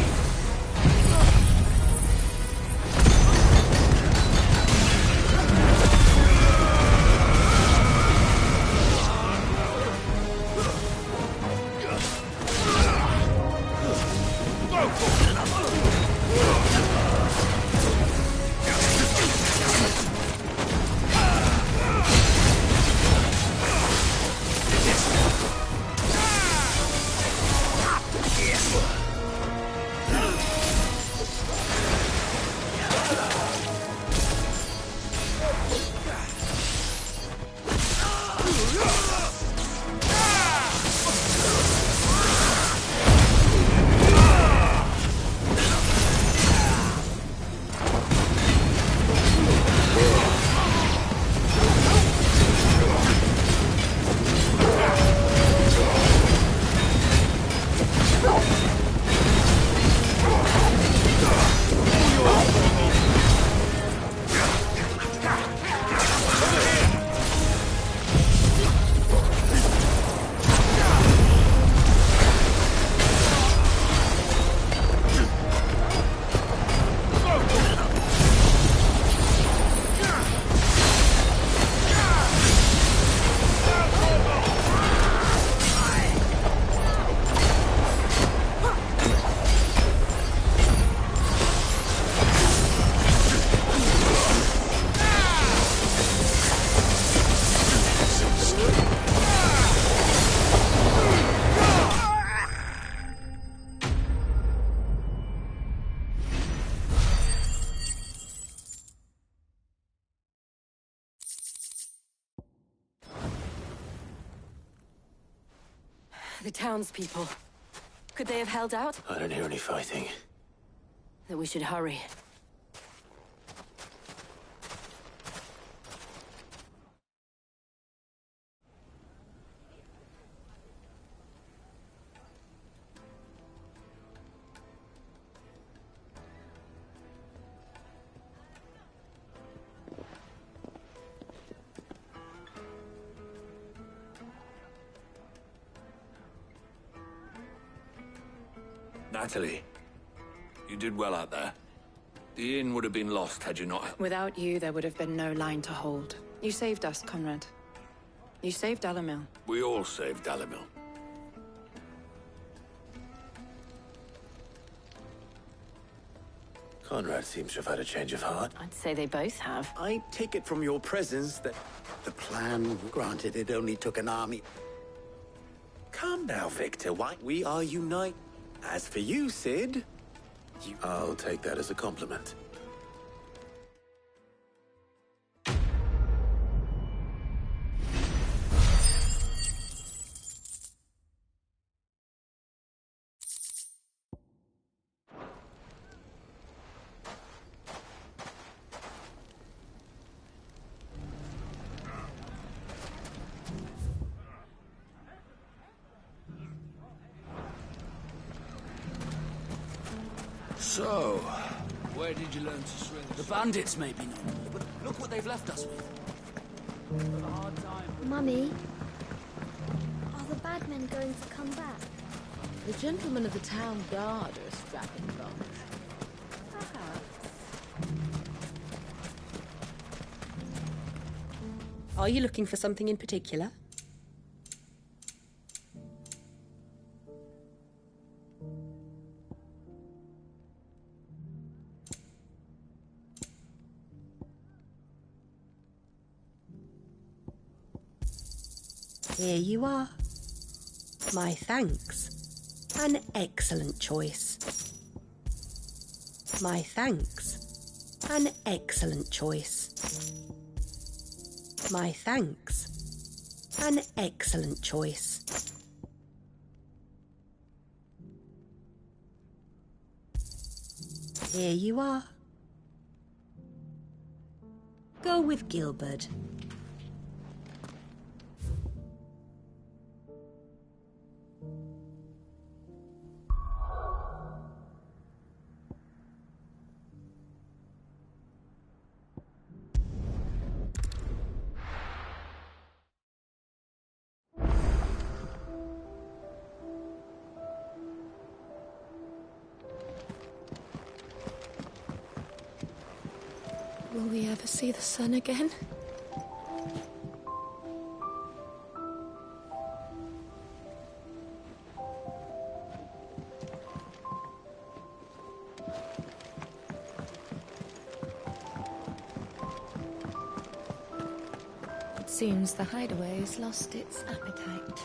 The townspeople. Could they have held out? I don't hear any fighting. Then we should hurry. Natalie, you did well out there. The inn would have been lost had you not... Without you, there would have been no line to hold. You saved us, Conrad. You saved Dalimil. We all saved Dalimil. Conrad seems to have had a change of heart. I'd say they both have. I take it from your presence that... The plan, granted, it only took an army. Calm now, Victor. Why? We are unite. As for you, Sid... I'll take that as a compliment. So, where did you learn to swing? The bandits may be noble, but look what they've left us with. A hard time. Mummy, are the bad men going to come back? The gentlemen of the town guard are a strapping bunch. Are you looking for something in particular? Here you are. My thanks. An excellent choice. My thanks. An excellent choice. My thanks. An excellent choice. Here you are. Go with Gilbert. Will we ever see the sun again? It seems the hideaway has lost its appetite.